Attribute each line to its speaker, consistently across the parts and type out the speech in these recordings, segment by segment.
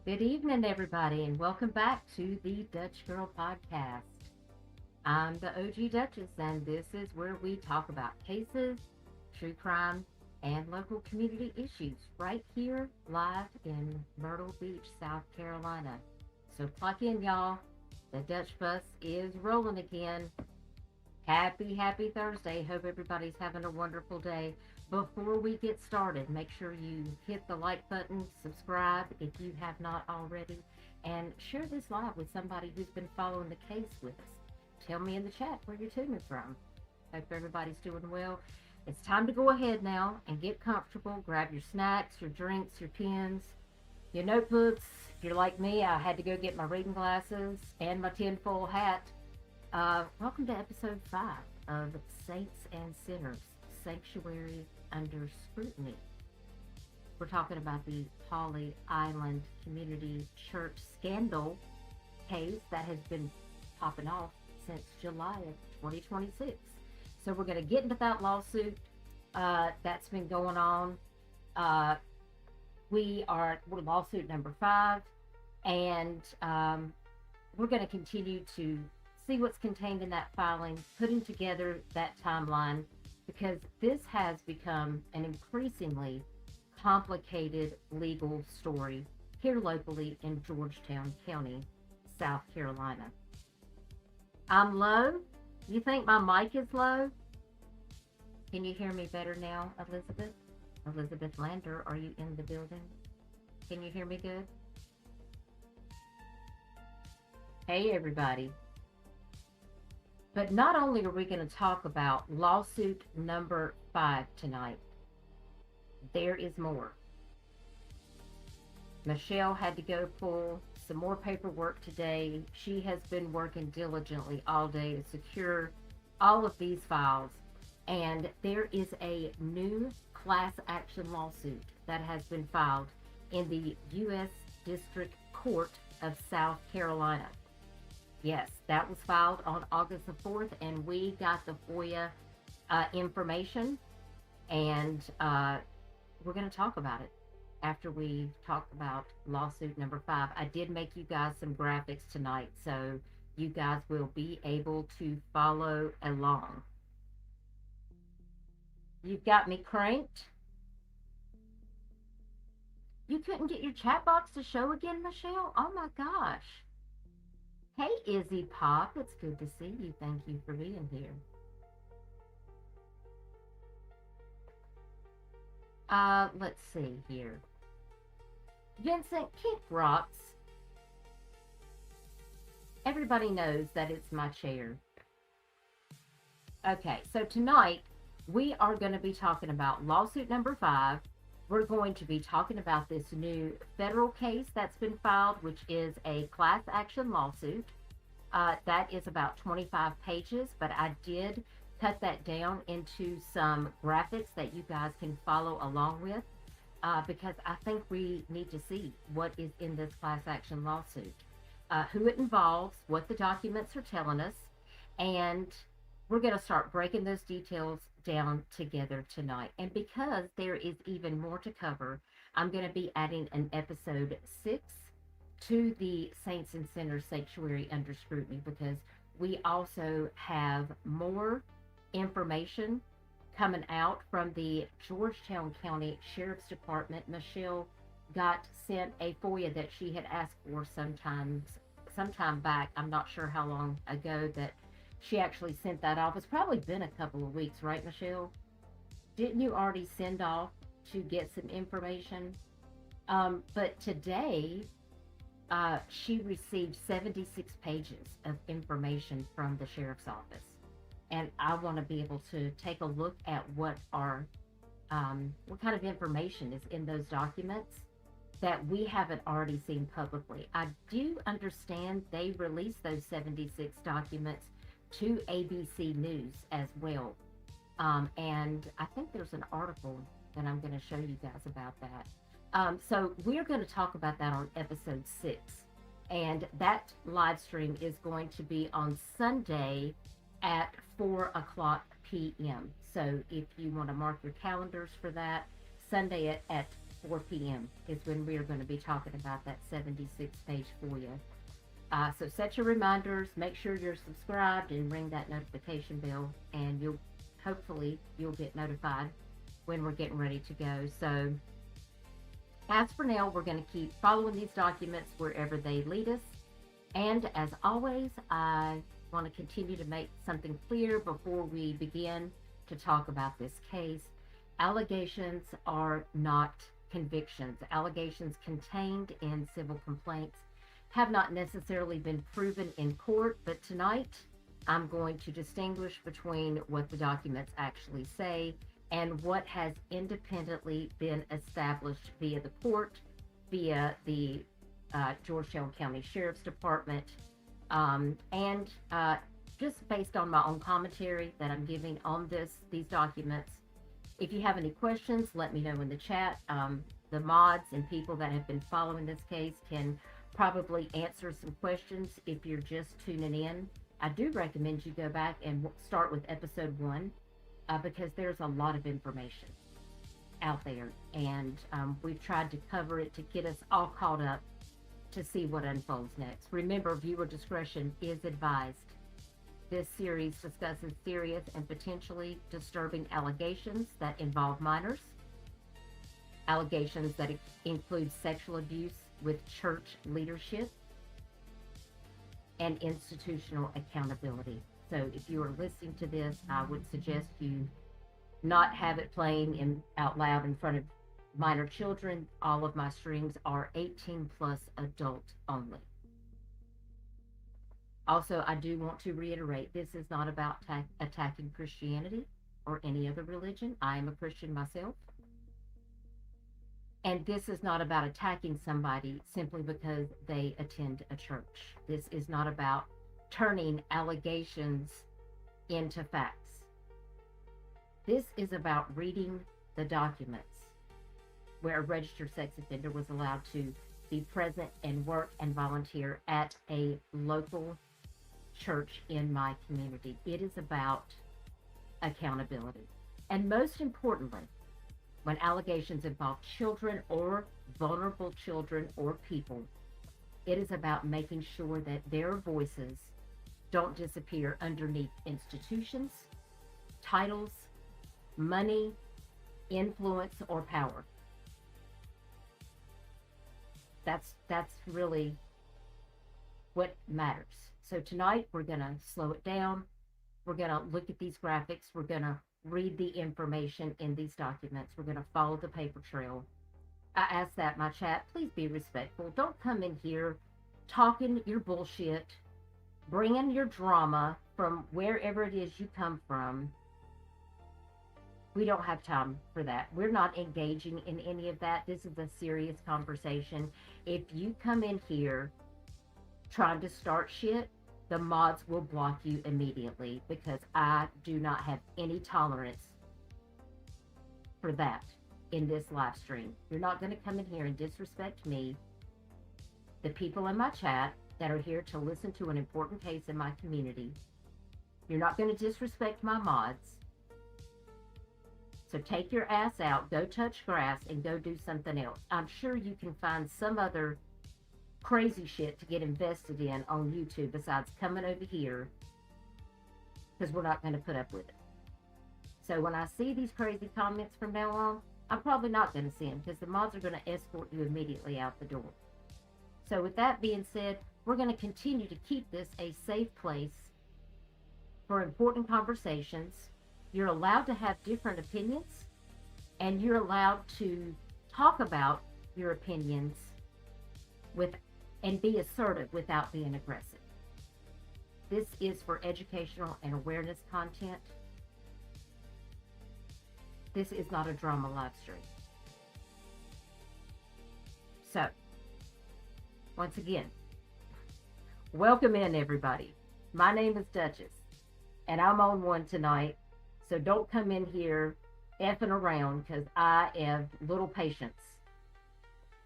Speaker 1: Good evening, everybody, and welcome back to the Dutch Girl Podcast. I'm the OG Duchess, and this is where we talk about cases, true crime, and local community issues right here live in Myrtle Beach, South Carolina. So plug in, y'all. The Dutch bus is rolling again. Happy Thursday. Hope everybody's having a wonderful day. Before we get started, make sure you hit the like button, subscribe if you have not already, and share this live with somebody who's been following the case with us. Tell me in the chat where you're tuning from. Hope everybody's doing well. It's time to go ahead now and get comfortable. Grab your snacks, your drinks, your pens, your notebooks. If you're like me, I had to go get my reading glasses and my tinfoil hat. Welcome to episode 5 of Saints and Sinners, Sanctuary Under Scrutiny. We're talking about the Pawleys Island Community Church scandal case that has been popping off since July of 2026. So we're going to get into that lawsuit that's been going on. We're lawsuit number 5, and we're going to continue to see what's contained in that filing, putting together that timeline, because this has become an increasingly complicated legal story here locally in Georgetown County, South Carolina. I'm low. You think my mic is low? Can you hear me better now, Elizabeth? Elizabeth Lander, are you in the building? Can you hear me good? Hey, everybody. But not only are we going to talk about lawsuit number 5 tonight, there is more. Michelle had to go pull some more paperwork today. She has been working diligently all day to secure all of these files. And there is a new class action lawsuit that has been filed in the U.S. District Court of South Carolina. Yes, that was filed on August the 4th, and we got the FOIA information, and we're going to talk about it after we talk about lawsuit number 5. I did make you guys some graphics tonight, so you guys will be able to follow along. You've got me cranked. You couldn't get your chat box to show again, Michelle? Oh my gosh. Hey, Izzy Pop, it's good to see you. Thank you for being here. Let's see here. Vincent, kick rocks. Everybody knows that it's my chair. Okay, so tonight we are going to be talking about lawsuit number 5. We're going to be talking about this new federal case that's been filed, which is a class action lawsuit. That is about 25 pages, but I did cut that down into some graphics that you guys can follow along with, because I think we need to see what is in this class action lawsuit, who it involves, what the documents are telling us, and we're going to start breaking those details down together tonight. And because there is even more to cover, I'm going to be adding an episode 6 to the Saints and Sinners Sanctuary Under Scrutiny, because we also have more information coming out from the Georgetown County Sheriff's Department. Michelle got sent a FOIA that she had asked for sometime back. I'm not sure how long ago that she actually sent that off. It's probably been a couple of weeks, right, Michelle? Didn't you already send off to get some information? But today, she received 76 pages of information from the sheriff's office. And I want to be able to take a look at what kind of information is in those documents that we haven't already seen publicly. I do understand they released those 76 documents to ABC News as well. And I think there's an article that I'm going to show you guys about that. So we're going to talk about that on episode 6. And that live stream is going to be on Sunday at 4 o'clock p.m. So if you want to mark your calendars for that, Sunday at 4 p.m. is when we are going to be talking about that 76-page FOIA. So set your reminders, make sure you're subscribed, and ring that notification bell, and hopefully you'll get notified when we're getting ready to go. So as for now, we're going to keep following these documents wherever they lead us. And as always, I want to continue to make something clear before we begin to talk about this case. Allegations are not convictions. Allegations contained in civil complaints have not necessarily been proven in court, but tonight I'm going to distinguish between what the documents actually say and what has independently been established via the court, via the Georgetown County Sheriff's Department, and just based on my own commentary that I'm giving on these documents. If you have any questions, let me know in the chat. The mods and people that have been following this case can probably answer some questions if you're just tuning in. I do recommend you go back and start with episode 1 because there's a lot of information out there, and we've tried to cover it to get us all caught up to see what unfolds next. Remember, viewer discretion is advised. This series discusses serious and potentially disturbing allegations that involve minors, allegations that include sexual abuse with church leadership, and institutional accountability. So if you are listening to this, I would suggest you not have it playing out loud in front of minor children. All of my streams are 18 plus adult only. Also, I do want to reiterate, this is not about attacking Christianity or any other religion. I am a Christian myself. And this is not about attacking somebody simply because they attend a church. This is not about turning allegations into facts. This is about reading the documents where a registered sex offender was allowed to be present and work and volunteer at a local church in my community. It is about accountability. And most importantly, when allegations involve children or vulnerable children or people, it is about making sure that their voices don't disappear underneath institutions, titles, money, influence, or power. That's really what matters. So tonight we're going to slow it down. We're going to look at these graphics. We're going to read the information in these documents. We're going to follow the paper trail. I ask that my chat, please be respectful. Don't come in here talking your bullshit, bringing your drama from wherever it is you come from. We don't have time for that. We're not engaging in any of that. This is a serious conversation. If you come in here trying to start shit, the mods will block you immediately because I do not have any tolerance for that in this live stream. You're not going to come in here and disrespect me, the people in my chat that are here to listen to an important case in my community. You're not going to disrespect my mods. So take your ass out, go touch grass, and go do something else. I'm sure you can find some other crazy shit to get invested in on YouTube besides coming over here, because we're not going to put up with it. So when I see these crazy comments from now on, I'm probably not going to see them because the mods are going to escort you immediately out the door. So with that being said, we're going to continue to keep this a safe place for important conversations. You're allowed to have different opinions, and you're allowed to talk about your opinions and be assertive without being aggressive. This is for educational and awareness content. This is not a drama live stream. So, once again, welcome in everybody. My name is Duchess, and I'm on one tonight. So don't come in here effing around because I have little patience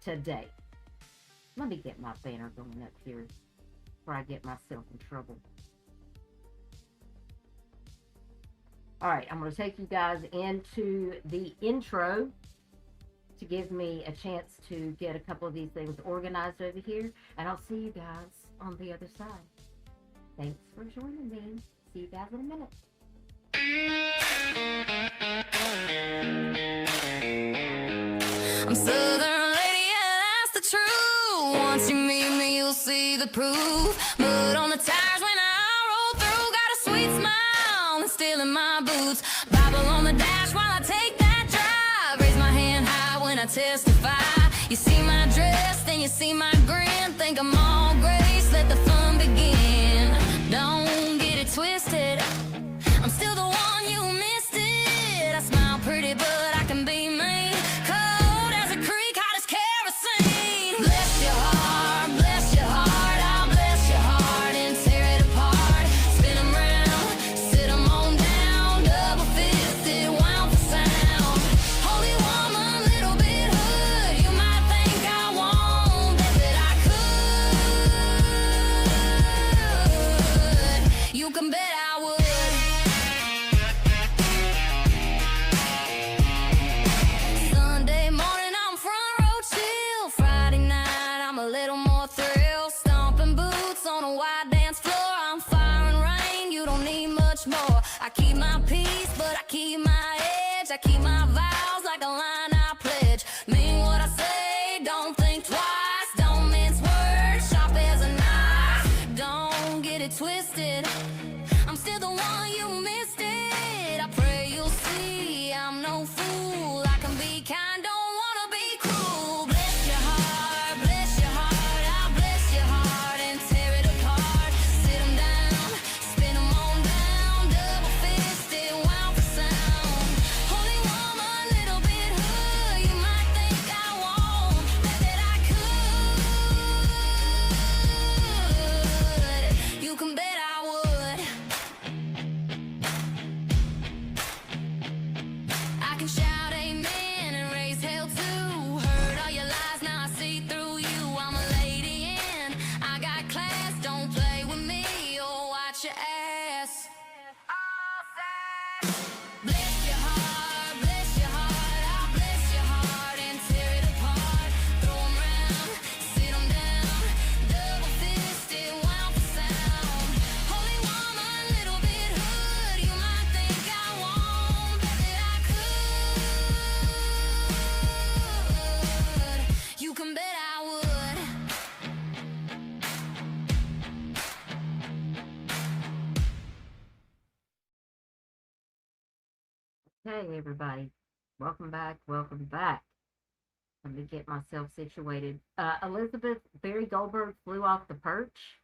Speaker 1: today. Let me get my banner going up here before I get myself in trouble. All right, I'm going to take you guys into the intro to give me a chance to get a couple of these things organized over here. And I'll see you guys on the other side. Thanks for joining me. See you guys in a minute.
Speaker 2: I'm Southern lady, yeah, that's the truth. Once you meet me, you'll see the proof. Mud on the tires when I roll through. Got a sweet smile and still in my boots. Bible on the dash while I take that drive. Raise my hand high when I testify. You see my dress, then you see my grin. Think I'm all grace, let the fun begin. Don't get it twisted, I'm still the one you missed it. I smile pretty, but I can be mean. Cold as a creek, hot as kerosene. Bless your heart, I'll bless your heart and tear it apart. Spin 'em round, sit 'em on down. Double fisted, wound for sound. Holy woman, little bit hood. You might think I won't, bet that I could. You can bet I would. I keep my peace, but I keep my edge. I keep my vows like a line I pledge. Mean what I say, don't think twice. Don't mince words, sharp as a knife. Don't get it twisted, I'm still the one you missed it. I pray you'll see I'm no fool. I can be kind, don't wanna be cruel. Bless your heart, I'll bless your heart and tear it apart. Sit 'em down, spin 'em on down. Double fisted, wound for sound. Holy woman, little bit hood. You might think I won't, bet that I could. You can bet I would. I can shout amen and raise hell too. Heard all your lies, now I see through you. I'm a lady and I got class. Don't play with me or watch your ass. Bless your heart, I'll bless your heart and tear it apart. Throw 'em round, sit 'em down. Double fisted, wound for sound. Holy woman, little bit hood. You might think I won't, bet that I could. You can bet I would.
Speaker 1: Hey, everybody. Welcome back. Welcome back. Let me get myself situated. Elizabeth Barry Goldberg flew off the perch.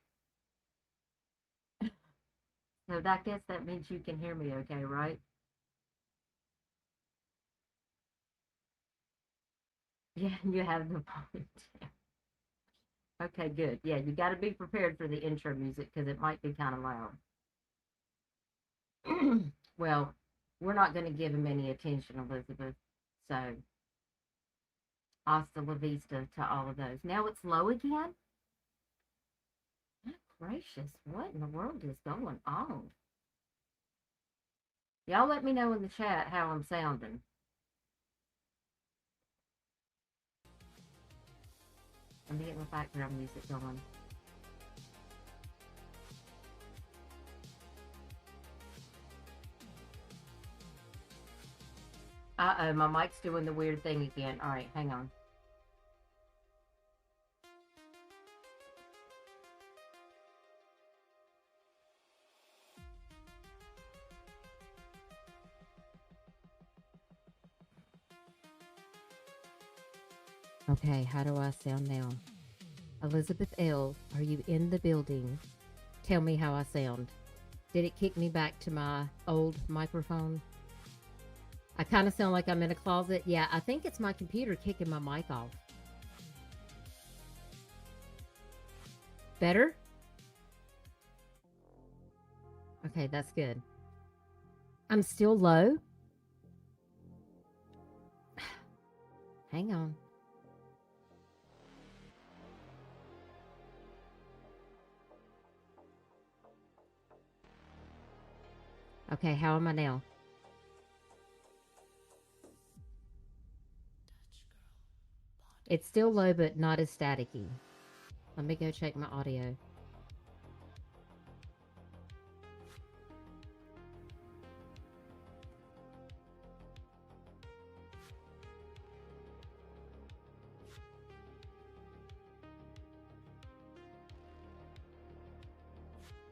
Speaker 1: So I guess that means you can hear me okay, right? Yeah, you have the ponytail. Okay, good. Yeah, you got to be prepared for the intro music because it might be kind of loud. Well, we're not going to give him any attention, Elizabeth. So, hasta la vista to all of those. Now it's low again? My gracious, what in the world is going on? Y'all let me know in the chat how I'm sounding. Let me get my background music going. Uh-oh, my mic's doing the weird thing again. All right, hang on. Okay, how do I sound now? Elizabeth L., are you in the building? Tell me how I sound. Did it kick me back to my old microphone? I kind of sound like I'm in a closet. Yeah, I think it's my computer kicking my mic off. Better? Okay, that's good. I'm still low. Hang on. Okay, how am I now? It's still low, but not as staticky. Let me go check my audio.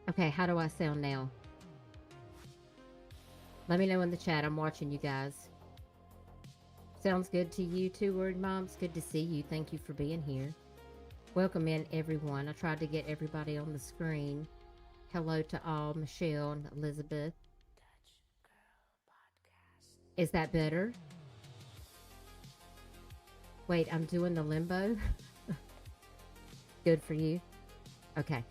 Speaker 1: Okay, how do I sound now? Let me know in the chat. I'm watching you guys. Sounds good to you too, Word Moms? Good to see you. Thank you for being here. Welcome in, everyone. I tried to get everybody on the screen. Hello to all, Michelle and Elizabeth. Is that better? Wait, I'm doing the limbo? Good for you? Okay.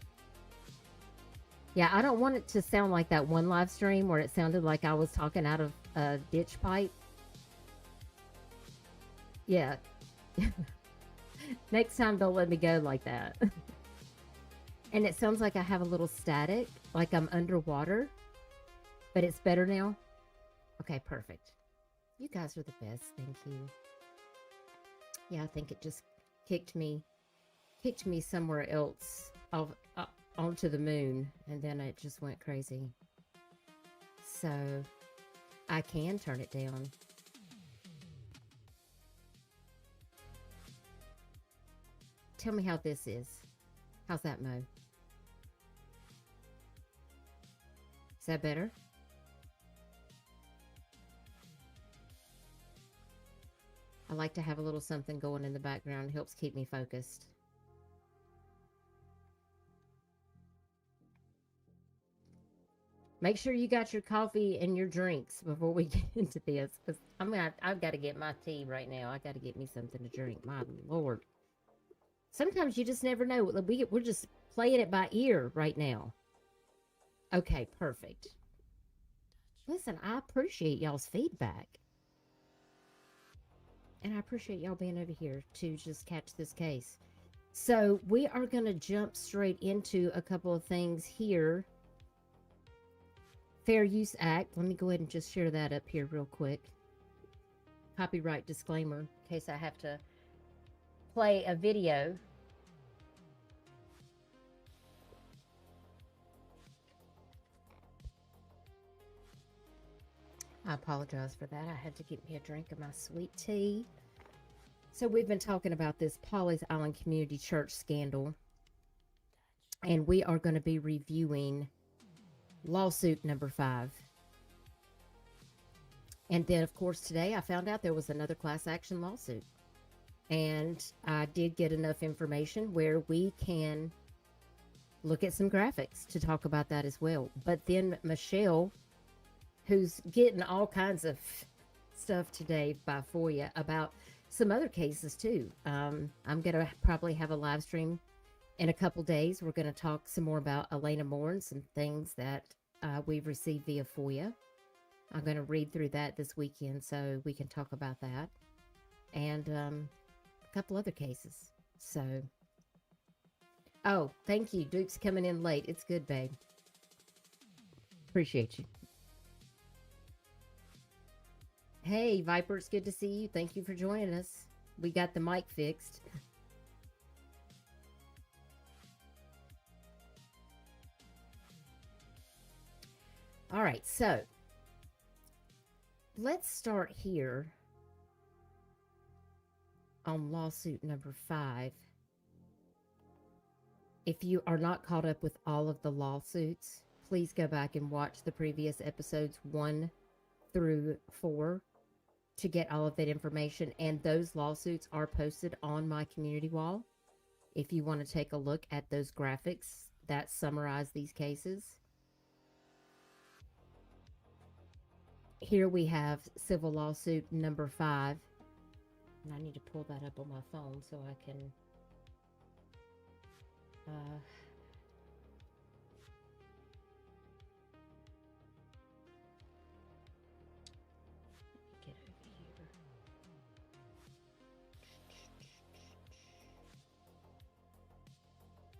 Speaker 1: Yeah, I don't want it to sound like that one live stream where it sounded like I was talking out of a ditch pipe. Yeah. Next time, don't let me go like that. And it sounds like I have a little static, like I'm underwater. But it's better now? Okay, perfect. You guys are the best. Thank you. Yeah, I think it just kicked me somewhere else onto the moon, and then it just went crazy. So I can turn it down. Tell me how this is. How's that, Mo? Is that better? I like to have a little something going in the background. It helps keep me focused. Make sure you got your coffee and your drinks before we get into this, because I've got to get my tea right now. I got to get me something to drink. My Lord. Sometimes you just never know. We're just playing it by ear right now. Okay, perfect. Listen, I appreciate y'all's feedback. And I appreciate y'all being over here to just catch this case. So we are going to jump straight into a couple of things here. Fair Use Act. Let me go ahead and just share that up here real quick. Copyright disclaimer in case I have to play a video. I apologize for that. I had to get me a drink of my sweet tea. So we've been talking about this Pawleys Island Community Church scandal, and we are going to be reviewing lawsuit number 5. And then, of course, today I found out there was another class action lawsuit. And I did get enough information where we can look at some graphics to talk about that as well. But then Michelle, who's getting all kinds of stuff today by FOIA about some other cases too. I'm going to probably have a live stream in a couple days. We're going to talk some more about Elena Moore and some things that we've received via FOIA. I'm going to read through that this weekend so we can talk about that. And a couple other cases. So, oh, thank you. Duke's coming in late. It's good, babe. Appreciate you. Hey, Viper, it's good to see you. Thank you for joining us. We got the mic fixed. All right, so let's start here on lawsuit number 5. If you are not caught up with all of the lawsuits, please go back and watch the previous episodes 1 through 4 to get all of that information. And those lawsuits are posted on my community wall if you want to take a look at those graphics that summarize these cases. Here we have civil lawsuit number 5. And I need to pull that up on my phone so I can get over here.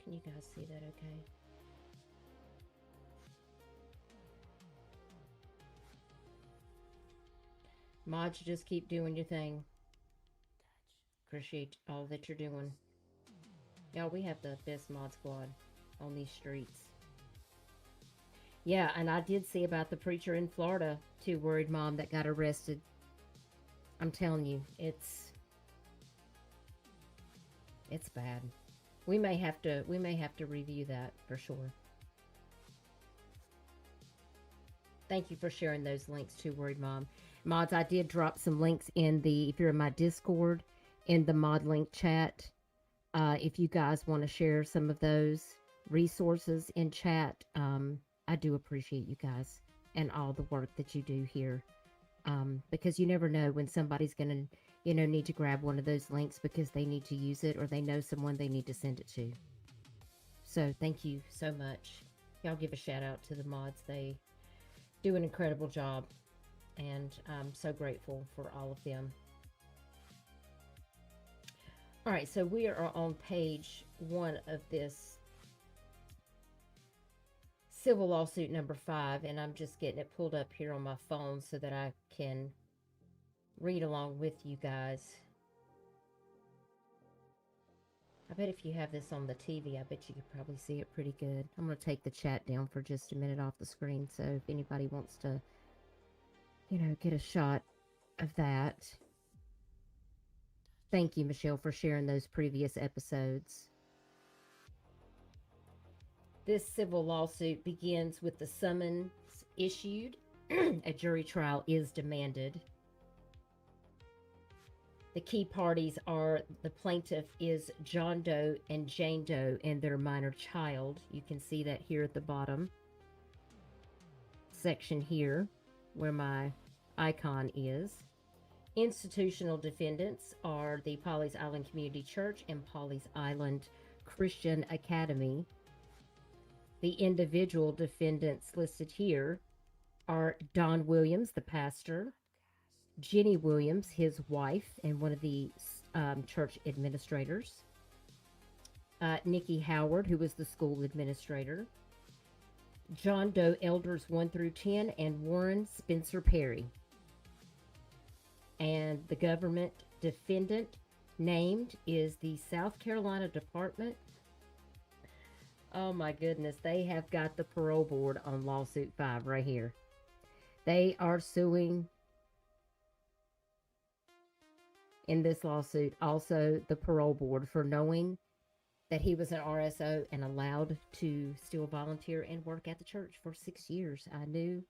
Speaker 1: Can you guys see that okay? Mods, just keep doing your thing. Appreciate all that you're doing. Y'all, we have the best mod squad on these streets. Yeah, and I did see about the preacher in Florida, too, worried mom that got arrested. I'm telling you, it's bad. We may have to review that for sure. Thank you for sharing those links too, worried mom. Mods, I did drop some links in the, if you're in my Discord, in the mod link chat. If you guys want to share some of those resources in chat, I do appreciate you guys and all the work that you do here. Because you never know when somebody's going to, need to grab one of those links because they need to use it or they know someone they need to send it to. So thank you so much. Y'all give a shout out to the mods. They do an incredible job, and I'm so grateful for all of them. All right, so we are on page 1 of this civil lawsuit number 5, and I'm just getting it pulled up here on my phone so that I can read along with you guys. I bet if you have this on the TV, I bet you could probably see it pretty good. I'm going to take the chat down for just a minute off the screen, so if anybody wants to, get a shot of that. Thank you, Michelle, for sharing those previous episodes. This civil lawsuit begins with the summons issued. A jury trial is demanded. The key parties are the plaintiff is John Doe and Jane Doe and their minor child. You can see that here at the bottom section here where my icon is. Institutional defendants are the Pawleys Island Community Church and Pawleys Island Christian Academy. The individual defendants listed here are Don Williams, the pastor, Ginny Williams, his wife, and one of the church administrators, Niki Howard, who was the school administrator, John Doe Elders 1 through 10, and Warren Spencer Perry. And the government defendant named is the South Carolina Department. Oh my goodness, they have got the parole board on lawsuit 5 right here. They are suing in this lawsuit also the parole board for knowing that he was an RSO and allowed to still volunteer and work at the church for 6 years. I knew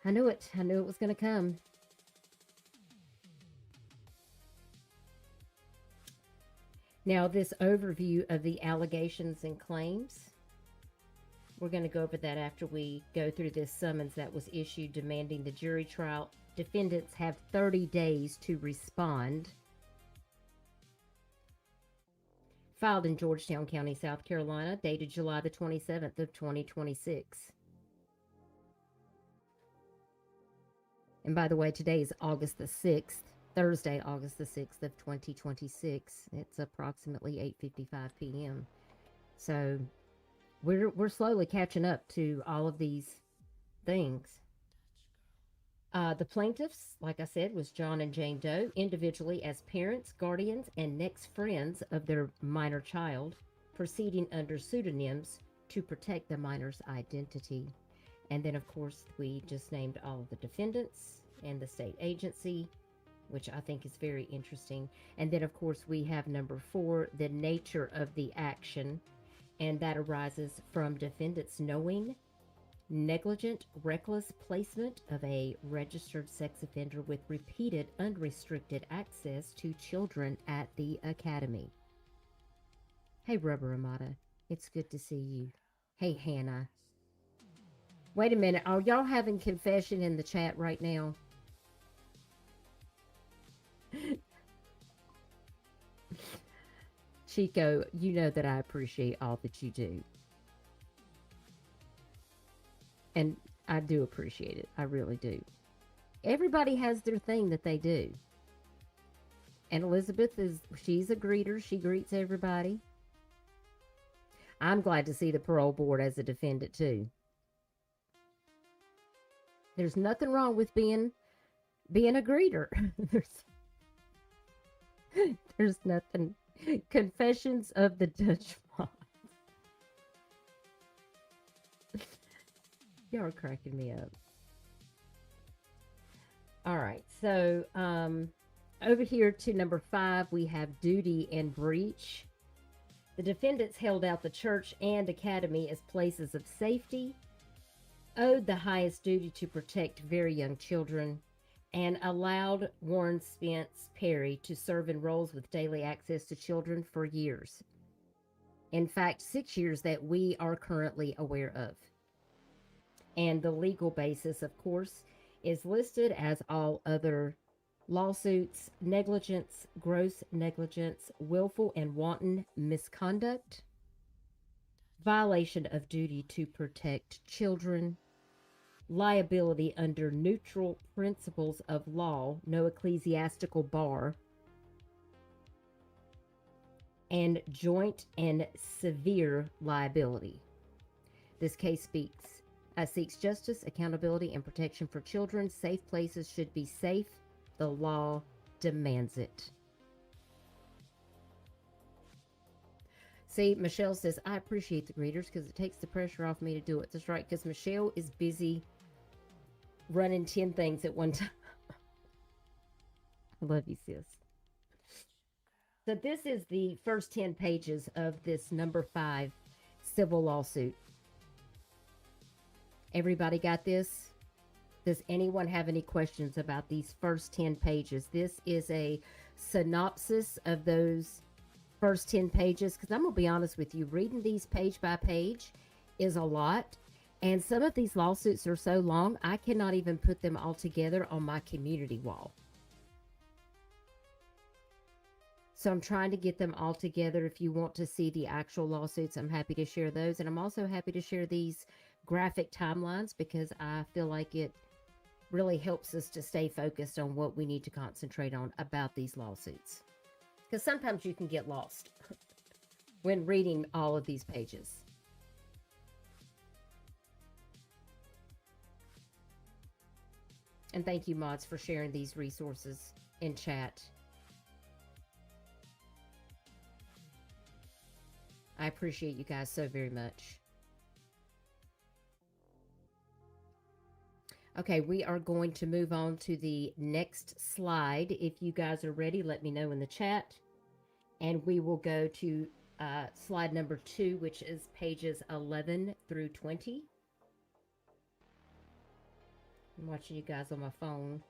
Speaker 1: it. I knew it was going to come. Now, this overview of the allegations and claims, we're going to go over that after we go through this summons that was issued demanding the jury trial. Defendants have 30 days to respond. Filed in Georgetown County, South Carolina, dated July the 27th of 2026. And by the way, today is August the 6th. Thursday, August the 6th of 2026. It's approximately 8:55 p.m. So we're slowly catching up to all of these things. The plaintiffs, like I said, was John and Jane Doe, individually as parents, guardians, and next friends of their minor child, proceeding under pseudonyms to protect the minor's identity. And then, of course, we just named all of the defendants and the state agency, which I think is very interesting. And then, of course, we have number 4, the nature of the action, and that arises from defendants knowing, negligent, reckless placement of a registered sex offender with repeated unrestricted access to children at the academy. Hey, Rubber Amata, it's good to see you. Hey, Hannah. Wait a minute, are y'all having confession in the chat right now? Chico, you know that I appreciate all that you do. And I do appreciate it. I really do. Everybody has their thing that they do. And Elizabeth she's a greeter. She greets everybody. I'm glad to see the parole board as a defendant too. There's nothing wrong with being a greeter. There's nothing. Confessions of the Dutch Mob. Y'all are cracking me up. All right. So, over here to number 5, we have duty and breach. The defendants held out the church and academy as places of safety, owed the highest duty to protect very young children, and allowed Warren Spence Perry to serve in roles with daily access to children for years. In fact, 6 years that we are currently aware of. And the legal basis, of course, is listed as all other lawsuits: negligence, gross negligence, willful and wanton misconduct, violation of duty to protect children, liability under neutral principles of law, no ecclesiastical bar, and joint and severe liability. This case seeks justice, accountability, and protection for children. Safe places should be safe. The law demands it. See, Michelle says, I appreciate the greeters because it takes the pressure off me to do it. That's right, because Michelle is busy running 10 things at one time. I love you, sis. So this is the first 10 pages of this number 5 civil lawsuit. Everybody got this? Does anyone have any questions about these first 10 pages? This is a synopsis of those first 10 pages, because I'm going to be honest with you, reading these page by page is a lot. And some of these lawsuits are so long, I cannot even put them all together on my community wall. So I'm trying to get them all together. If you want to see the actual lawsuits, I'm happy to share those. And I'm also happy to share these graphic timelines because I feel like it really helps us to stay focused on what we need to concentrate on about these lawsuits. Because sometimes you can get lost when reading all of these pages. And thank you, mods, for sharing these resources in chat. I appreciate you guys so very much. Okay, we are going to move on to the next slide. If you guys are ready, let me know in the chat. And we will go to slide number 2, which is pages 11 through 20. I'm watching you guys on my phone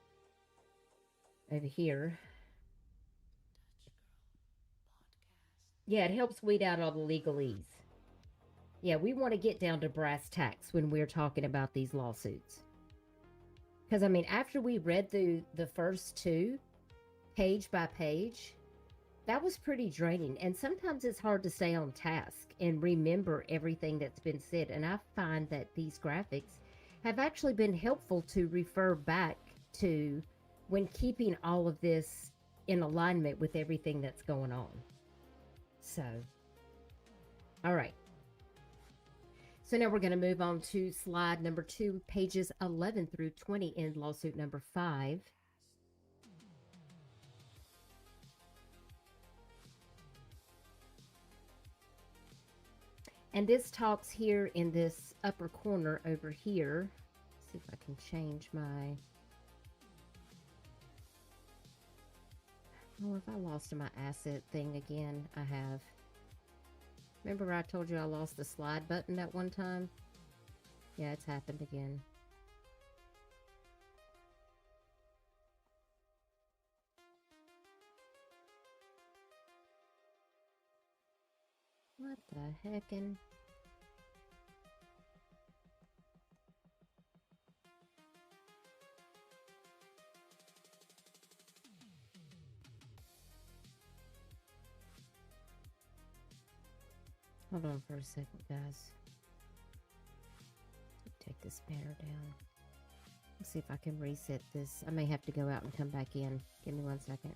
Speaker 1: over here. Yeah, it helps weed out all the legalese. Yeah, we want to get down to brass tacks when we're talking about these lawsuits. Because, I mean, after we read through the first 2, page by page, that was pretty draining. And sometimes it's hard to stay on task and remember everything that's been said. And I find that these graphics have actually been helpful to refer back to when keeping all of this in alignment with everything that's going on. So, all right. So now we're going to move on to slide number 2, pages 11 through 20 in lawsuit number 5. And this talks here in this upper corner over here. Let's see if I can change my... Oh, if I lost my asset thing again, I have. Remember I told you I lost the slide button that one time? Yeah, it's happened again. What the heckin'? Hold on for a second, guys. Take this banner down. Let's see if I can reset this. I may have to go out and come back in. Give me 1 second.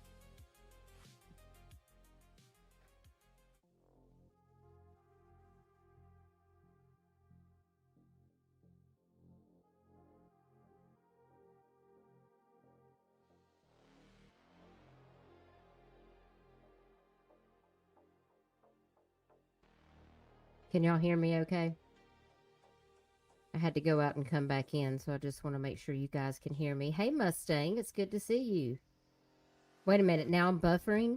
Speaker 1: Can y'all hear me okay? I had to go out and come back in, so I just want to make sure you guys can hear me. Hey, Mustang, it's good to see you. Wait a minute, now I'm buffering?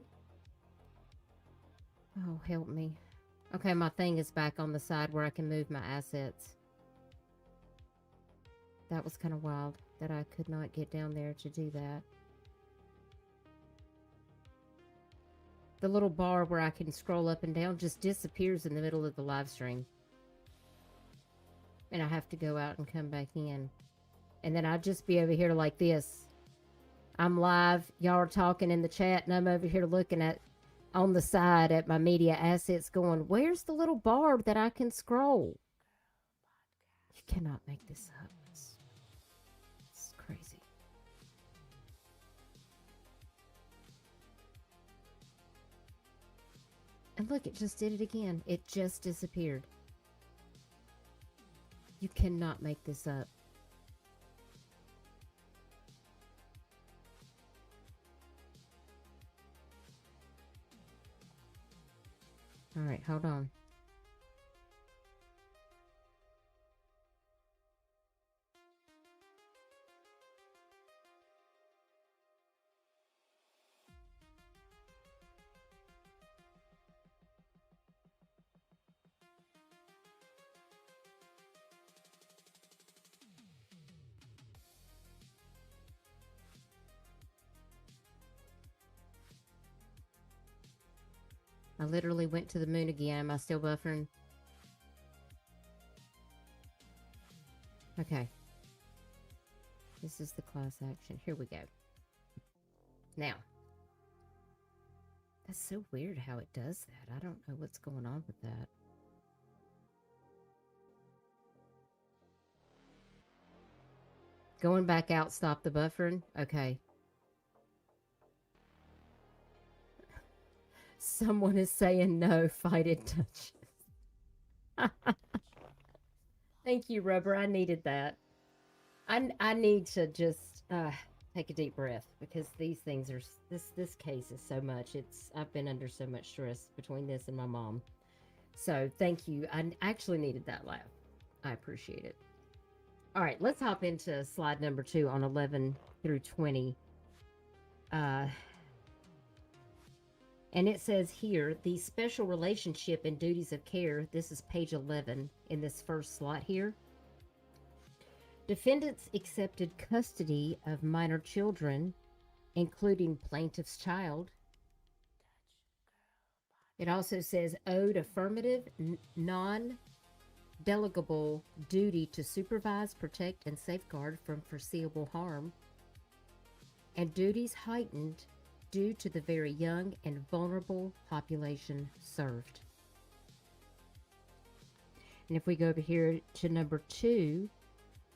Speaker 1: Oh, help me. Okay, my thing is back on the side where I can move my assets. That was kind of wild that I could not get down there to do that. The little bar where I can scroll up and down just disappears in the middle of the live stream. And I have to go out and come back in. And then I'd just be over here like this. I'm live, y'all are talking in the chat, and I'm over here looking at on the side at my media assets going, where's the little bar that I can scroll? You cannot make this up. It's crazy. And look, it just did it again. It just disappeared. You cannot make this up. All right, hold on. I literally went to the moon again. Am I still buffering? Okay. This is the class action. Here we go. Now. That's so weird how it does that. I don't know what's going on with that. Going back out, stop the buffering? Okay. Someone is saying no, fight it touches. Thank you, Rubber. I needed that. I need to just take a deep breath because these things are this case is so much. I've been under so much stress between this and my mom. So thank you. I actually needed that laugh. I appreciate it. All right, let's hop into slide number 2 on 11 through 20. And it says here, the special relationship and duties of care. This is page 11 in this first slot here. Defendants accepted custody of minor children, including plaintiff's child. It also says owed affirmative, non-delegable duty to supervise, protect, and safeguard from foreseeable harm, and duties heightened due to the very young and vulnerable population served. And if we go over here to number 2,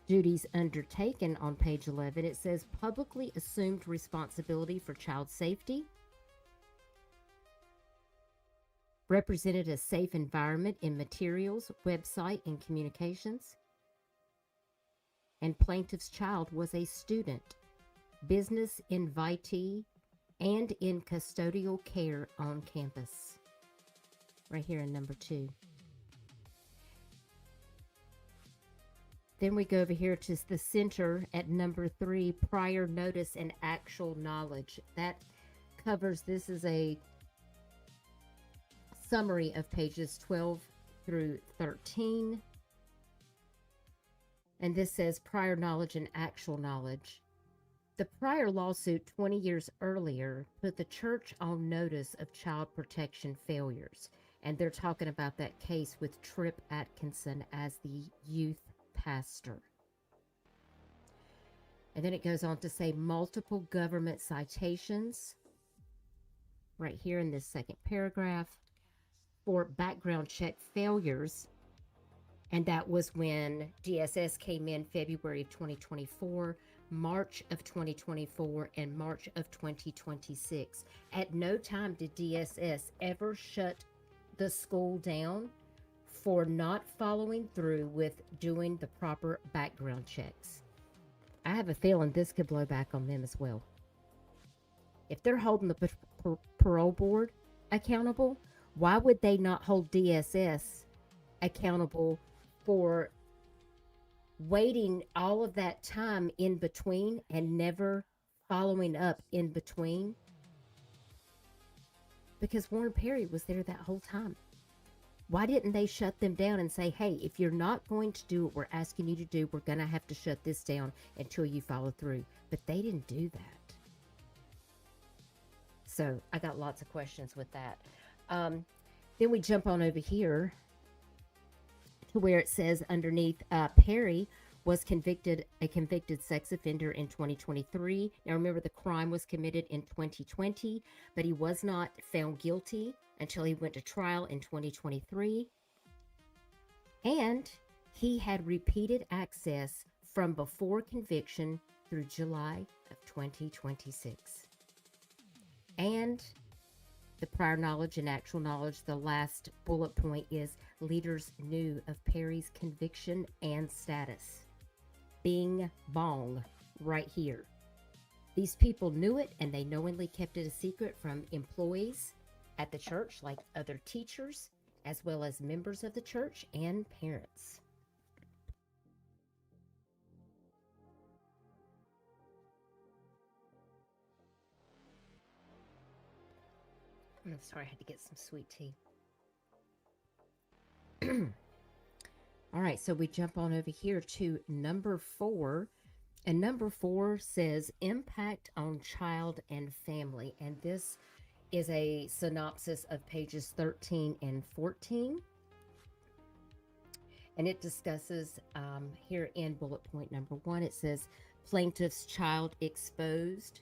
Speaker 1: duties undertaken on page 11, it says publicly assumed responsibility for child safety, represented a safe environment in materials, website, and communications, and plaintiff's child was a student, business invitee, and in custodial care on campus. Right here in number 2. Then we go over here to the center at number 3, prior notice and actual knowledge. That covers, this is a summary of pages 12 through 13. And this says prior knowledge and actual knowledge. The prior lawsuit 20 years earlier put the church on notice of child protection failures. And they're talking about that case with Tripp Atkinson as the youth pastor. And then it goes on to say multiple government citations, right here in this second paragraph, for background check failures. And that was when DSS came in February of 2024, March of 2024, and March of 2026. At no time did DSS ever shut the school down for not following through with doing the proper background checks. I have a feeling this could blow back on them as well. If they're holding the parole board accountable, why would they not hold DSS accountable for waiting all of that time in between and never following up in between, because Warren Perry was there that whole time. Why didn't they shut them down and say, hey, if you're not going to do what we're asking you to do, we're going to have to shut this down until you follow through? But they didn't do that. So I got lots of questions with that. Then we jump on over here to where it says underneath, Perry was a convicted sex offender in 2023. Now remember, the crime was committed in 2020, but he was not found guilty until he went to trial in 2023. And he had repeated access from before conviction through July of 2026. And the prior knowledge and actual knowledge, the last bullet point is leaders knew of Perry's conviction and status. Bing bong, right here. These people knew it, and they knowingly kept it a secret from employees at the church, like other teachers, as well as members of the church and parents. I'm sorry, I had to get some sweet tea. All right, so we jump on over here to number 4. And number 4 says impact on child and family. And this is a synopsis of pages 13 and 14. And it discusses here in bullet point number 1, it says plaintiff's child exposed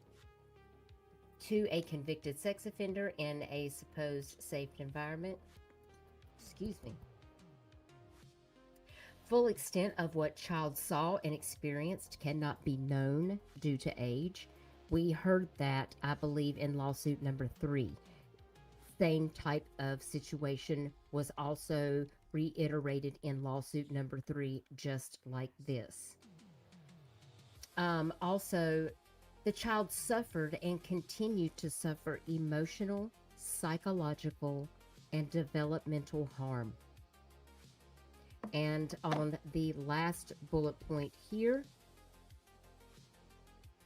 Speaker 1: to a convicted sex offender in a supposed safe environment. Excuse me. Full extent of what child saw and experienced cannot be known due to age. We heard that, I believe, in lawsuit number 3. Same type of situation was also reiterated in lawsuit number 3, just like this. Also, the child suffered and continued to suffer emotional, psychological, and developmental harm. And on the last bullet point here,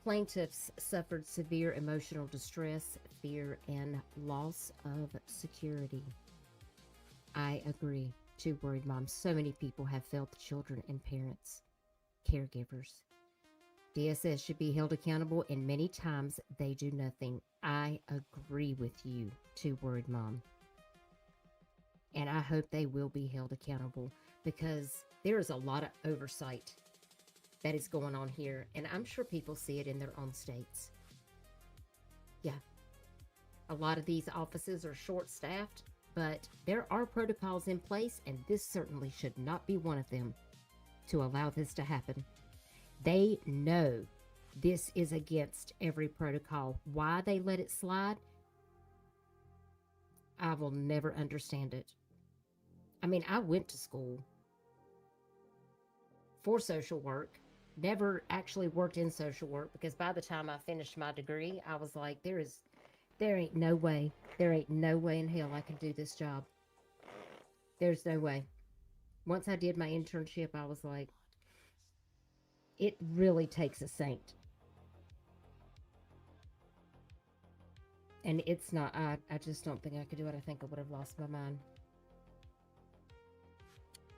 Speaker 1: plaintiffs suffered severe emotional distress, fear, and loss of security. I agree. Too worried moms. So many people have failed the children and parents, caregivers. DSS should be held accountable, and many times they do nothing. I agree with you, Too Worried Mom. And I hope they will be held accountable, because there is a lot of oversight that is going on here, and I'm sure people see it in their own states. Yeah, a lot of these offices are short-staffed, but there are protocols in place, and this certainly should not be one of them to allow this to happen. They know this is against every protocol. Why they let it slide, I will never understand it. I mean, I went to school for social work, never actually worked in social work, because by the time I finished my degree, I was like, there ain't no way in hell I can do this job. There's no way. Once I did my internship, I was like, it really takes a saint. And it's not, I just don't think I could do it. I think I would have lost my mind.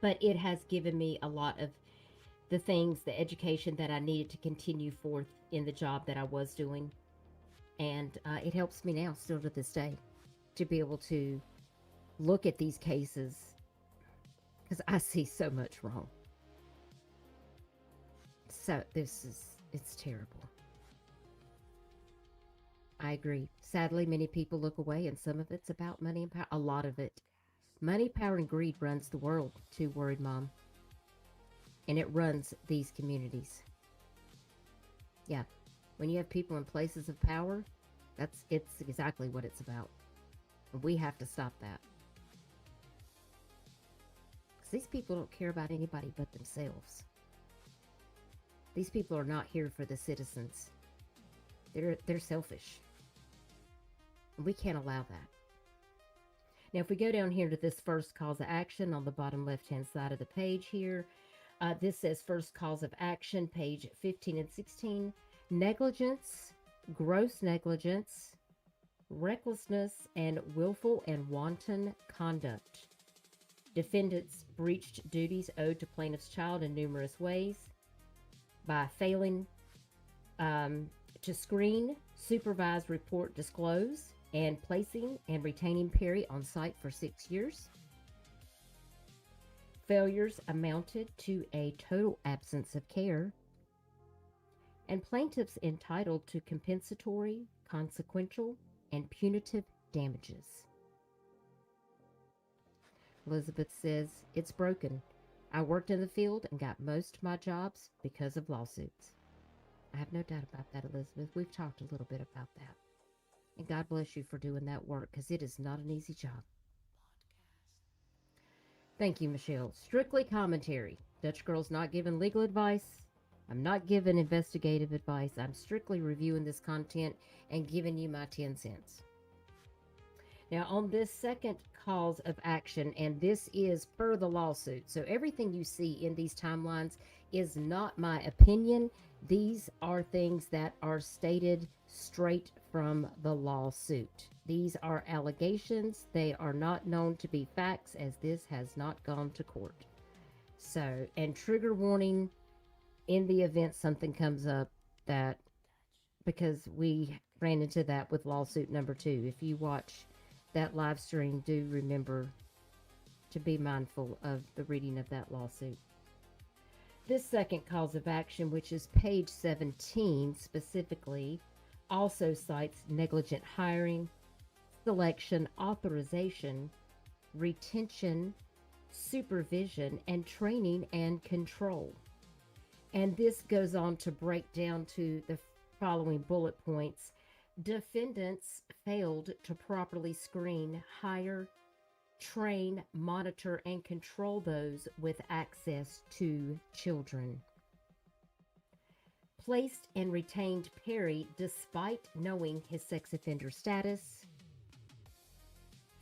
Speaker 1: But it has given me a lot of the things, the education that I needed to continue forth in the job that I was doing. And it helps me now, still to this day, to be able to look at these cases, because I see so much wrong. So it's terrible. I agree. Sadly, many people look away, and some of it's about money and power. A lot of it. Money, power, and greed runs the world, Too Worried Mom. And it runs these communities. Yeah. When you have people in places of power, it's exactly what it's about. And we have to stop that. Because these people don't care about anybody but themselves. These people are not here for the citizens. They're selfish. And we can't allow that. Now, if we go down here to this first cause of action on the bottom left-hand side of the page here, this says first cause of action, page 15 and 16, negligence, gross negligence, recklessness, and willful and wanton conduct. Defendants breached duties owed to plaintiff's child in numerous ways by failing to screen, supervise, report, disclose, and placing and retaining Perry on site for 6 years. Failures amounted to a total absence of care, and plaintiffs entitled to compensatory, consequential, and punitive damages. Elizabeth says, it's broken. I worked in the field and got most of my jobs because of lawsuits. I have no doubt about that, Elizabeth. We've talked a little bit about that. And God bless you for doing that work, because it is not an easy job. Thank you, Michelle. Strictly commentary. Dutch Girl's not giving legal advice. I'm not giving investigative advice. I'm strictly reviewing this content and giving you my 10 cents. Now, on this second cause of action, and this is per the lawsuit, so everything you see in these timelines is not my opinion. These are things that are stated straight from the lawsuit. These are allegations. They are not known to be facts, as this has not gone to court. So, and trigger warning in the event something comes up, that, because we ran into that with lawsuit number 2. If you watch that live stream, do remember to be mindful of the reading of that lawsuit. This second cause of action, which is page 17 specifically, also cites negligent hiring, selection, authorization, retention, supervision, and training and control. And this goes on to break down to the following bullet points. Defendants failed to properly screen, hire, train, monitor, and control those with access to children. Placed and retained Perry despite knowing his sex offender status.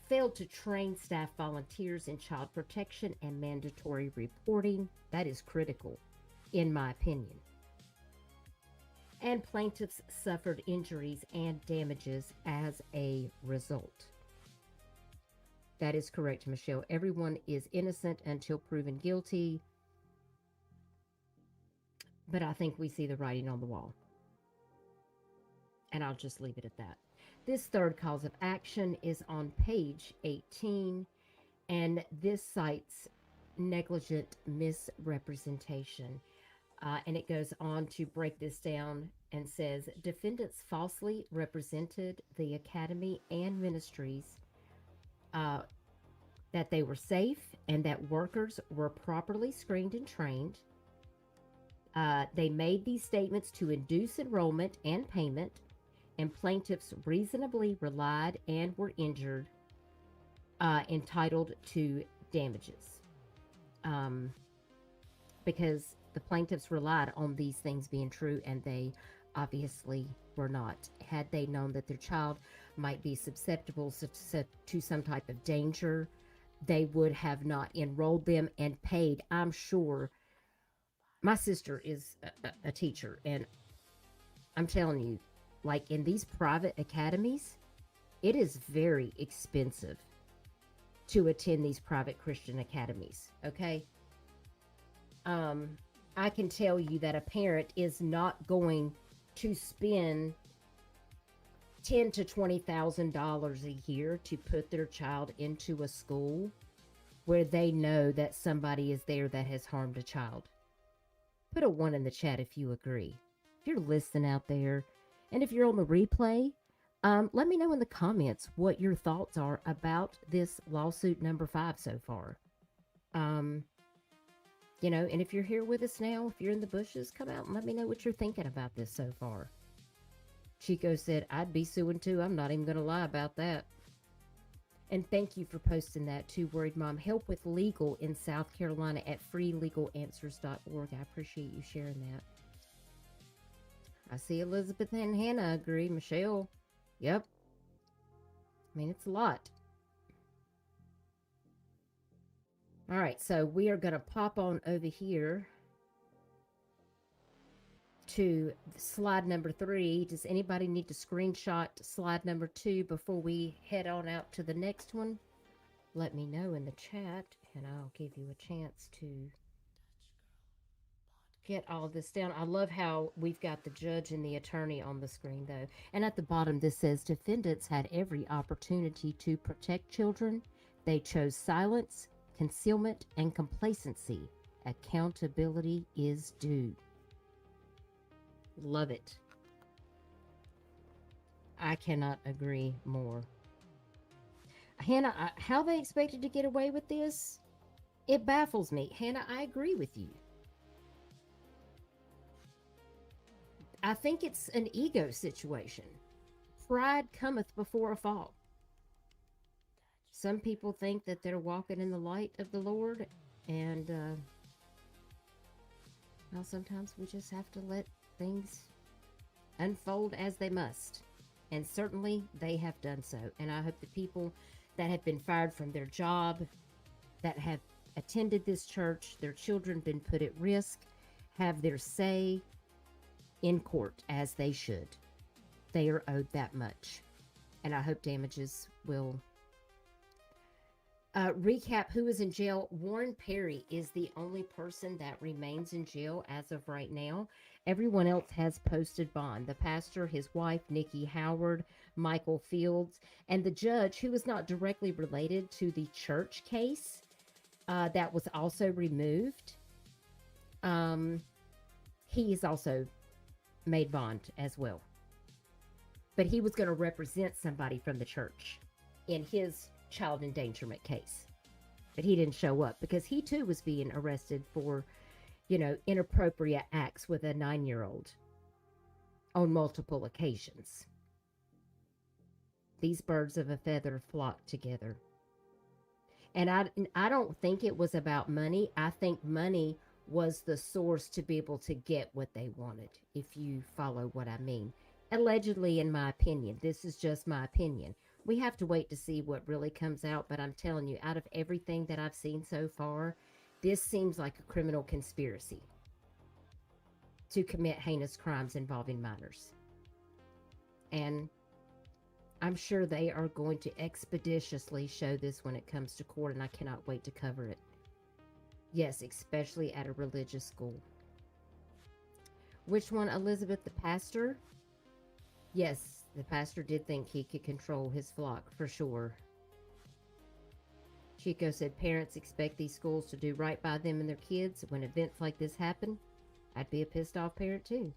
Speaker 1: Failed to train staff volunteers in child protection and mandatory reporting. That is critical, in my opinion. And plaintiffs suffered injuries and damages as a result. That is correct, Michelle. Everyone is innocent until proven guilty. But I think we see the writing on the wall. And I'll just leave it at that. This third cause of action is on page 18. And this cites negligent misrepresentation. And it goes on to break this down and says, defendants falsely represented the academy and ministries that they were safe and that workers were properly screened and trained. They made these statements to induce enrollment and payment, and plaintiffs reasonably relied and were injured, entitled to damages. Because the plaintiffs relied on these things being true, and they obviously were not. Had they known that their child might be susceptible to some type of danger, they would have not enrolled them and paid. I'm sure. My sister is a teacher, and I'm telling you, like in these private academies, it is very expensive to attend these private Christian academies, okay? I can tell you that a parent is not going to spend $10,000 to $20,000 a year to put their child into a school where they know that somebody is there that has harmed a child. Put a 1 in the chat if you agree. If you're listening out there, and if you're on the replay, let me know in the comments what your thoughts are about this lawsuit number 5 so far. You know, and if you're here with us now, if you're in the bushes, come out and let me know what you're thinking about this so far. Chico said, I'd be suing too. I'm not even going to lie about that. And thank you for posting that too, Worried Mom. Help with legal in South Carolina at freelegalanswers.org. I appreciate you sharing that. I see Elizabeth and Hannah agree. Michelle, yep. I mean, it's a lot. All right, so we are going to pop on over here to slide number 3. Does anybody need to screenshot slide number 2 before we head on out to the next one? Let me know in the chat, and I'll give you a chance to get all of this down. I love how we've got the judge and the attorney on the screen, though. And at the bottom, this says defendants had every opportunity to protect children. They chose silence, concealment, and complacency. Accountability is due. Love it. I cannot agree more. Hannah, how they expected to get away with this? It baffles me. Hannah, I agree with you. I think it's an ego situation. Pride cometh before a fall. Some people think that they're walking in the light of the Lord, and well, sometimes we just have to let things unfold as they must. And certainly they have done so. And I hope the people that have been fired from their job, that have attended this church, their children been put at risk, have their say in court as they should. They are owed that much. And I hope damages will recap who is in jail. Warren Perry is the only person that remains in jail as of right now. Everyone else has posted bond. The pastor, his wife, Niki Howard, Michael Fields, and the judge, who is not directly related to the church case that was also removed. He is also made bond as well. But he was going to represent somebody from the church in his child endangerment case. But he didn't show up because he too was being arrested for, inappropriate acts with a 9-year-old on multiple occasions. These birds of a feather flock together. And I don't think it was about money. I think money was the source to be able to get what they wanted, if you follow what I mean. Allegedly, in my opinion. This is just my opinion. We have to wait to see what really comes out, but I'm telling you, out of everything that I've seen so far, this seems like a criminal conspiracy to commit heinous crimes involving minors. And I'm sure they are going to expeditiously show this when it comes to court, and I cannot wait to cover it. Yes, especially at a religious school. Which one, Elizabeth, the pastor? Yes, the pastor did think he could control his flock, for sure. Chico said parents expect these schools to do right by them and their kids. When events like this happen, I'd be a pissed off parent too.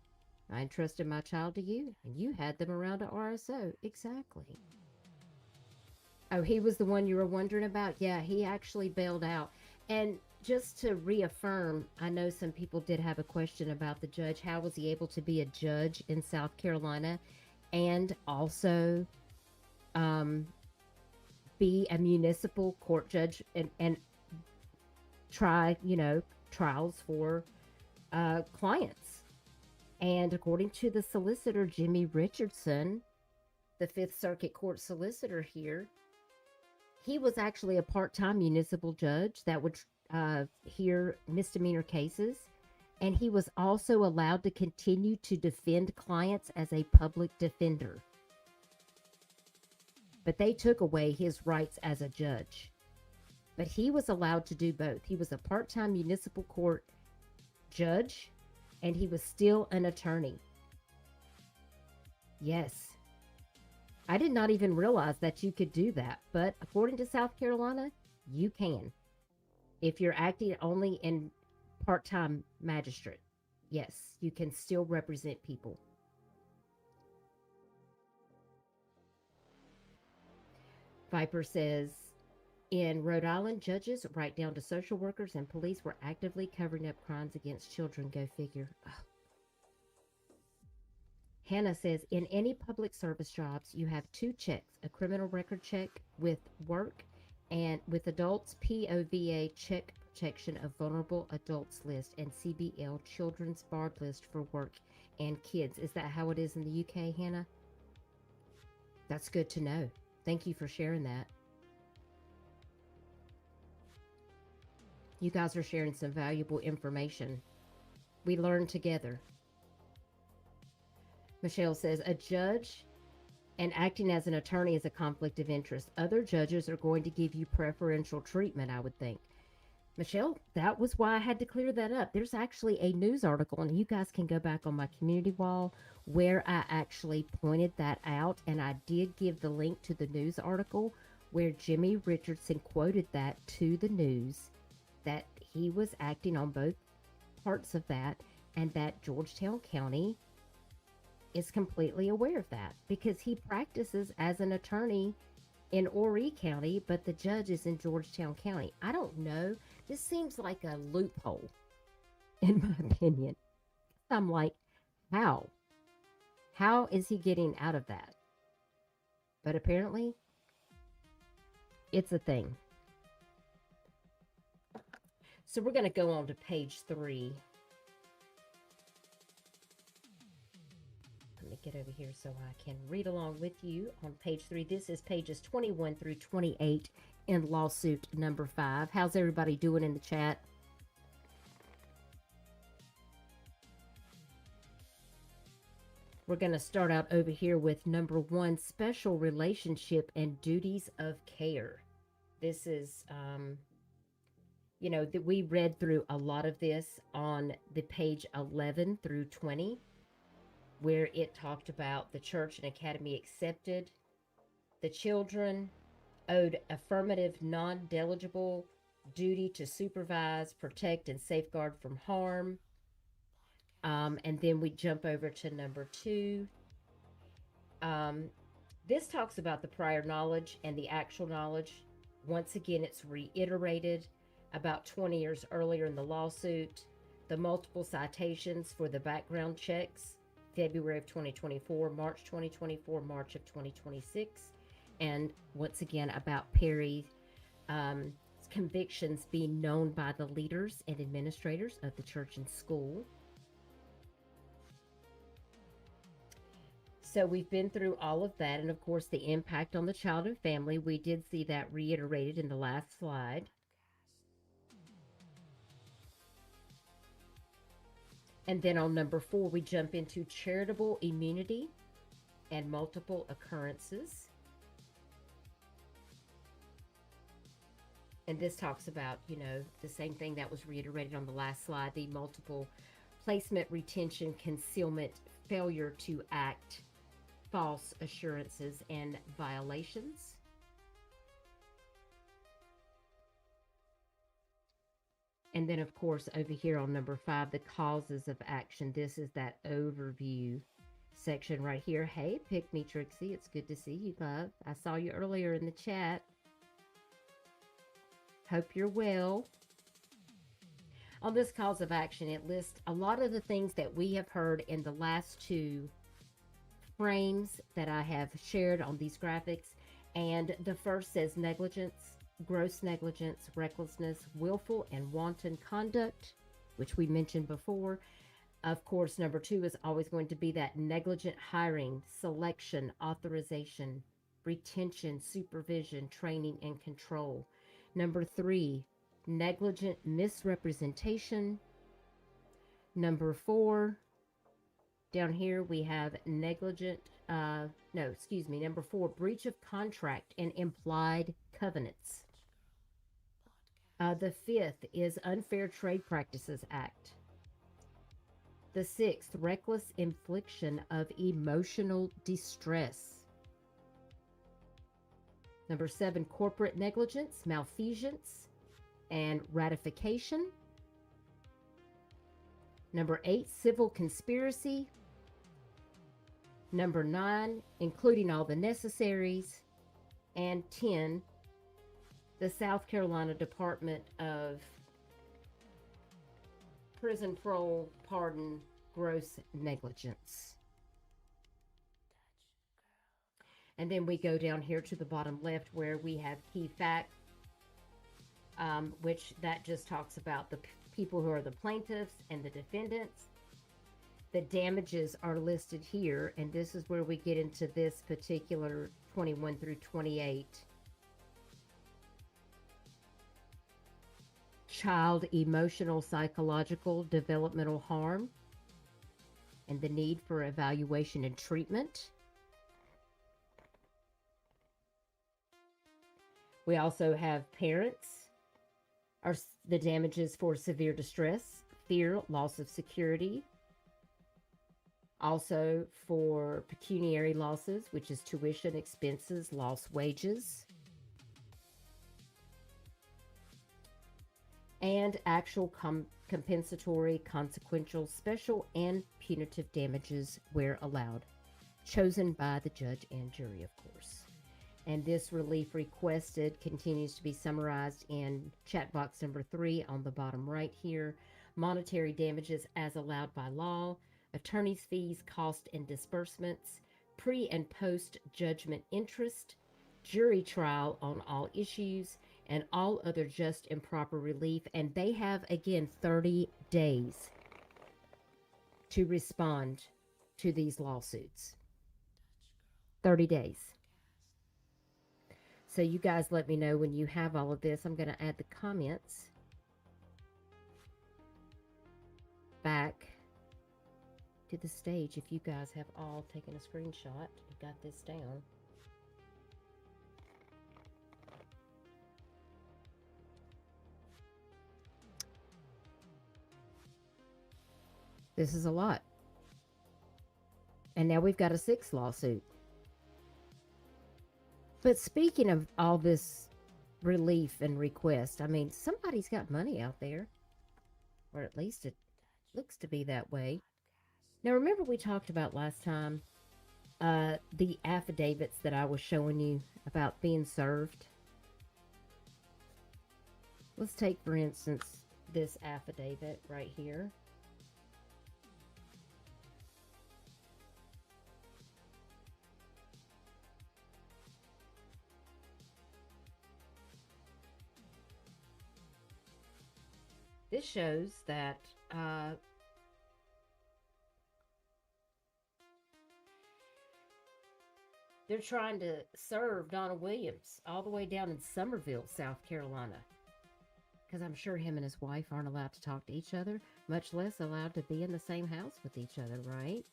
Speaker 1: I entrusted my child to you, and you had them around a RSO. Exactly. Oh, he was the one you were wondering about? Yeah, he actually bailed out. And just to reaffirm, I know some people did have a question about the judge. How was he able to be a judge in South Carolina and also be a municipal court judge and try, trials for clients? And according to the solicitor, Jimmy Richardson, the Fifth Circuit Court solicitor here, he was actually a part-time municipal judge that would hear misdemeanor cases. And he was also allowed to continue to defend clients as a public defender. But they took away his rights as a judge. But he was allowed to do both. He was a part-time municipal court judge, and he was still an attorney. Yes. I did not even realize that you could do that. But according to South Carolina, you can. If you're acting only in part-time magistrate, yes, you can still represent people. Viper says, in Rhode Island, judges right down to social workers and police were actively covering up crimes against children. Go figure. Ugh. Hannah says, in any public service jobs, you have 2 checks, a criminal record check with work, and with adults, POVA check protection of vulnerable adults list, and CBL children's barred list for work and kids. Is that how it is in the UK, Hannah? That's good to know. Thank you for sharing that. You guys are sharing some valuable information. We learn together. Michelle says, a judge and acting as an attorney is a conflict of interest. Other judges are going to give you preferential treatment, I would think. Michelle, that was why I had to clear that up. There's actually a news article, and you guys can go back on my community wall where I actually pointed that out. And I did give the link to the news article where Jimmy Richardson quoted that to the news, that he was acting on both parts of that, and that Georgetown County is completely aware of that because he practices as an attorney in Horry County, but the judge is in Georgetown County. I don't know. This seems like a loophole, in my opinion. I'm like, how? How is he getting out of that? But apparently, it's a thing. So we're going to go on to page 3. Let me get over here so I can read along with you on page 3. This is pages 21 through 28 in lawsuit number 5. How's everybody doing in the chat? We're going to start out over here with number 1, special relationship and duties of care. This is, that we read through a lot of this on the page 11 through 20, where it talked about the church and academy accepted the children owed affirmative, non-delegible duty to supervise, protect, and safeguard from harm. And then we jump over to number 2. This talks about the prior knowledge and the actual knowledge. Once again, it's reiterated about 20 years earlier in the lawsuit. The multiple citations for the background checks, February of 2024, March 2024, March of 2026. And once again, about Perry's convictions being known by the leaders and administrators of the church and school. So we've been through all of that. And of course, the impact on the child and family, we did see that reiterated in the last slide. And then on number 4, we jump into charitable immunity and multiple occurrences. And this talks about, the same thing that was reiterated on the last slide, the multiple placement, retention, concealment, failure to act, false assurances, and violations. And then, of course, over here on number 5, the causes of action. This is that overview section right here. Hey, Pick Me Trixie, it's good to see you, love. I saw you earlier in the chat. Hope you're well. On this cause of action, it lists a lot of the things that we have heard in the last 2 frames that I have shared on these graphics. And the first says negligence, gross negligence, recklessness, willful and wanton conduct, which we mentioned before. Of course, number 2 is always going to be that negligent hiring, selection, authorization, retention, supervision, training, and control. Number 3, negligent misrepresentation. Number 4, down here we have number 4, breach of contract and implied covenants. The 5th is Unfair Trade Practices Act. The 6th, reckless infliction of emotional distress. Number 7, corporate negligence, malfeasance, and ratification. Number 8, civil conspiracy. Number 9, including all the necessaries. And 10, the South Carolina Department of Prison Parole Pardon, gross negligence. And then we go down here to the bottom left where we have key facts, which that just talks about the people who are the plaintiffs and the defendants. The damages are listed here, and this is where we get into this particular 21 through 28 child emotional, psychological, developmental harm, and the need for evaluation and treatment. We also have parents, are the damages for severe distress, fear, loss of security. Also for pecuniary losses, which is tuition, expenses, lost wages. And actual compensatory, consequential, special, and punitive damages where allowed, chosen by the judge and jury, of course. And this relief requested continues to be summarized in chat box number 3 on the bottom right here. Monetary damages as allowed by law, attorney's fees, cost and disbursements, pre and post judgment interest, jury trial on all issues, and all other just and proper relief. And they have, again, 30 days to respond to these lawsuits. 30 days. So you guys let me know when you have all of this. I'm going to add the comments back to the stage if you guys have all taken a screenshot and got this down. This is a lot. And now we've got a 6th lawsuit. But speaking of all this relief and request, I mean, somebody's got money out there. Or at least it looks to be that way. Now, remember we talked about last time the affidavits that I was showing you about being served? Let's take, for instance, this affidavit right here. This shows that they're trying to serve Donald Williams all the way down in Summerville, South Carolina. Because I'm sure him and his wife aren't allowed to talk to each other, much less allowed to be in the same house with each other, right?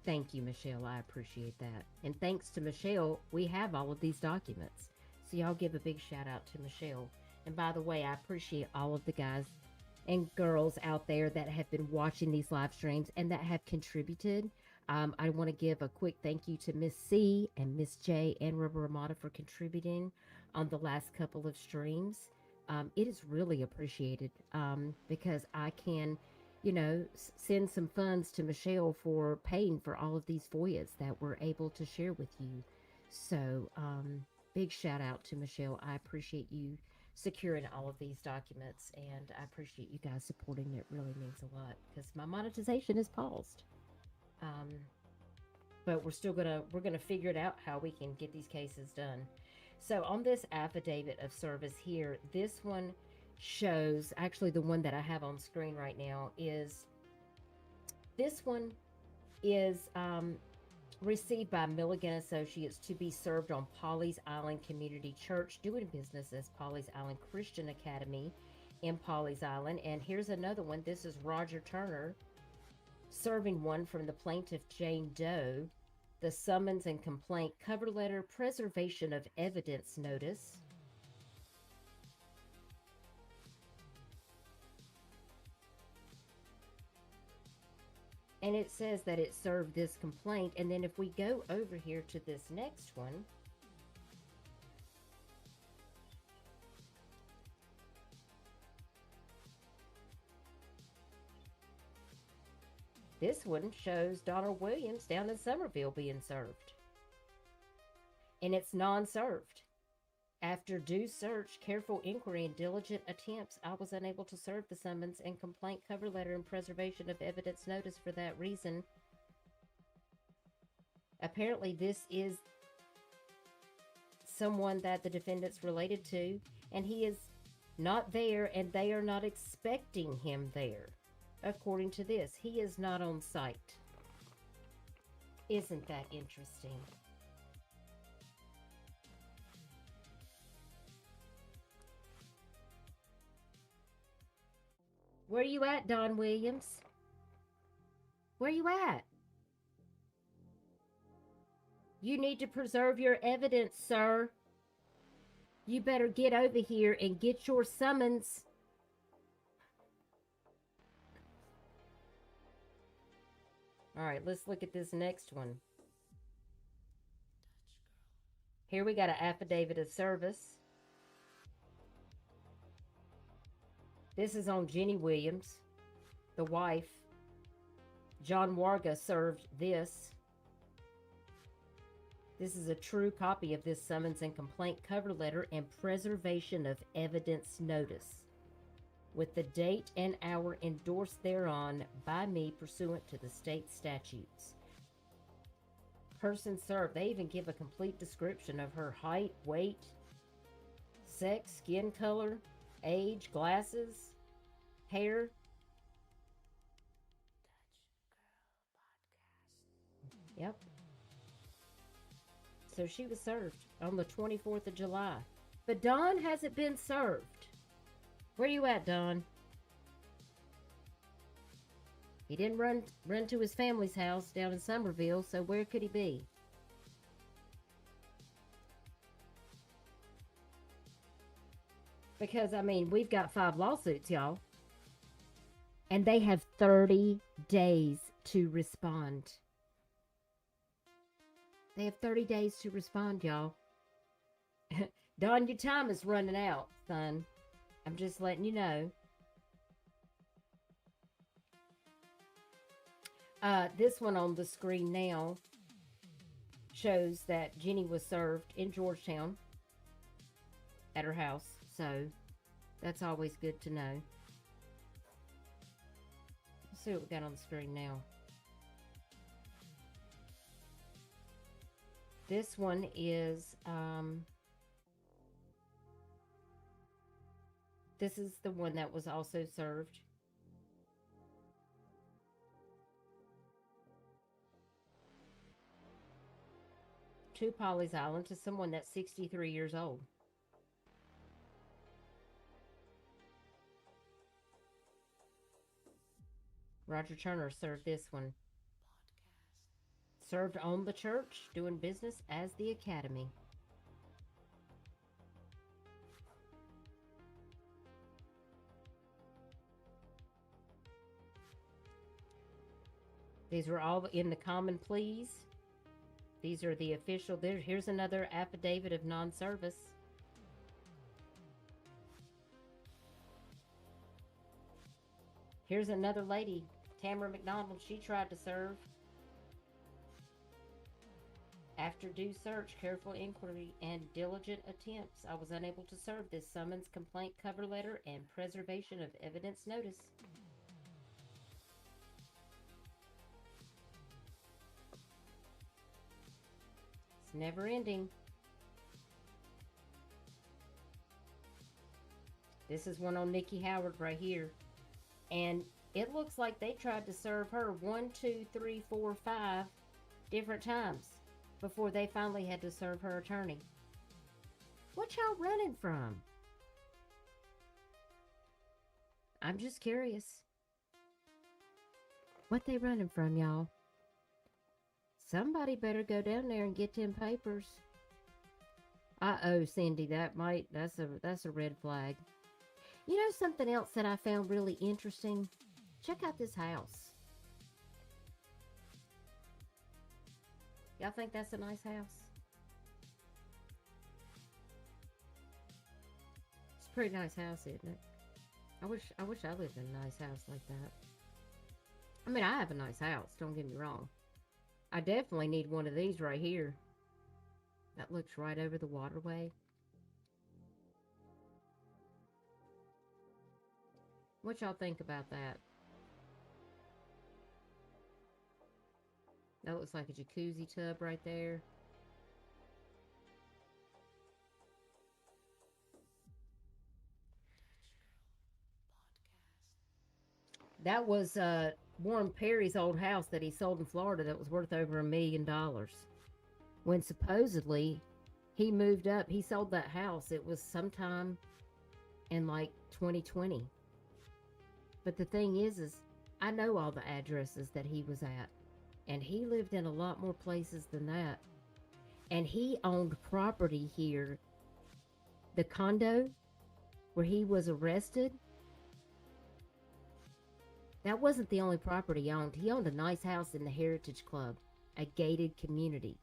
Speaker 1: Thank you, Michelle. I appreciate that. And thanks to Michelle, we have all of these documents. So y'all give a big shout out to Michelle. And by the way, I appreciate all of the guys and girls out there that have been watching these live streams and that have contributed. I want to give a quick thank you to Miss C and Miss J and Rubber Ramada for contributing on the last couple of streams. It is really appreciated because I can, you know, send some funds to Michelle for paying for all of these FOIAs that we're able to share with you. So, big shout out to Michelle. I appreciate you securing all of these documents, and I appreciate you guys supporting. It really means a lot because my monetization is paused. But we're gonna figure it out how we can get these cases done. So on this affidavit of service here, this one shows, actually the one that I have on screen right now is, this one is received by Milligan Associates to be served on Pawleys Island Community Church, doing business as Pawleys Island Christian Academy in Pawleys Island. And here's another one. This is Roger Turner serving one from the plaintiff Jane Doe, the summons and complaint, cover letter, preservation of evidence notice. And it says that it served this complaint. And then if we go over here to this next one, this one shows Donald Williams down in Summerville being served. And it's non-served. After due search, careful inquiry, and diligent attempts, I was unable to serve the summons and complaint, cover letter, and preservation of evidence notice for that reason. Apparently, this is someone that the defendant's related to, and he is not there, and they are not expecting him there. According to this, he is not on site. Isn't that interesting? Where you at, Don Williams? Where you at? You need to preserve your evidence, sir. You better get over here and get your summons. All right, let's look at this next one. Here we got an affidavit of service. This is on Ginny Williams, the wife. John Warga served this. This is a true copy of this summons and complaint cover letter and preservation of evidence notice, with the date and hour endorsed thereon by me pursuant to the state statutes. Person served. They even give a complete description of her height, weight, sex, skin color, age, glasses, hair. Yep. So she was served on the 24th of July. But Don hasn't been served. Where you at, Don? He didn't run to his family's house down in Somerville, so where could he be? Because, I mean, we've got 5 lawsuits, y'all. And they have 30 days to respond. They have 30 days to respond, y'all. Don, your time is running out, son. I'm just letting you know. This one on the screen now shows that Ginny was served in Georgetown at her house. So that's always good to know. Let's see what we got on the screen now. This one is, this is the one that was also served. To Pawleys Island, to someone that's 63 years old. Roger Turner served this one. Served on the church, doing business as the Academy. These were all in the common pleas. These are the official. Here's another affidavit of non-service. Here's another lady, Tamara McDonald. She tried to serve. After due search, careful inquiry, and diligent attempts, I was unable to serve this summons, complaint, cover letter, and preservation of evidence notice. It's never ending. This is one on Niki Howard right here. And it looks like they tried to serve her 1, 2, 3, 4, 5 different times before they finally had to serve her attorney. What y'all running from? I'm just curious. What they running from, y'all? Somebody better go down there and get them papers. Uh-oh, Cindy, that's a red flag. You know something else that I found really interesting? Check out this house. Y'all think that's a nice house? It's a pretty nice house, isn't it? I wish I lived in a nice house like that. I mean, I have a nice house, don't get me wrong. I definitely need one of these right here. That looks right over the waterway. What y'all think about that? That looks like a jacuzzi tub right there. That was Warren Perry's old house that he sold in Florida that was worth over $1 million. When supposedly he moved up, he sold that house. It was sometime in like 2020. But the thing is I know all the addresses that he was at. And he lived in a lot more places than that. And he owned property here. The condo where he was arrested, that wasn't the only property he owned. He owned a nice house in the Heritage Club, a gated community.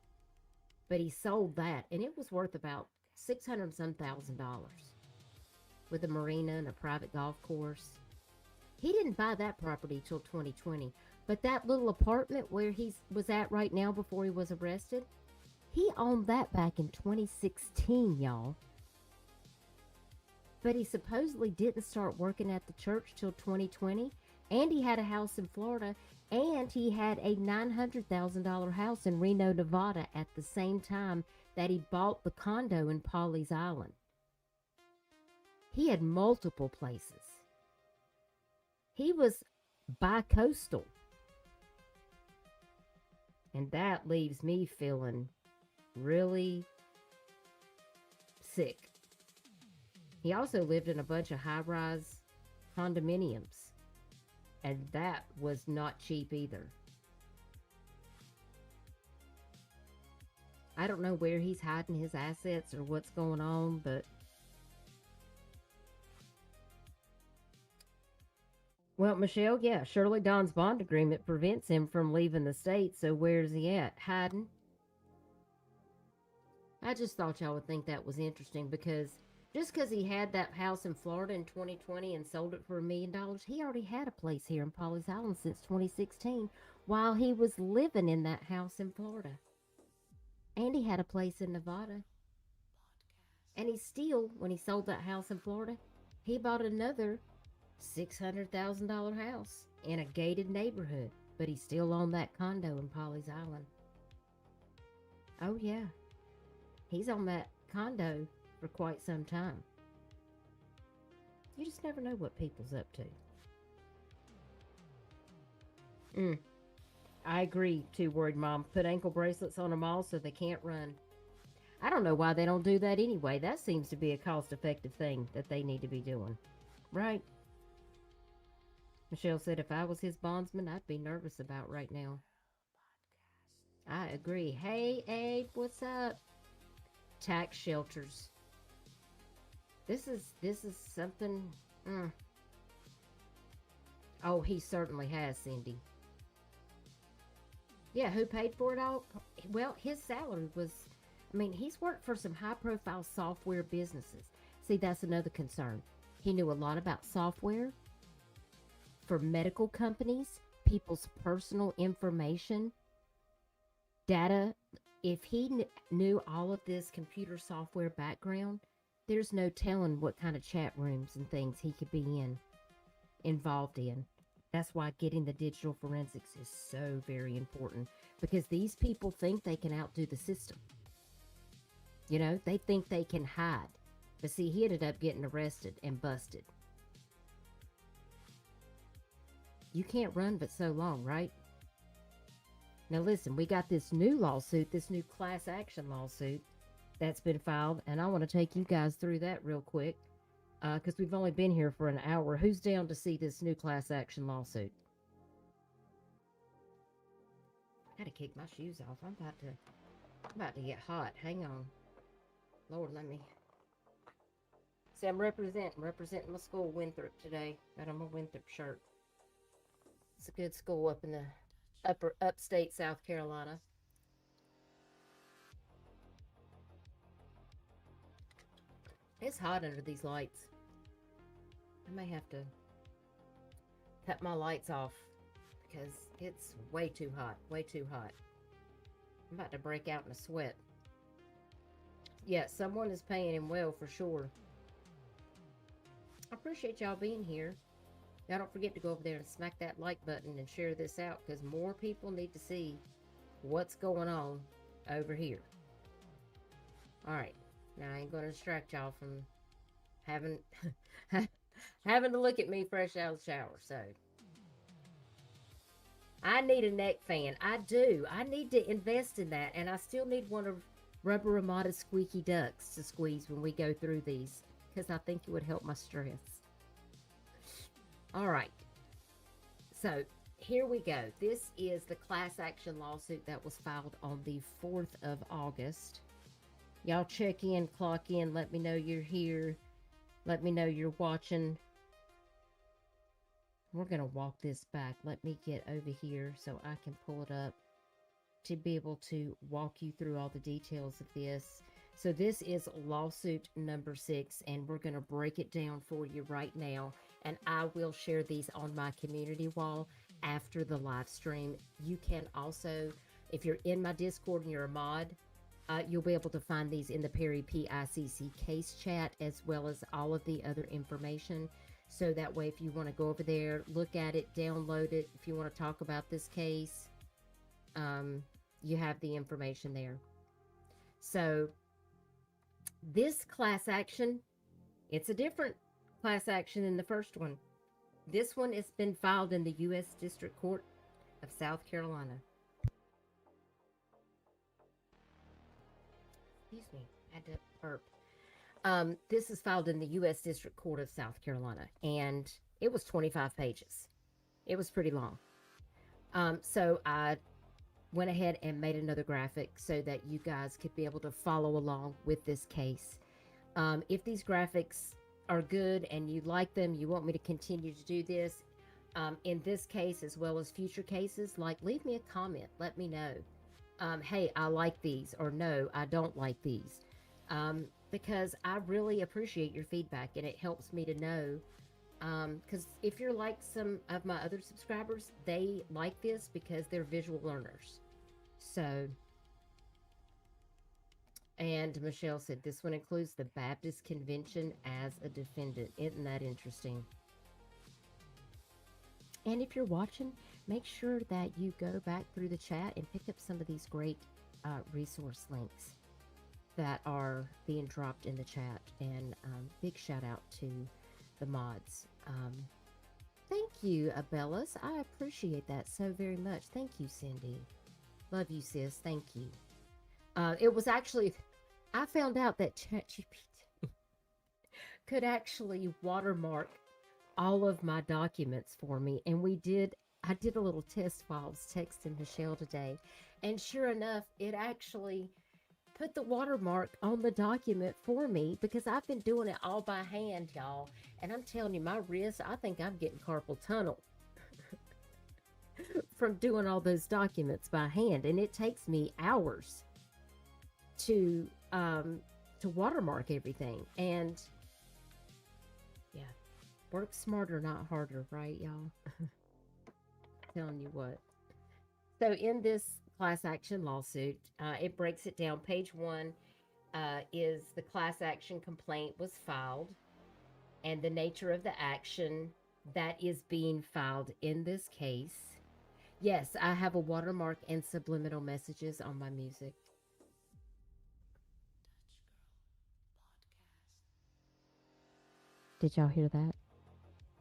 Speaker 1: But he sold that, and it was worth about $600 some thousand with a marina and a private golf course. He didn't buy that property till 2020, but that little apartment where he was at right now before he was arrested, he owned that back in 2016, y'all. But he supposedly didn't start working at the church till 2020, and he had a house in Florida, and he had a $900,000 house in Reno, Nevada at the same time that he bought the condo in Pawleys Island. He had multiple places. He was bi-coastal. And that leaves me feeling really sick. He also lived in a bunch of high-rise condominiums. And that was not cheap either. I don't know where he's hiding his assets or what's going on, but well, Michelle, yeah, Shirley Don's bond agreement prevents him from leaving the state, so where's he at? Hiding? I just thought y'all would think that was interesting because just because he had that house in Florida in 2020 and sold it for $1 million, he already had a place here in Pawleys Island since 2016 while he was living in that house in Florida. And he had a place in Nevada. And he still, when he sold that house in Florida, he bought another $600,000 house in a gated neighborhood. But he still owned that condo in Pawleys Island. Oh, yeah. He's on that condo for quite some time. You just never know what people's up to. I agree, too, worried mom. Put ankle bracelets on them all so they can't run. I don't know why they don't do that anyway. That seems to be a cost-effective thing that they need to be doing. Right? Michelle said if I was his bondsman, I'd be nervous about right now. I agree. Hey, Abe, what's up? Tax shelters. This is something. Oh, he certainly has, Cindy. Yeah, who paid for it all? Well, his salary was, he's worked for some high-profile software businesses. See, that's another concern. He knew a lot about software for medical companies, people's personal information, data. If he knew all of this computer software background, there's no telling what kind of chat rooms and things he could be involved in. That's why getting the digital forensics is so very important, because these people think they can outdo the system. You know, they think they can hide. But see, he ended up getting arrested and busted. You can't run but so long, right? Now listen, we got this new lawsuit, this new class action lawsuit that's been filed, and I want to take you guys through that real quick because we've only been here for an hour. Who's down to see this new class action lawsuit? I gotta kick my shoes off. I'm about to get hot. Hang on. Lord, let me. See, I'm representing my school, Winthrop, today. Got on my Winthrop shirt. It's a good school up in the upstate South Carolina. It's hot under these lights. I may have to cut my lights off because it's way too hot. Way too hot. I'm about to break out in a sweat. Yeah, someone is paying him well for sure. I appreciate y'all being here. Y'all don't forget to go over there and smack that like button and share this out because more people need to see what's going on over here. Alright, now I ain't going to distract y'all from having having to look at me fresh out of the shower. So I need a neck fan. I do. I need to invest in that, and I still need one of Rubber Ramada's squeaky ducks to squeeze when we go through these because I think it would help my stress. All right, So here we go. This is the class action lawsuit that was filed on the 4th of August. Y'all check in, clock in, let me know you're here. Let me know you're watching. We're going to walk this back. Let me get over here so I can pull it up to be able to walk you through all the details of this. So this is lawsuit number 6, and we're going to break it down for you right now. And I will share these on my community wall after the live stream. You can also, if you're in my Discord and you're a mod, you'll be able to find these in the Perry PICC case chat, as well as all of the other information. So that way, if you want to go over there, look at it, download it, if you want to talk about this case, you have the information there. So this class action, it's a different class action than the first one. This one has been filed in the U.S. District Court of South Carolina. Excuse me, I had to burp. This is filed in the U.S. District Court of South Carolina, and it was 25 pages. It was pretty long. So I went ahead and made another graphic so that you guys could be able to follow along with this case. If these graphics are good and you like them, you want me to continue to do this, in this case as well as future cases, like, leave me a comment. Let me know. Hey, I like these, or no, I don't like these. Because I really appreciate your feedback, and it helps me to know. Because if you're like some of my other subscribers, they like this because they're visual learners. So, and Michelle said this one includes the Baptist Convention as a defendant. Isn't that interesting? And if you're watching, make sure that you go back through the chat and pick up some of these great resource links that are being dropped in the chat. And big shout out to the mods. Thank you, Abellas. I appreciate that so very much. Thank you, Cindy. Love you, sis. Thank you. It was actually, I found out that ChatGPT could actually watermark all of my documents for me. And I did a little test while I was texting Michelle today. And sure enough, it actually put the watermark on the document for me, because I've been doing it all by hand, y'all. And I'm telling you, my wrist, I think I'm getting carpal tunnel from doing all those documents by hand. And it takes me hours to watermark everything. And yeah, work smarter, not harder, right, y'all? Telling you what. So in this class action lawsuit, it breaks it down. Page 1 is the class action complaint was filed, and the nature of the action that is being filed in this case. Yes, I have a watermark and subliminal messages on my music. Did y'all hear that?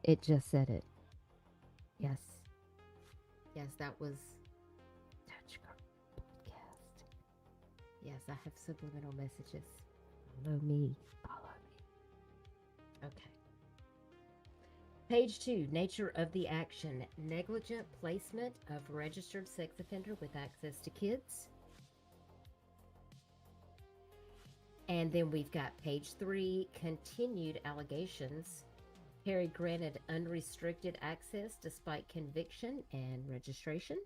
Speaker 1: It just said it. Yes. Yes, that was Touch Girl Podcast. Yes, I have subliminal messages. Follow me. Follow me. Okay. Page 2, nature of the action. Negligent placement of registered sex offender with access to kids. And then we've got page 3, continued allegations. Perry granted unrestricted access despite conviction and registration.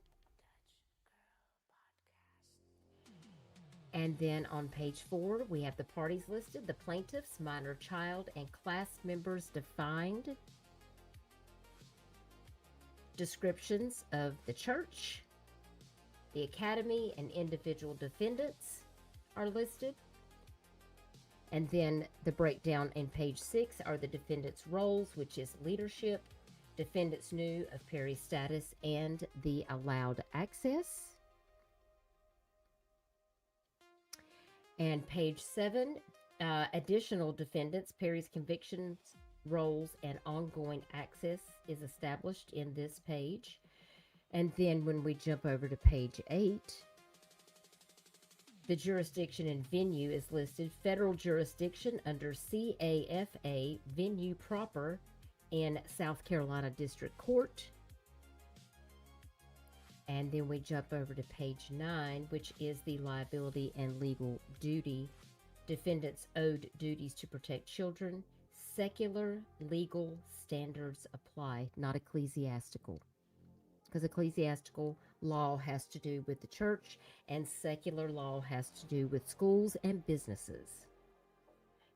Speaker 1: And then on page 4, we have the parties listed, the plaintiffs, minor child, and class members defined. Descriptions of the church, the academy, and individual defendants are listed. And then the breakdown in page 6 are the defendants' roles, which is leadership, defendants knew of Perry's status, and the allowed access. And page 7, additional defendants, Perry's convictions, roles, and ongoing access is established in this page. And then when we jump over to page 8, the jurisdiction and venue is listed. Federal jurisdiction under CAFA, venue proper in South Carolina District Court. And then we jump over to page 9, which is the liability and legal duty. Defendants owed duties to protect children. Secular legal standards apply, not ecclesiastical. Because ecclesiastical law has to do with the church, and secular law has to do with schools and businesses.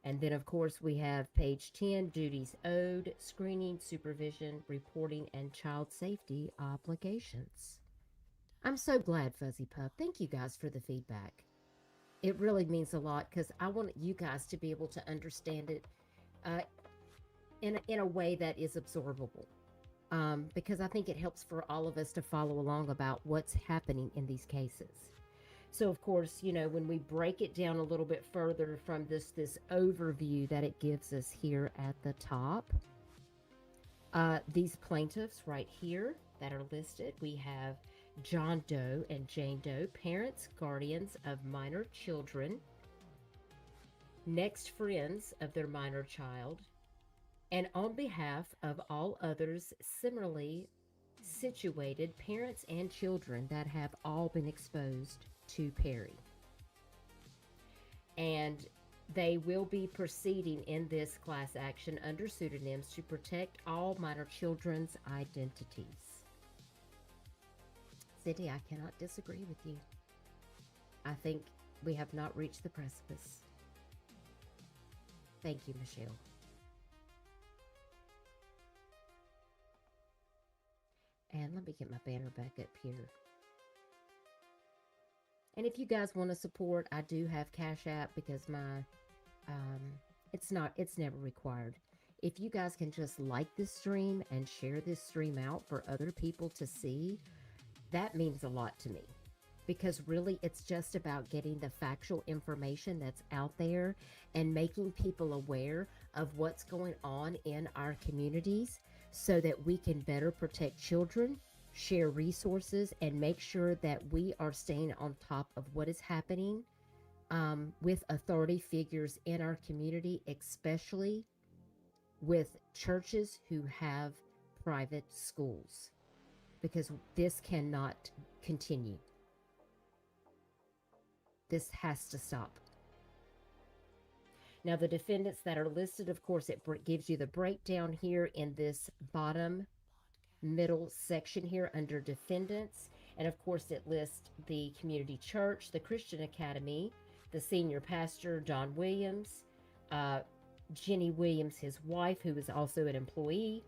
Speaker 1: And then, of course, we have page 10, duties owed, screening, supervision, reporting, and child safety obligations. I'm so glad, Fuzzy Pup. Thank you guys for the feedback. It really means a lot because I want you guys to be able to understand it in a way that is absorbable. Because I think it helps for all of us to follow along about what's happening in these cases. So, of course, when we break it down a little bit further from this overview that it gives us here at the top, these plaintiffs right here that are listed, we have John Doe and Jane Doe, parents, guardians of minor children, next friends of their minor child, and on behalf of all others similarly situated parents and children that have all been exposed to Perry. And they will be proceeding in this class action under pseudonyms to protect all minor children's identities. Cindy, I cannot disagree with you. I think we have not reached the precipice. Thank you, Michelle. And let me get my banner back up here. And if you guys want to support, I do have Cash App because my, it's never required. If you guys can just like this stream and share this stream out for other people to see, that means a lot to me. Because really, it's just about getting the factual information that's out there and making people aware of what's going on in our communities so that we can better protect children, share resources, and make sure that we are staying on top of what is happening with authority figures in our community, especially with churches who have private schools, because this cannot continue. This has to stop. Now, the defendants that are listed, of course, it gives you the breakdown here in this bottom middle section here under defendants. And of course, it lists the community church, the Christian Academy, the senior pastor, John Williams, Ginny Williams, his wife, who is also an employee,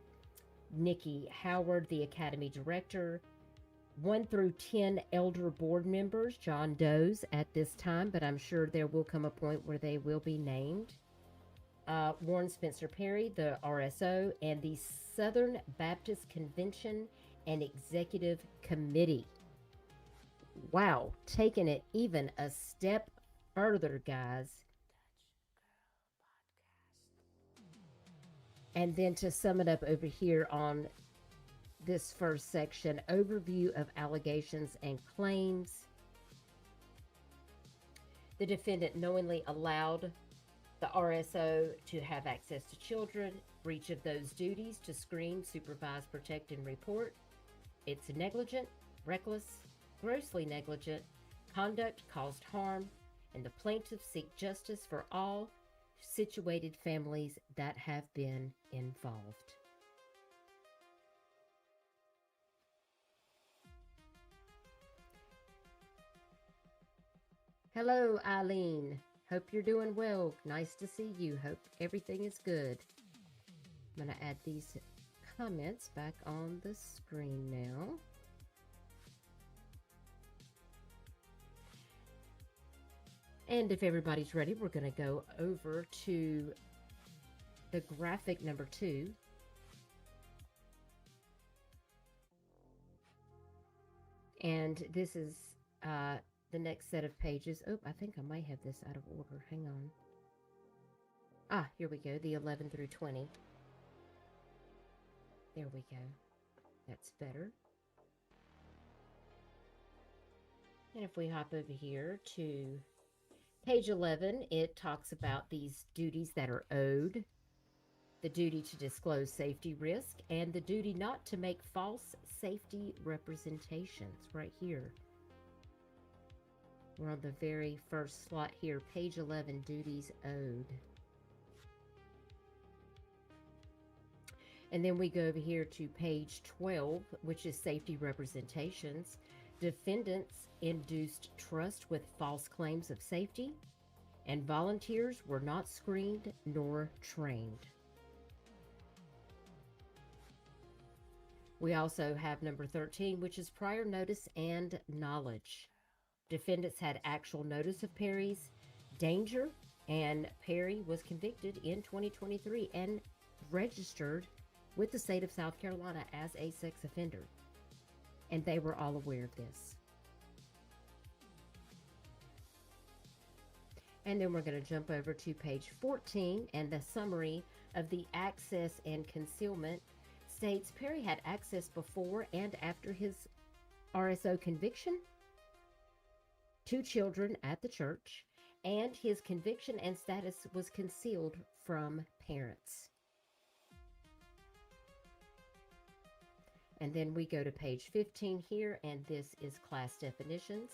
Speaker 1: Niki Howard, the Academy Director, 1 through 10 elder board members, John Doe's at this time, but I'm sure there will come a point where they will be named. Warren Spencer Perry, the RSO, and the Southern Baptist Convention and Executive Committee. Wow, taking it even a step further, guys. And then to sum it up over here on this first section, overview of allegations and claims. The defendant knowingly allowed the RSO to have access to children, breach of those duties to screen, supervise, protect, and report. It's negligent, reckless, grossly negligent conduct caused harm, and the plaintiffs seek justice for all situated families that have been involved. Hello, Eileen. Hope you're doing well. Nice to see you. Hope everything is good. I'm going to add these comments back on the screen now. And if everybody's ready, we're going to go over to the graphic number 2. And this is the next set of pages. Oh, I think I might have this out of order. Hang on. Ah, here we go. The 11 through 20. There we go. That's better. And if we hop over here to page 11, it talks about these duties that are owed. the duty to disclose safety risk, and the duty not to make false safety representations. Right here. We're on the very first slot here, page 11, duties owed. And then we go over here to page 12, which is safety representations. Defendants induced trust with false claims of safety, and volunteers were not screened nor trained. We also have number 13, which is prior notice and knowledge. Defendants had actual notice of Perry's danger, and Perry was convicted in 2023 and registered with the state of South Carolina as a sex offender. And they were all aware of this. And then we're going to jump over to page 14, and the summary of the access and concealment states Perry had access before and after his RSO conviction to children at the church, and his conviction and status was concealed from parents. And then we go to page 15 here, and this is class definitions.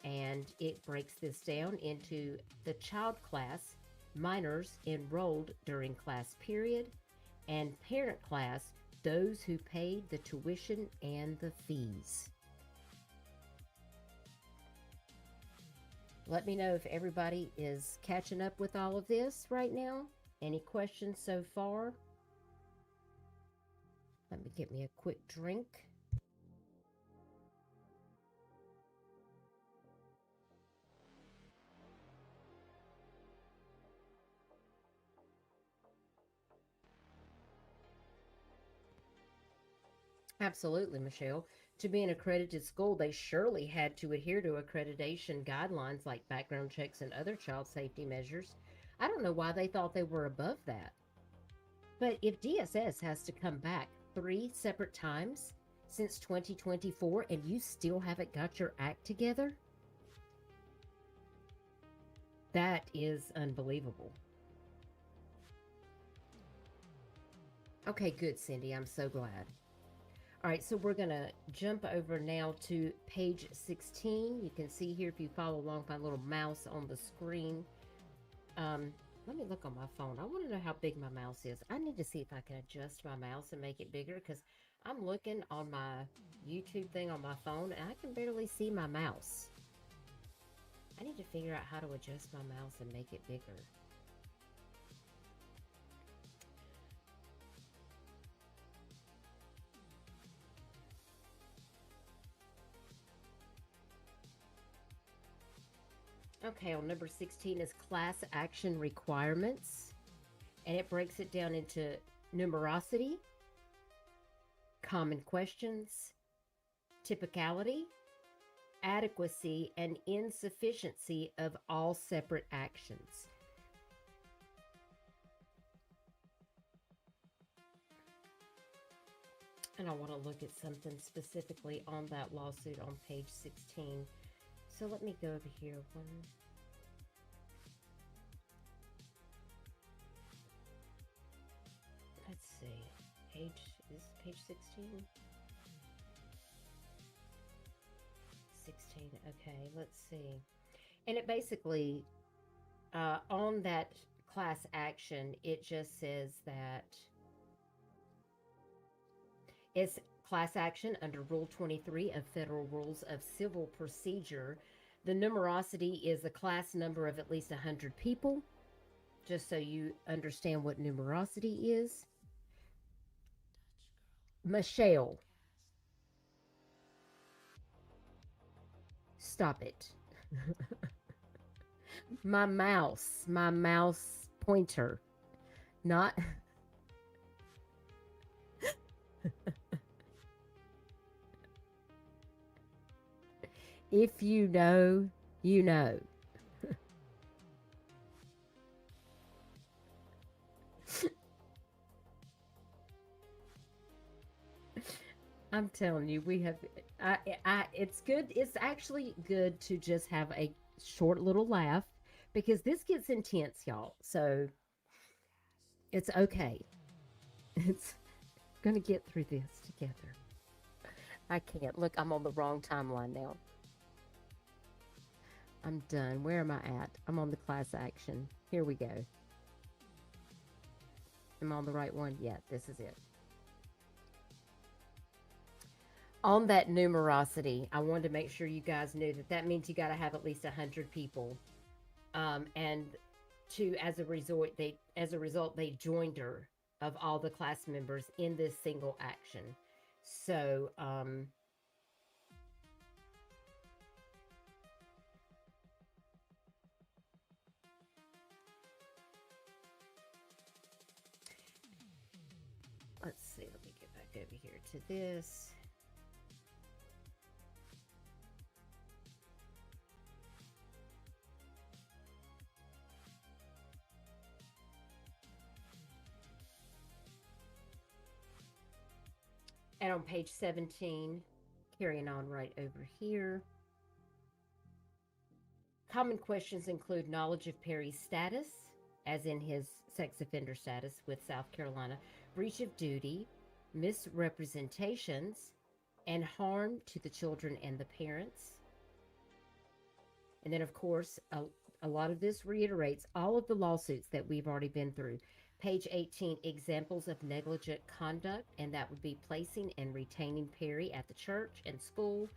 Speaker 1: And it breaks this down into the child class, minors enrolled during class period, and parent class, those who paid the tuition and the fees. Let me know if everybody is catching up with all of this right now. Any questions so far? Let me get me a quick drink. Absolutely, Michelle. To be an accredited school, they surely had to adhere to accreditation guidelines like background checks and other child safety measures. I don't know why they thought they were above that. But if DSS has to come back 3 separate times since 2024 and you still haven't got your act together, that is unbelievable. Okay, good, Cindy. I'm so glad. All right, so we're going to jump over now to page 16. You can see here, if you follow along my little mouse on the screen. Let me look on my phone. I want to know how big my mouse is. I need to see if I can adjust my mouse and make it bigger, because I'm looking on my YouTube thing on my phone, and I can barely see my mouse. I need to figure out how to adjust my mouse and make it bigger. Okay, on number 16 is class action requirements, and it breaks it down into numerosity, common questions, typicality, adequacy, and insufficiency of all separate actions. And I want to look at something specifically on that lawsuit on page 16. So let me go over here. Let's see. Is page 16? 16. Okay, let's see. And it basically, on that class action, it just says that it's class action under Rule 23 of Federal Rules of Civil Procedure. The numerosity is the class number of at least 100 people, just so you understand what numerosity is. Michelle, stop it. My mouse pointer, not... If you know, you know. I'm telling you, we have, it's good. It's actually good to just have a short little laugh, because this gets intense, y'all. So It's okay. It's going to get through this together. I can't. Look, I'm on the wrong timeline now. I'm done. Where am I at? I'm on the class action. Here we go. Am I on the right one? Yeah, this is it. On that numerosity, I wanted to make sure you guys knew that that means you got to have at least 100 people. And to as a result they joined her of all the class members in this single action. So let's see, let me get back over here to this. And on page 17, carrying on right over here, common questions include knowledge of Perry's status, as in his sex offender status with South Carolina, breach of duty, misrepresentations, and harm to the children and the parents. And then, of course, a lot of this reiterates all of the lawsuits that we've already been through. Page 18, examples of negligent conduct, and that would be placing and retaining Perry at the church and school,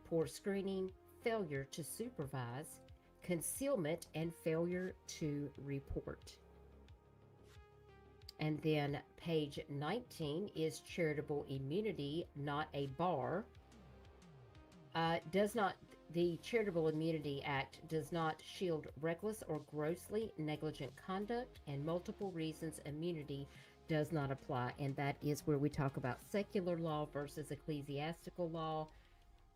Speaker 1: poor screening, failure to supervise, concealment, and failure to report. And then page 19 is charitable immunity, not a bar. The Charitable Immunity Act does not shield reckless or grossly negligent conduct, and multiple reasons immunity does not apply. And that is where we talk about secular law versus ecclesiastical law.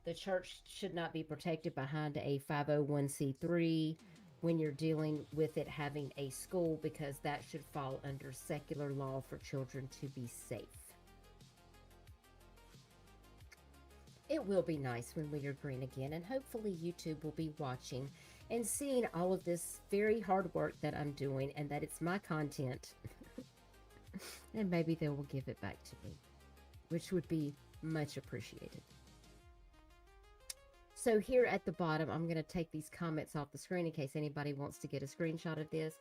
Speaker 1: The church should not be protected behind a 501c3 when you're dealing with it having a school, because that should fall under secular law for children to be safe. It will be nice when we are green again, and hopefully YouTube will be watching and seeing all of this very hard work that I'm doing, and that it's my content. And maybe they will give it back to me, which would be much appreciated. So here at the bottom, I'm going to take these comments off the screen in case anybody wants to get a screenshot of this.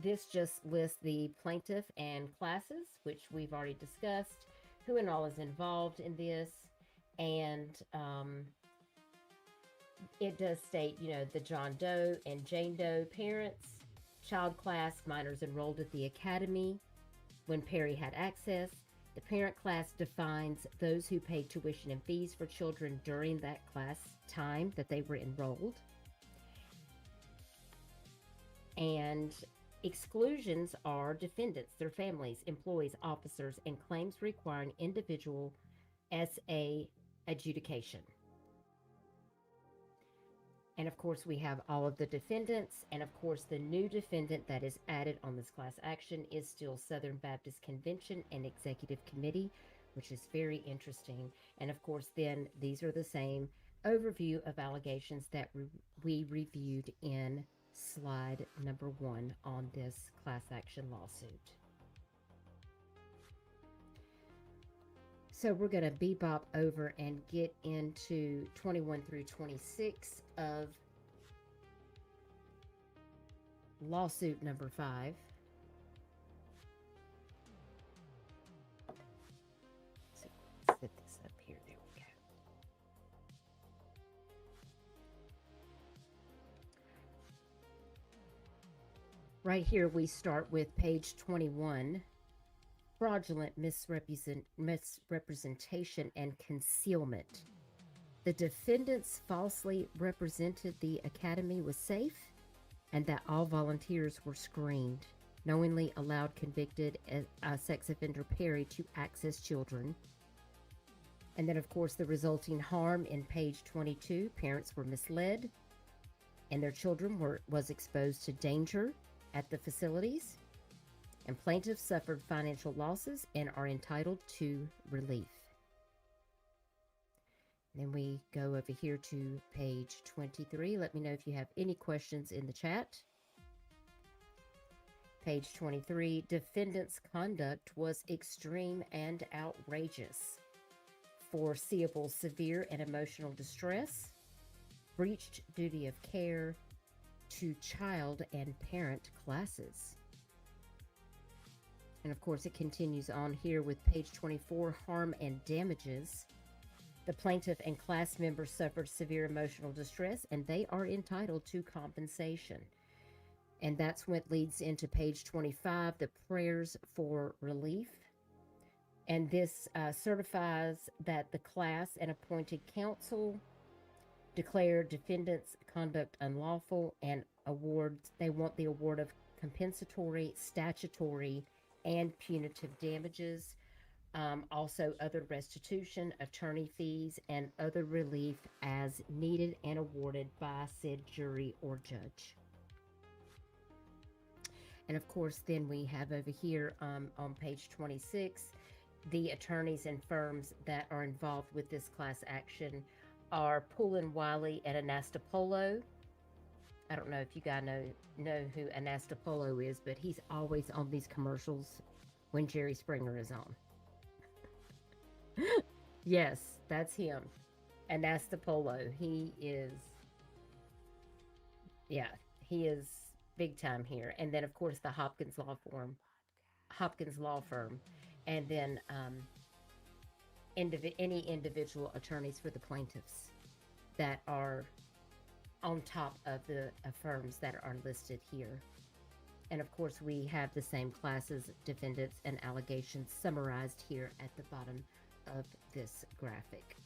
Speaker 1: This just lists the plaintiff and classes, which we've already discussed, who and all is involved in this. And it does state, the John Doe and Jane Doe parents, child class, minors enrolled at the Academy when Perry had access. The parent class defines those who paid tuition and fees for children during that class time that they were enrolled. And exclusions are defendants, their families, employees, officers, and claims requiring individual SA adjudication. And of course, we have all of the defendants. And of course, the new defendant that is added on this class action is still Southern Baptist Convention and Executive Committee, which is very interesting. And of course, then these are the same overview of allegations that we reviewed in slide number 1 on this class action lawsuit. So we're going to bebop over and get into 21 through 26 of lawsuit number 5. So let's set this up here. There we go. Right here we start with page 21. Fraudulent misrepresentation and concealment. The defendants falsely represented the Academy was safe and that all volunteers were screened, knowingly allowed convicted sex offender Perry to access children. And then, of course, the resulting harm in page 22, parents were misled and their children was exposed to danger at the facilities. And plaintiffs suffered financial losses and are entitled to relief. Then we go over here to page 23. Let me know if you have any questions in the chat. Page 23, defendant's conduct was extreme and outrageous. Foreseeable severe and emotional distress, breached duty of care to child and parent classes. And of course, it continues on here with page 24, harm and damages. The plaintiff and class members suffered severe emotional distress and they are entitled to compensation. And that's what leads into page 25, the prayers for relief. And this certifies that the class and appointed counsel declared defendant's conduct unlawful and they want the award of compensatory, statutory, and punitive damages. Also other restitution, attorney fees, and other relief as needed and awarded by said jury or judge. And of course, then we have over here on page 26, the attorneys and firms that are involved with this class action are Poole & Wiley and Anastapolo. I don't know if you guys know who Anastapolo is, but he's always on these commercials when Jerry Springer is on. Yes, that's him. Anastapolo. He is big time here. And then, of course, the Hopkins Law Firm. And then any individual attorneys for the plaintiffs that are on top of the firms that are listed here. And of course, we have the same classes, defendants, and allegations summarized here at the bottom of this graphic.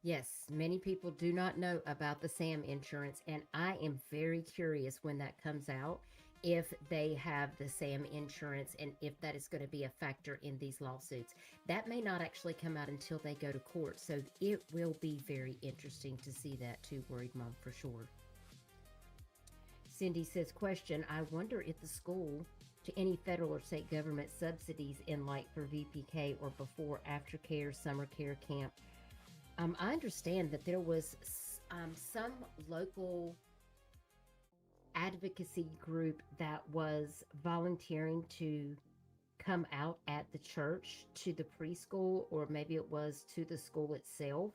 Speaker 1: Yes, many people do not know about the SAM insurance, and I am very curious when that comes out, if they have the SAM insurance and if that is going to be a factor in these lawsuits. That may not actually come out until they go to court, so it will be very interesting to see that too, Worried Mom, for sure. Cindy says, question, I wonder if the school to any federal or state government subsidies in like for VPK or before aftercare, summer care camp. I understand that there was some local advocacy group that was volunteering to come out at the church to the preschool, or maybe it was to the school itself,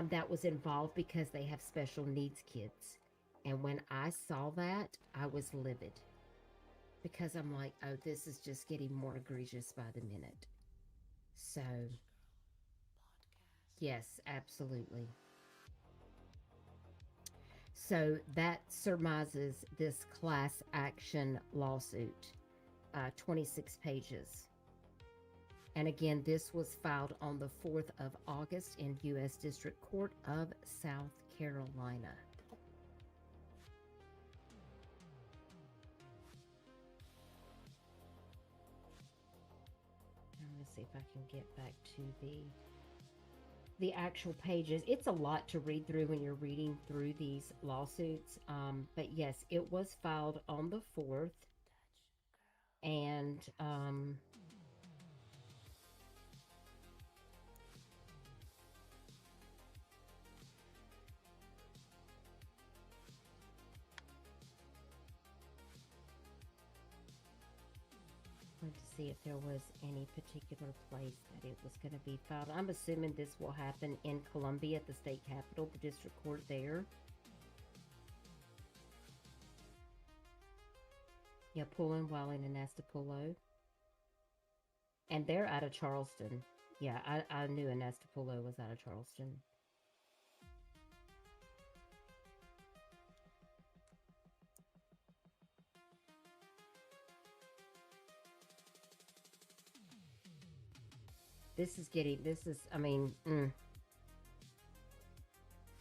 Speaker 1: that was involved because they have special needs kids. And when I saw that, I was livid, because I'm like, oh, this is just getting more egregious by the minute. So yes, absolutely. So that surmises this class action lawsuit, 26 pages. And again, this was filed on the 4th of August in U.S. District Court of South Carolina. I'm going to see if I can get back to the actual pages. It's a lot to read through when you're reading through these lawsuits. But yes, it was filed on the 4th. And to see if there was any particular place that it was going to be filed. I'm assuming this will happen in Columbia at the state capitol, the district court there. Yeah, Poole & Wiley and Anastapolo. And they're out of Charleston. Yeah, I knew Anastapolo was out of Charleston. I mean,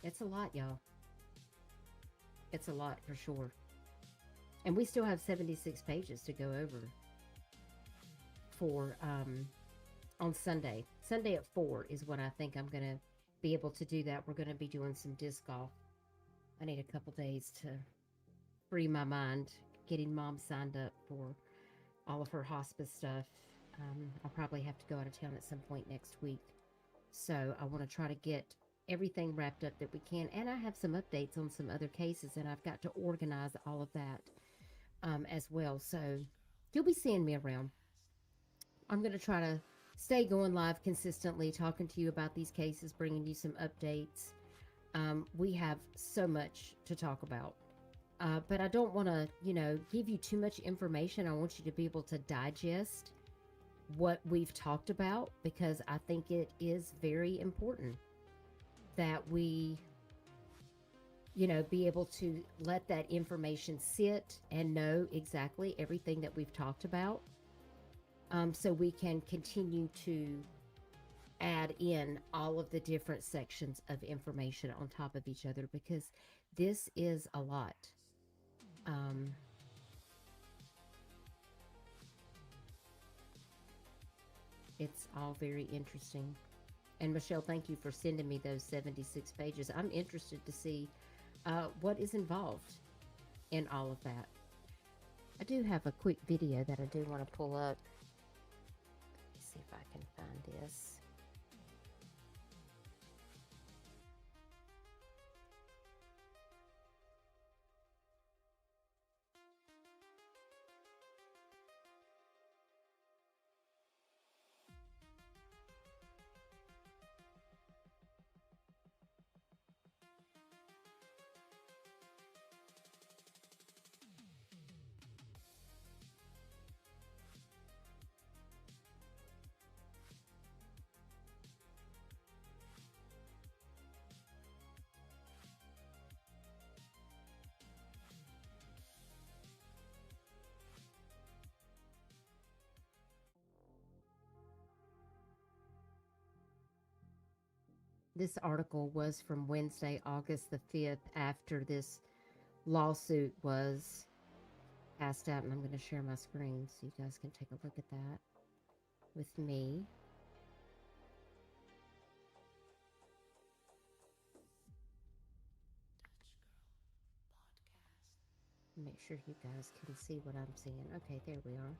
Speaker 1: it's a lot, y'all. It's a lot for sure. And we still have 76 pages to go over for, on Sunday. Sunday at 4 is when I think I'm going to be able to do that. We're going to be doing some disc golf. I need a couple days to free my mind, getting Mom signed up for all of her hospice stuff. I'll probably have to go out of town at some point next week. So I want to try to get everything wrapped up that we can. And I have some updates on some other cases, and I've got to organize all of that as well. So you'll be seeing me around. I'm going to try to stay going live consistently, talking to you about these cases, bringing you some updates. We have so much to talk about. But I don't want to, give you too much information. I want you to be able to digest what we've talked about, because I think it is very important that we, be able to let that information sit and know exactly everything that we've talked about, so we can continue to add in all of the different sections of information on top of each other, because this is a lot. It's all very interesting. And Michelle, thank you for sending me those 76 pages. I'm interested to see what is involved in all of that. I do have a quick video that I do want to pull up. Let's see if I can find this. This article was from Wednesday, August the 5th, after this lawsuit was passed out. And I'm going to share my screen so you guys can take a look at that with me. Make sure you guys can see what I'm seeing. Okay, there we are.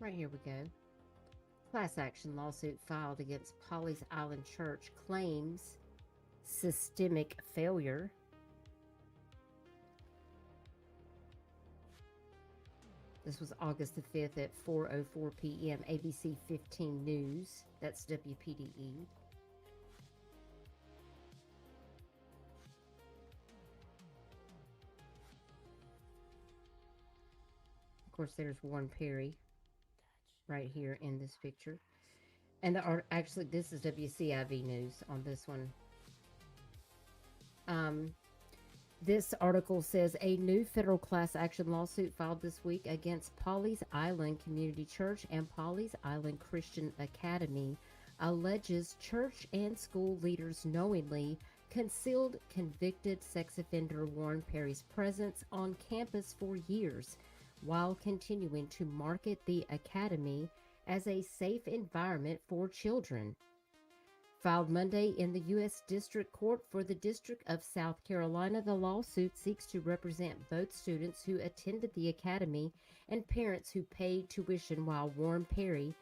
Speaker 1: Right, here we go. Class action lawsuit filed against Pawleys Island Church claims systemic failure. This was August the 5th at 4:04 p.m. ABC 15 News. That's WPDE. Of course, there's Warren Perry right here in this picture. And actually, this is WCIV News on this one. This article says a new federal class action lawsuit filed this week against Pawleys Island Community Church and Pawleys Island Christian Academy alleges church and school leaders knowingly concealed convicted sex offender Warren Perry's presence on campus for years, while continuing to market the academy as a safe environment for children. Filed Monday in the U.S. District Court for the District of South Carolina, the lawsuit seeks to represent both students who attended the academy and parents who paid tuition, while Warren Perry,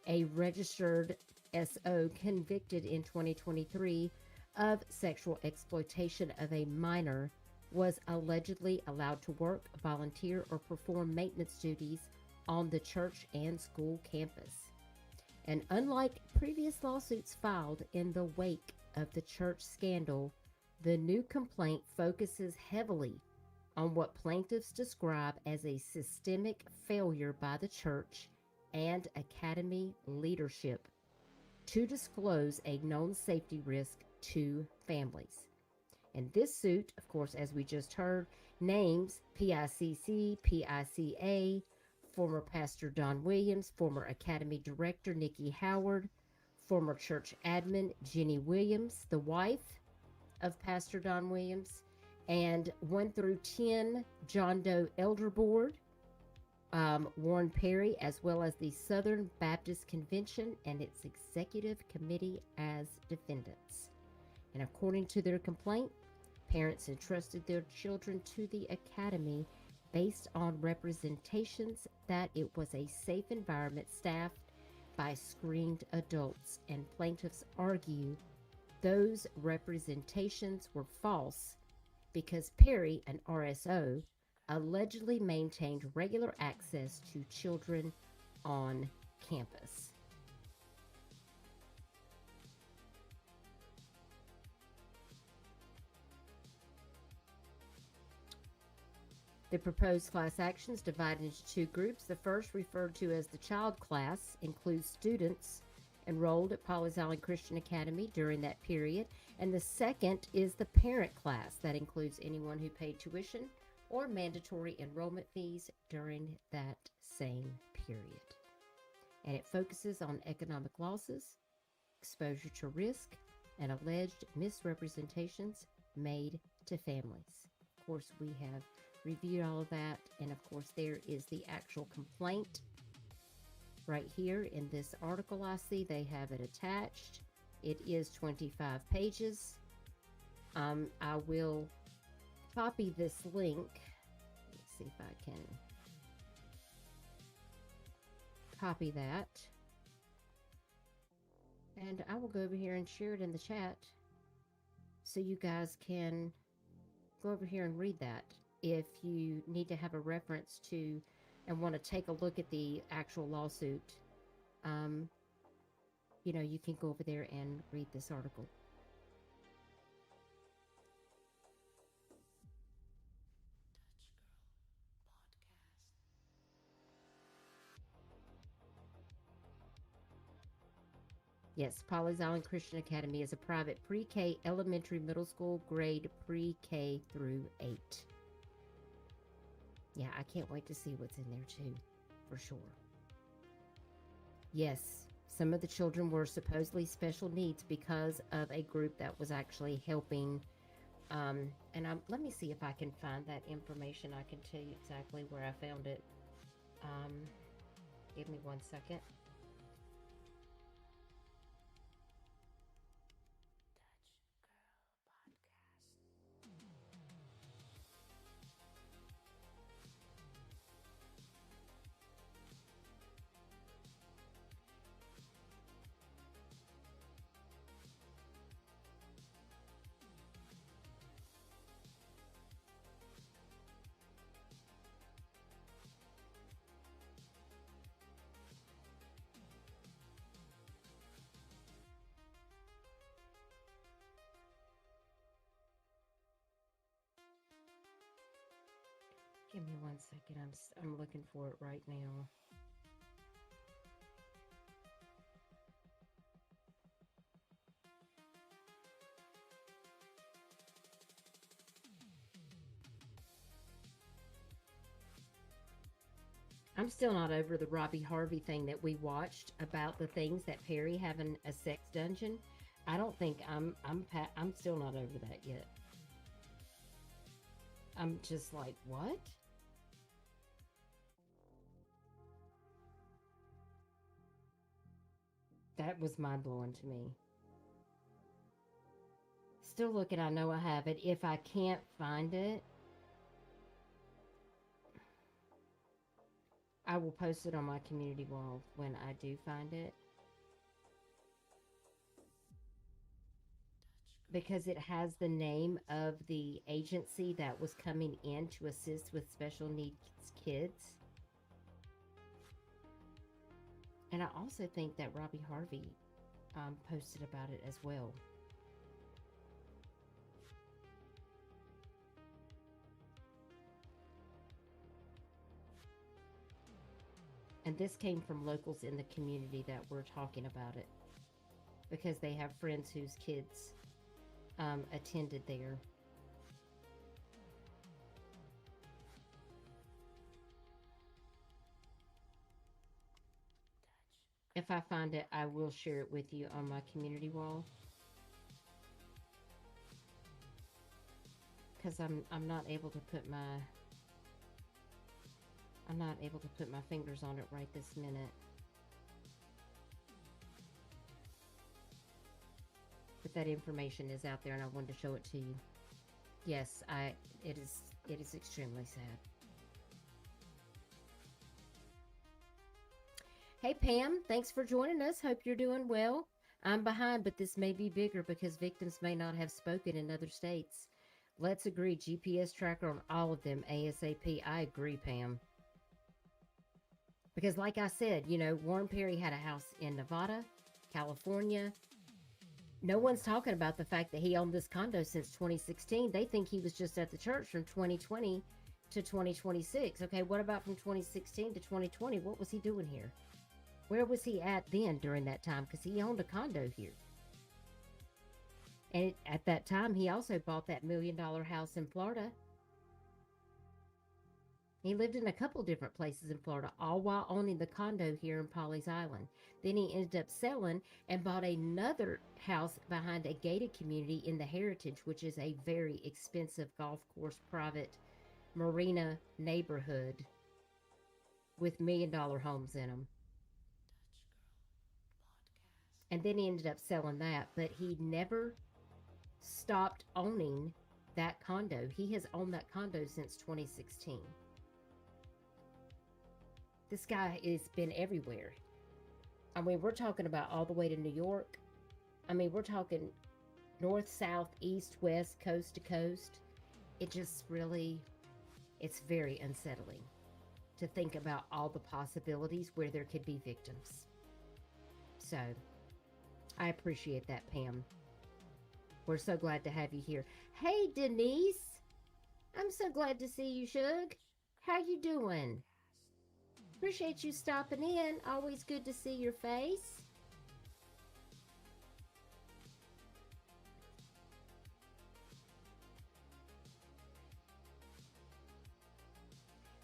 Speaker 1: a registered SO convicted in 2023 of sexual exploitation of a minor, was allegedly allowed to work, volunteer, or perform maintenance duties on the church and school campus. And unlike previous lawsuits filed in the wake of the church scandal, the new complaint focuses heavily on what plaintiffs describe as a systemic failure by the church and academy leadership to disclose a known safety risk to families. And this suit, of course, as we just heard, names PICC, PICA, former Pastor Don Williams, former Academy Director Niki Howard, former church admin Ginny Williams, the wife of Pastor Don Williams, and 1 through 10 John Doe Elder Board, Warren Perry, as well as the Southern Baptist Convention and its executive committee as defendants. And according to their complaint, parents entrusted their children to the academy based on representations that it was a safe environment staffed by screened adults, and plaintiffs argue those representations were false because Perry, an RSO, allegedly maintained regular access to children on campus. The proposed class actions divided into two groups. The first, referred to as the child class, includes students enrolled at Pawleys Island Christian Academy during that period. And the second is the parent class, that includes anyone who paid tuition or mandatory enrollment fees during that same period. And it focuses on economic losses, exposure to risk, and alleged misrepresentations made to families. Of course, we have reviewed all of that, and of course there is the actual complaint right here in this article. I see they have it attached. It is 25 pages. I will copy this link. Let's see if I can copy that, and I will go over here and share it in the chat so you guys can go over here and read that. If you need to have a reference to and want to take a look at the actual lawsuit, you can go over there and read this article. Yes, Pawleys Island Christian Academy is a private pre-K elementary middle school grade pre-K through 8. Yeah, I can't wait to see what's in there too, for sure. Yes, some of the children were supposedly special needs because of a group that was actually helping. Let me see if I can find that information. I can tell you exactly where I found it. Give me 1 second. Give me 1 second. I'm looking for it right now. I'm still not over the Robbie Harvey thing that we watched about the things that Perry having a sex dungeon. I don't think I'm still not over that yet. I'm just like, what? That was mind-blowing to me. Still looking. I know I have it. If I can't find it, I will post it on my community wall when I do find it. Because it has the name of the agency that was coming in to assist with special needs kids. And I also think that Robbie Harvey posted about it as well. And this came from locals in the community that were talking about it, because they have friends whose kids attended there. If I find it, I will share it with you on my community wall. Because I'm not able to put my fingers on it right this minute. But that information is out there, and I wanted to show it to you. Yes, it is extremely sad. Hey, Pam, thanks for joining us. Hope you're doing well. I'm behind, but this may be bigger because victims may not have spoken in other states. Let's agree, GPS tracker on all of them ASAP. I agree, Pam. Because like I said, Warren Perry had a house in Nevada, California. No one's talking about the fact that he owned this condo since 2016. They think he was just at the church from 2020 to 2026. Okay, what about from 2016 to 2020? What was he doing here? Where was he at then during that time? Because he owned a condo here. And at that time, he also bought that $1 million house in Florida. He lived in a couple different places in Florida, all while owning the condo here in Pawleys Island. Then he ended up selling and bought another house behind a gated community in the Heritage, which is a very expensive golf course, private marina neighborhood with $1 million homes in them. And then he ended up selling that, but he never stopped owning that condo. He has owned that condo since 2016. This guy has been everywhere. I mean, we're talking about all the way to New York. I mean, we're talking north, south, east, west, coast to coast. It just really, it's very unsettling to think about all the possibilities where there could be victims. So, I appreciate that, Pam. We're so glad to have you here. Hey, Denise. I'm so glad to see you, Shug. How you doing? Appreciate you stopping in. Always good to see your face.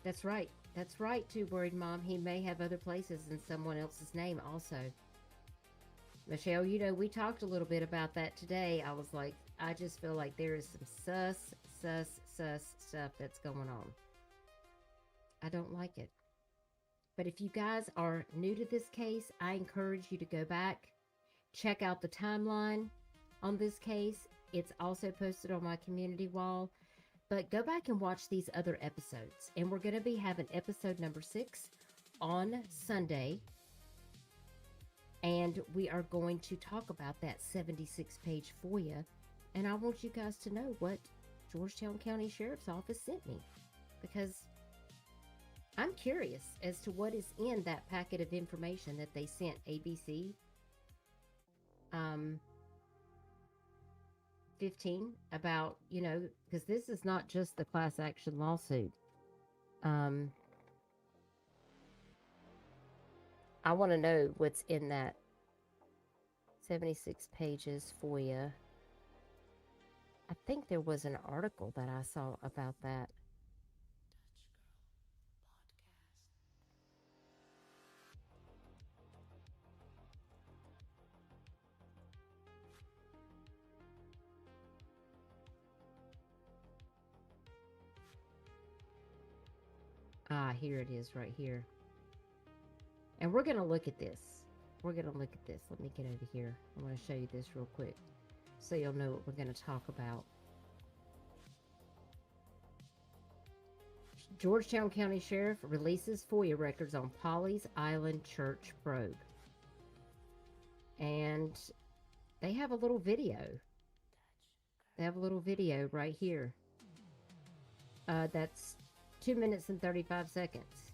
Speaker 1: That's right. That's right, Too Worried Mom. He may have other places in someone else's name also. Michelle, we talked a little bit about that today. I was like, I just feel like there is some sus stuff that's going on. I don't like it. But if you guys are new to this case, I encourage you to go back, check out the timeline on this case. It's also posted on my community wall. But go back and watch these other episodes. And we're going to be having episode number 6 on Sunday. And we are going to talk about that 76-page FOIA. And I want you guys to know what Georgetown County Sheriff's Office sent me. Because I'm curious as to what is in that packet of information that they sent ABC 15 about, because this is not just the class action lawsuit. I want to know what's in that 76 pages FOIA. I think there was an article that I saw about that. Here it is right here. And we're going to look at this. Let me get over here. I want to show you this real quick so you'll know what we're going to talk about. Georgetown County Sheriff releases FOIA records on Pawleys Island Church probe. And they have a little video. Right here. That's 2 minutes and 35 seconds.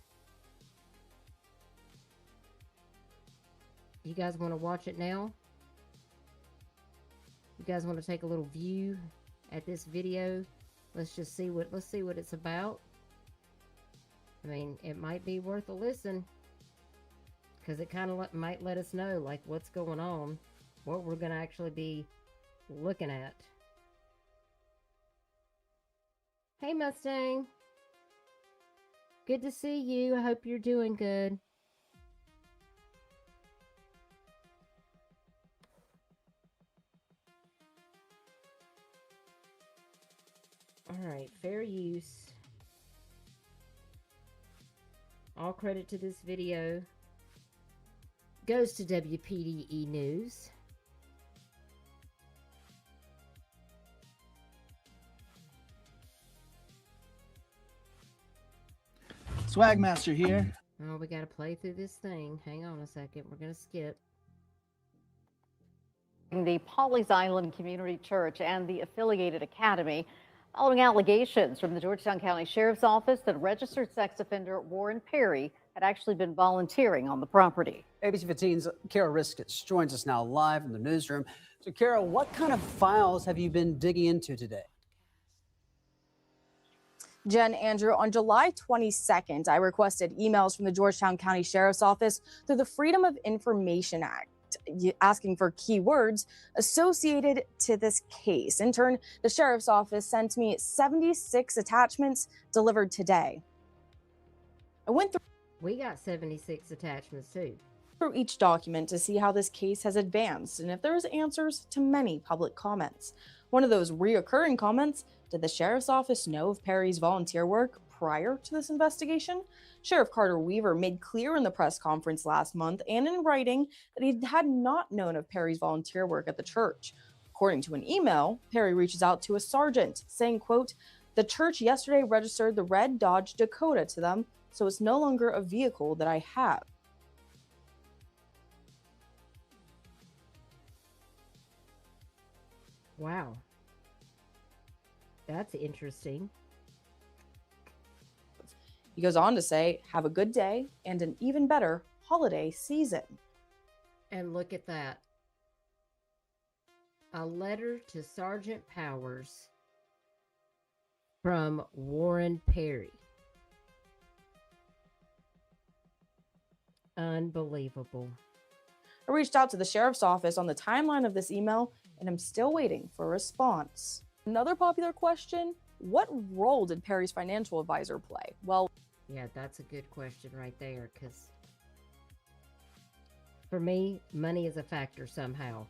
Speaker 1: You guys want to watch it now? You guys want to take a little view at this video? Let's see what it's about. I mean, it might be worth a listen, because it kind of might let us know like what's going on, what we're going to actually be looking at. Hey, Mustang. Good to see you. I hope you're doing good. All right, fair use. All credit to this video goes to WPDE News.
Speaker 3: Swagmaster here.
Speaker 1: Oh, we got to play through this thing. Hang on a second. We're going to skip.
Speaker 3: The Pawleys Island Community Church and the affiliated Academy following allegations from the Georgetown County Sheriff's Office that registered sex offender Warren Perry had actually been volunteering on the property.
Speaker 4: ABC 15's Kara Riskitz joins us now live in the newsroom. So, Kara, what kind of files have you been digging into today?
Speaker 5: Jen, Andrew, on July 22nd, I requested emails from the Georgetown County Sheriff's Office through the Freedom of Information Act, asking for keywords associated to this case. In turn, the Sheriff's Office sent me 76 attachments delivered today. I went through
Speaker 1: We got 76 attachments too.
Speaker 5: each document to see how this case has advanced and if there's answers to many public comments. One of those reoccurring comments: did the Sheriff's Office know of Perry's volunteer work prior to this investigation? Sheriff Carter Weaver made clear in the press conference last month and in writing that he had not known of Perry's volunteer work at the church. According to an email, Perry reaches out to a sergeant saying, quote, "The church yesterday registered the red Dodge Dakota to them, so it's no longer a vehicle that I have."
Speaker 1: Wow. That's interesting.
Speaker 5: He goes on to say, "Have a good day and an even better holiday season."
Speaker 1: And look at that. A letter to Sergeant Powers from Warren Perry. Unbelievable.
Speaker 5: I reached out to the Sheriff's Office on the timeline of this email, and I'm still waiting for a response. Another popular question: what role did Perry's financial advisor play? Well,
Speaker 1: Yeah, that's a good question right there, because for me, money is a factor somehow.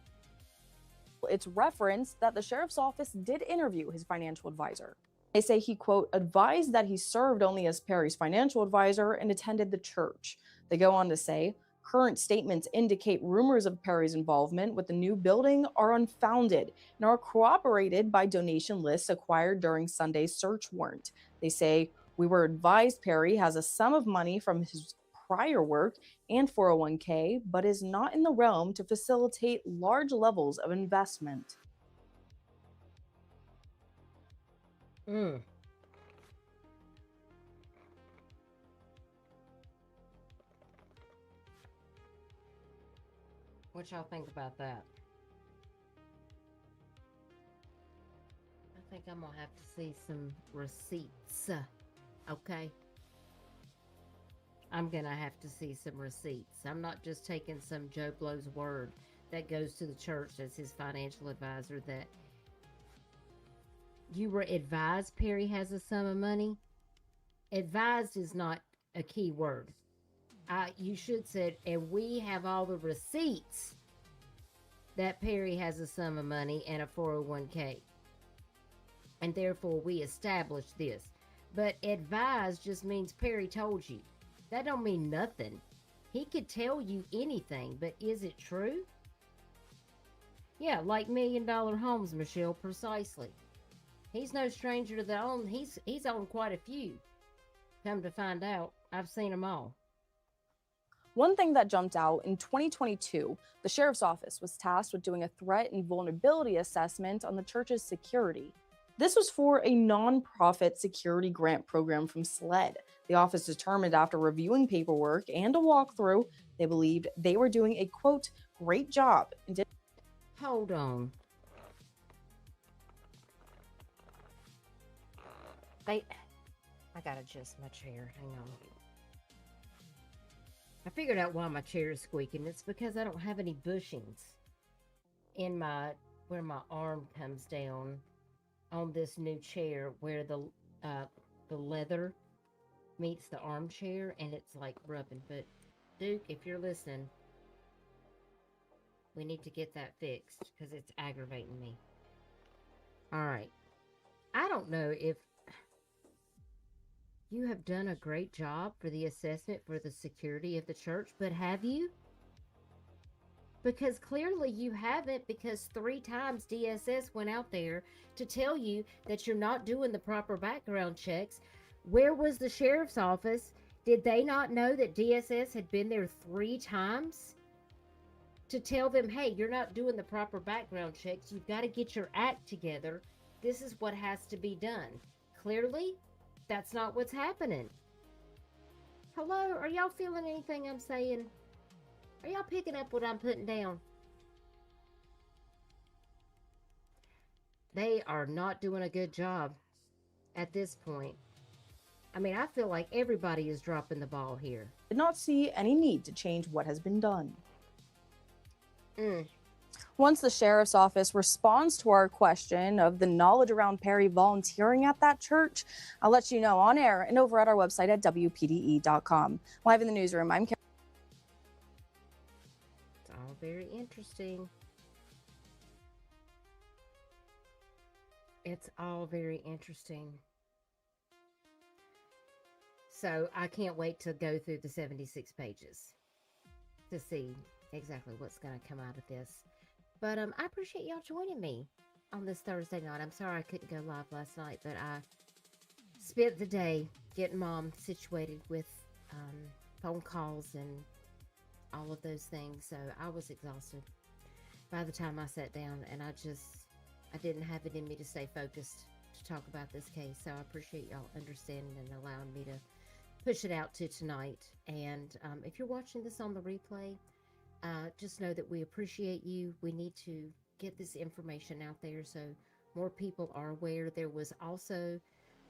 Speaker 5: it's referenced that the Sheriff's Office did interview his financial advisor. They say he, quote, advised that he served only as Perry's financial advisor and attended the church. They go on to say, current statements indicate rumors of Perry's involvement with the new building are unfounded and are corroborated by donation lists acquired during Sunday's search warrant. They say, we were advised Perry has a sum of money from his prior work and 401k, but is not in the realm to facilitate large levels of investment.
Speaker 1: What y'all think about that? I think I'm gonna have to see some receipts. Okay. I'm gonna have to see some receipts. I'm not just taking some Joe Blow's word that goes to the church as his financial advisor that you were advised Perry has a sum of money. Advised is not a key word. You should said, and we have all the receipts that Perry has a sum of money and a 401k. And therefore we established this. But advised just means Perry told you. That don't mean nothing. He could tell you anything, but is it true? Yeah, like $1 Million Homes, Michelle, precisely. He's no stranger to the own. He's owned quite a few. Come to find out, I've seen them all.
Speaker 5: One thing that jumped out in 2022, the Sheriff's Office was tasked with doing a threat and vulnerability assessment on the church's security. This was for a nonprofit security grant program from SLED. The office determined after reviewing paperwork and a walkthrough, they believed they were doing a, quote, great job. And
Speaker 1: Hold on. I gotta adjust my chair. Hang on. I figured out why my chair is squeaking. It's because I don't have any bushings in where my arm comes down on this new chair, where the leather meets the armchair, and it's like rubbing. But Duke, if you're listening, we need to get that fixed because it's aggravating me. All right. I don't know if you have done a great job for the assessment for the security of the church, but have you? Because clearly you haven't, because 3 times DSS went out there to tell you that you're not doing the proper background checks. Where was the sheriff's office Did they not know that DSS had been there 3 times to tell them, hey, you're not doing the proper background checks. You've got to get your act together. This is what has to be done. Clearly, that's not what's happening. Hello, are y'all feeling anything I'm saying? Are y'all picking up what I'm putting down? They are not doing a good job at this point. I mean, I feel like everybody is dropping the ball here.
Speaker 5: Did not see any need to change what has been done.
Speaker 1: Mm.
Speaker 5: Once the sheriff's office responds to our question of the knowledge around Perry volunteering at that church, I'll let you know on air and over at our website at WPDE.com. Live in the newsroom, I'm Karen.
Speaker 1: It's all very interesting. It's all very interesting. So I can't wait to go through the 76 pages to see exactly what's going to come out of this. But I appreciate y'all joining me on this Thursday night. I'm sorry I couldn't go live last night, but I spent the day getting Mom situated with phone calls and all of those things. So I was exhausted by the time I sat down, and I didn't have it in me to stay focused to talk about this case. So I appreciate y'all understanding and allowing me to push it out to tonight. And if you're watching this on the replay, just know that we appreciate you. We need to get this information out there so more people are aware. There was also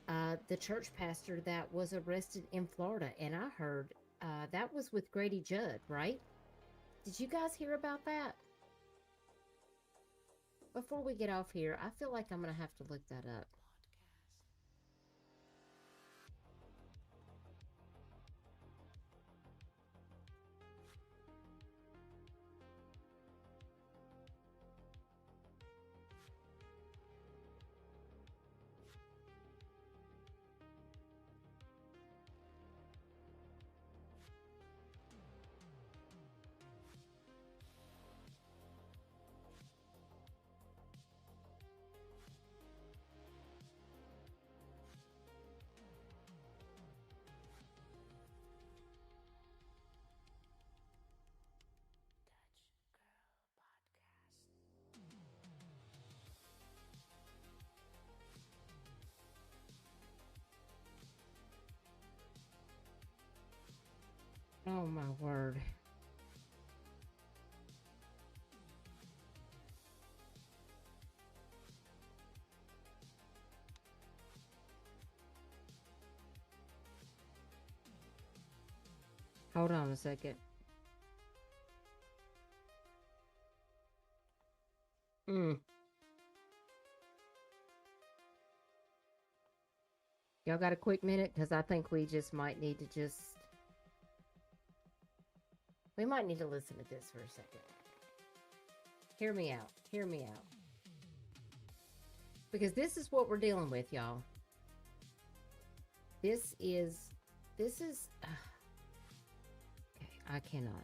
Speaker 1: the church pastor that was arrested in Florida, and I heard that was with Grady Judd, right? Did you guys hear about that? Before we get off here, I feel like I'm going to have to look that up. Oh my word. Hold on a second. Y'all got a quick minute? Because I think we just might need to we might need to listen to this for a second. Hear me out. Hear me out. Because this is what we're dealing with, y'all. This is, okay, I cannot.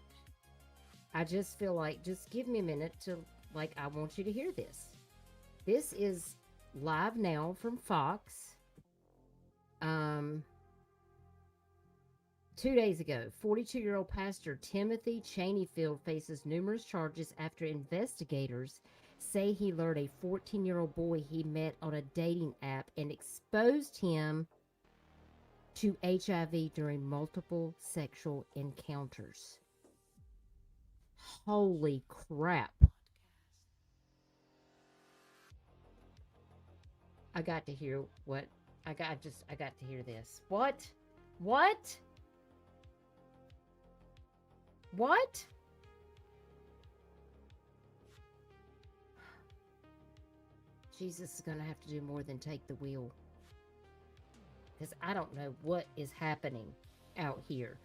Speaker 1: I just feel like, just give me a minute to, like, I want you to hear this. This is live now from Fox. 2 days ago, 42-year-old pastor Timothy Cheneyfield faces numerous charges after investigators say he lured a 14-year-old boy he met on a dating app and exposed him to HIV during multiple sexual encounters. Holy crap. I got to hear what I got to hear this. What? Jesus is going to have to do more than take the wheel. Because I don't know what is happening out here.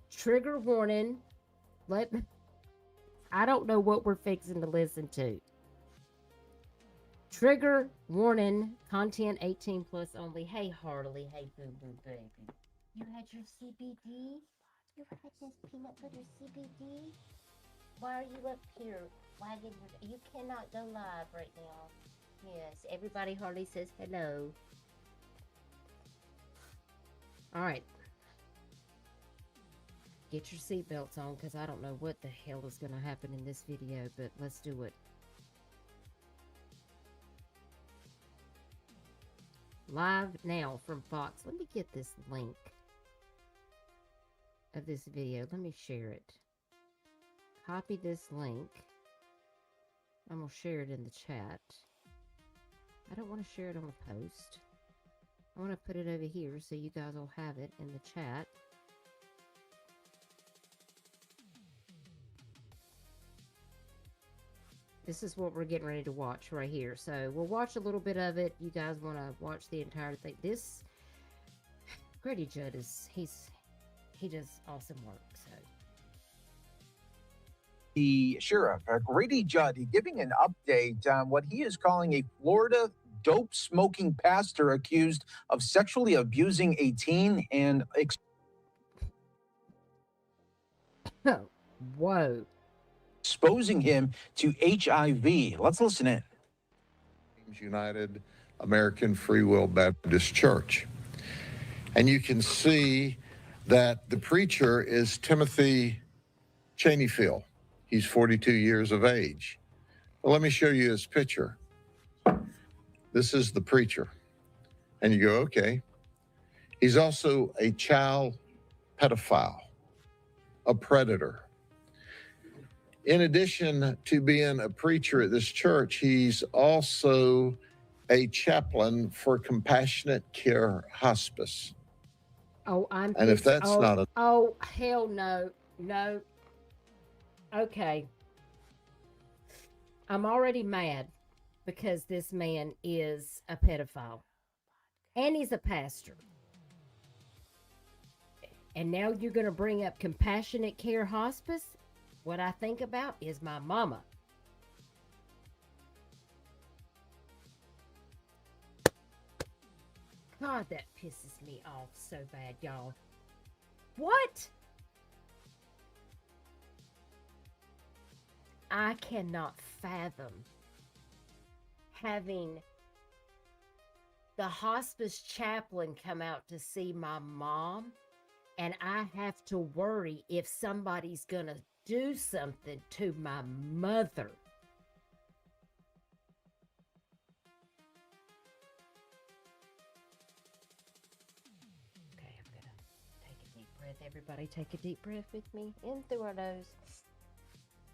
Speaker 1: Trigger warning. I don't know what we're fixing to listen to. Trigger warning. Content 18 plus only. Hey, Harley. Hey, boo boo baby. You had your CBD? You had this peanut butter CBD? Why are you up here? Wagging you cannot go live right now. Yes, everybody Harley says hello. All right. Get your seatbelts on, because I don't know what the hell is going to happen in this video, but let's do it. Live now from Fox. Let me get this link of this video. Let me share it. Copy this link. I'm going to share it in the chat. I don't want to share it on a post. I want to put it over here so you guys will have it in the chat. This is what we're getting ready to watch right here. So we'll watch a little bit of it. You guys want to watch the entire thing. This Grady Judd is, he does awesome work. So
Speaker 6: the sheriff, Grady Judd, giving an update on what he is calling a Florida dope smoking pastor accused of sexually abusing a teen and
Speaker 1: whoa.
Speaker 6: Exposing him to HIV. Let's listen in.
Speaker 7: United American Free Will Baptist Church. And you can see that the preacher is Timothy Cheneyfield. He's 42 years of age. Well, let me show you his picture. This is the preacher. And you go, okay. He's also a child pedophile, a predator. In addition to being a preacher at this church, he's also a chaplain for Compassionate Care Hospice.
Speaker 1: Oh, I'm.
Speaker 7: And if that's not a.
Speaker 1: Oh, hell no. No. Okay. I'm already mad because this man is a pedophile and he's a pastor. And now you're going to bring up Compassionate Care Hospice? What I think about is my mama. God, that pisses me off so bad, y'all. What? I cannot fathom having the hospice chaplain come out to see my mom, and I have to worry if somebody's gonna do something to my mother. Okay, I'm gonna take a deep breath. Everybody take a deep breath with me. In through our nose,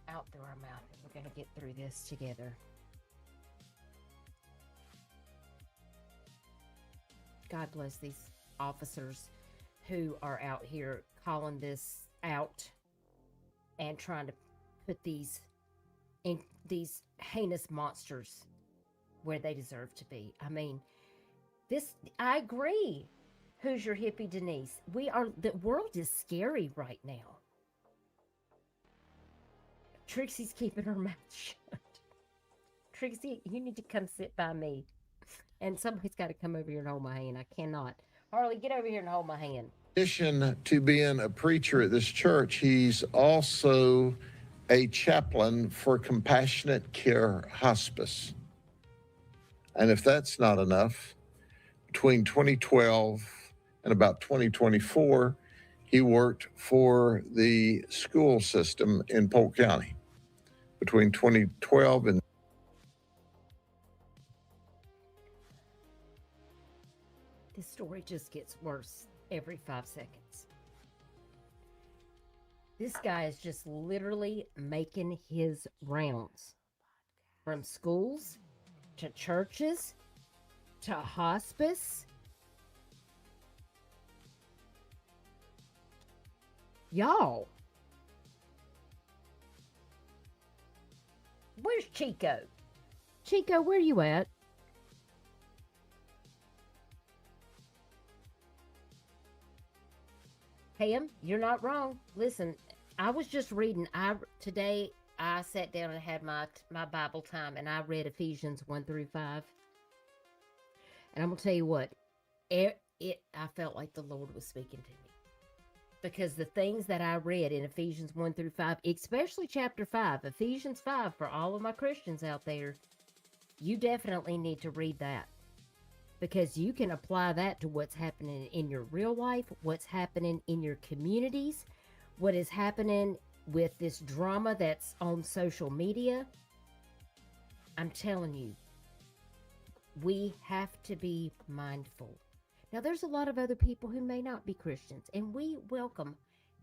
Speaker 1: out through our mouth. We're gonna get through this together. God bless these officers who are out here calling this out and trying to put these heinous monsters where they deserve to be. I mean, I agree. Who's your hippie, Denise? The world is scary right now. Trixie's keeping her mouth shut. Trixie, you need to come sit by me. And somebody's got to come over here and hold my hand. I cannot. Harley, get over here and hold my hand.
Speaker 7: In addition to being a preacher at this church, he's also a chaplain for Compassionate Care Hospice. And if that's not enough, between 2012 and about 2024, he worked for the school system in Polk County. Between 2012 and
Speaker 1: this story just gets worse every 5 seconds. This guy is just literally making his rounds from schools to churches to hospice. Y'all, where's Chico? Chico, where you at? Pam, you're not wrong. Listen, I was just reading. Today I sat down and had my Bible time, and I read Ephesians 1-5. And I'm gonna tell you what, I felt like the Lord was speaking to me, because the things that I read in Ephesians 1-5, especially chapter 5, Ephesians 5, for all of my Christians out there, you definitely need to read that. Because you can apply that to what's happening in your real life, what's happening in your communities, what is happening with this drama that's on social media, I'm telling you, we have to be mindful. Now, there's a lot of other people who may not be Christians, and we welcome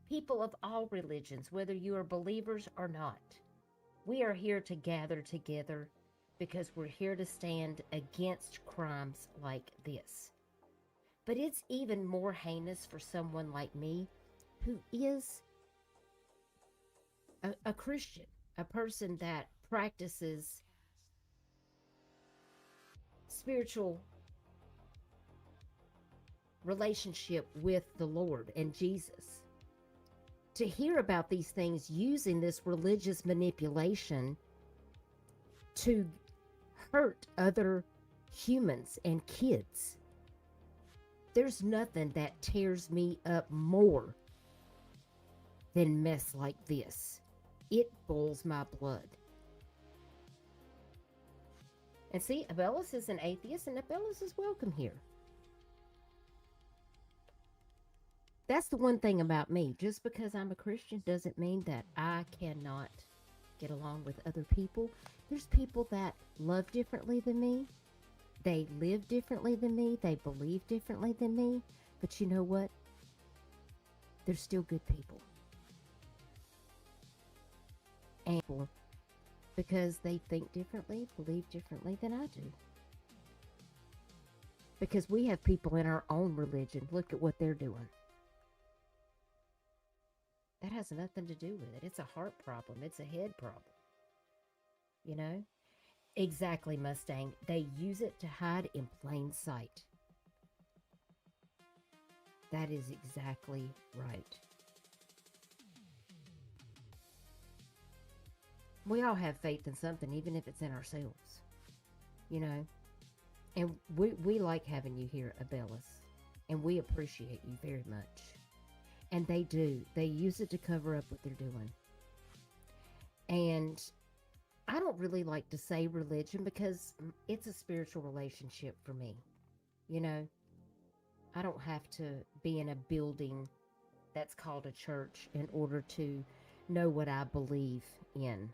Speaker 1: people of all religions, whether you are believers or not. We are here to gather together because we're here to stand against crimes like this. But it's even more heinous for someone like me who is a Christian, a person that practices spiritual relationship with the Lord and Jesus. To hear about these things using this religious manipulation to hurt other humans and kids. There's nothing that tears me up more than mess like this. It boils my blood. And see, Abellis is an atheist, and Abellis is welcome here. That's the one thing about me. Just because I'm a Christian doesn't mean that I cannot get along with other people. There's people that love differently than me. They live differently than me. They believe differently than me. But you know what? They're still good people. And because they think differently, believe differently than I do. Because we have people in our own religion. Look at what they're doing. That has nothing to do with it. It's a heart problem. It's a head problem. You know? Exactly, Mustang. They use it to hide in plain sight. That is exactly right. We all have faith in something, even if it's in ourselves. You know? And we like having you here, Abellis. And we appreciate you very much. And they do. They use it to cover up what they're doing. And I don't really like to say religion because it's a spiritual relationship for me. You know, I don't have to be in a building that's called a church in order to know what I believe in.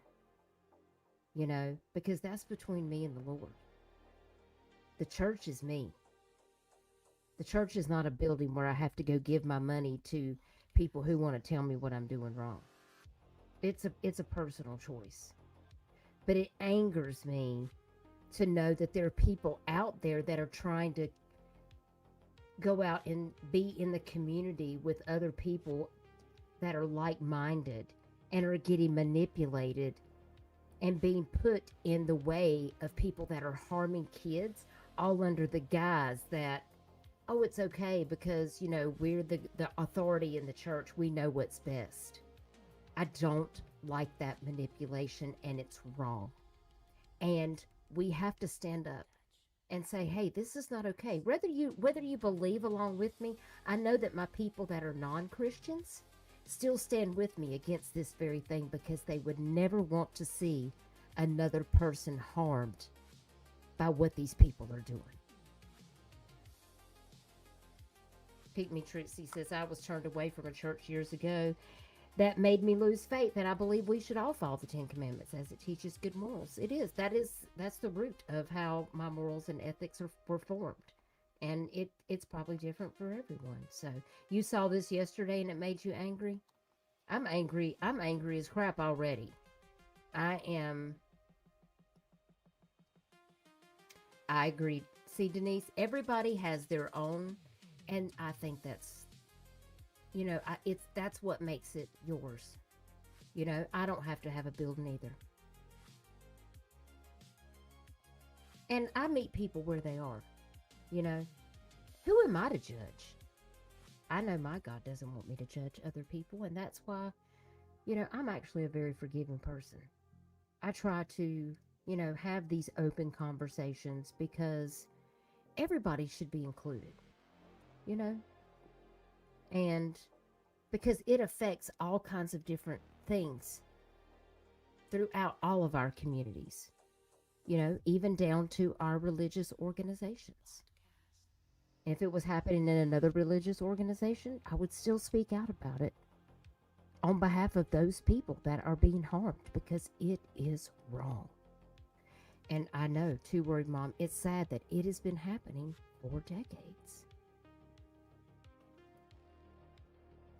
Speaker 1: You know, because that's between me and the Lord. The church is me. The church is not a building where I have to go give my money to people who want to tell me what I'm doing wrong. It's a personal choice. But it angers me to know that there are people out there that are trying to go out and be in the community with other people that are like-minded and are getting manipulated and being put in the way of people that are harming kids, all under the guise that, oh, it's okay because, you know, we're the authority in the church. We know what's best. I don't like that manipulation, and it's wrong. And we have to stand up and say, hey, this is not okay. Whether you believe along with me, I know that my people that are non-Christians still stand with me against this very thing because they would never want to see another person harmed by what these people are doing. Pick Me Trixie says, I was turned away from a church years ago that made me lose faith, and I believe we should all follow the Ten Commandments as it teaches good morals. It is. That's the root of how my morals and ethics were formed. And it's probably different for everyone. So you saw this yesterday and it made you angry? I'm angry. I'm angry as crap already. I agree. See, Denise, everybody has their own, and I think that's, you know, that's what makes it yours. You know, I don't have to have a building either. And I meet people where they are. You know, who am I to judge? I know my God doesn't want me to judge other people, and that's why, you know, I'm actually a very forgiving person. I try to, you know, have these open conversations because everybody should be included, you know? And because it affects all kinds of different things throughout all of our communities, you know, even down to our religious organizations. If it was happening in another religious organization, I would still speak out about it. on behalf of those people that are being harmed, because it is wrong. And I know, too, Worried Mom, it's sad that it has been happening for decades.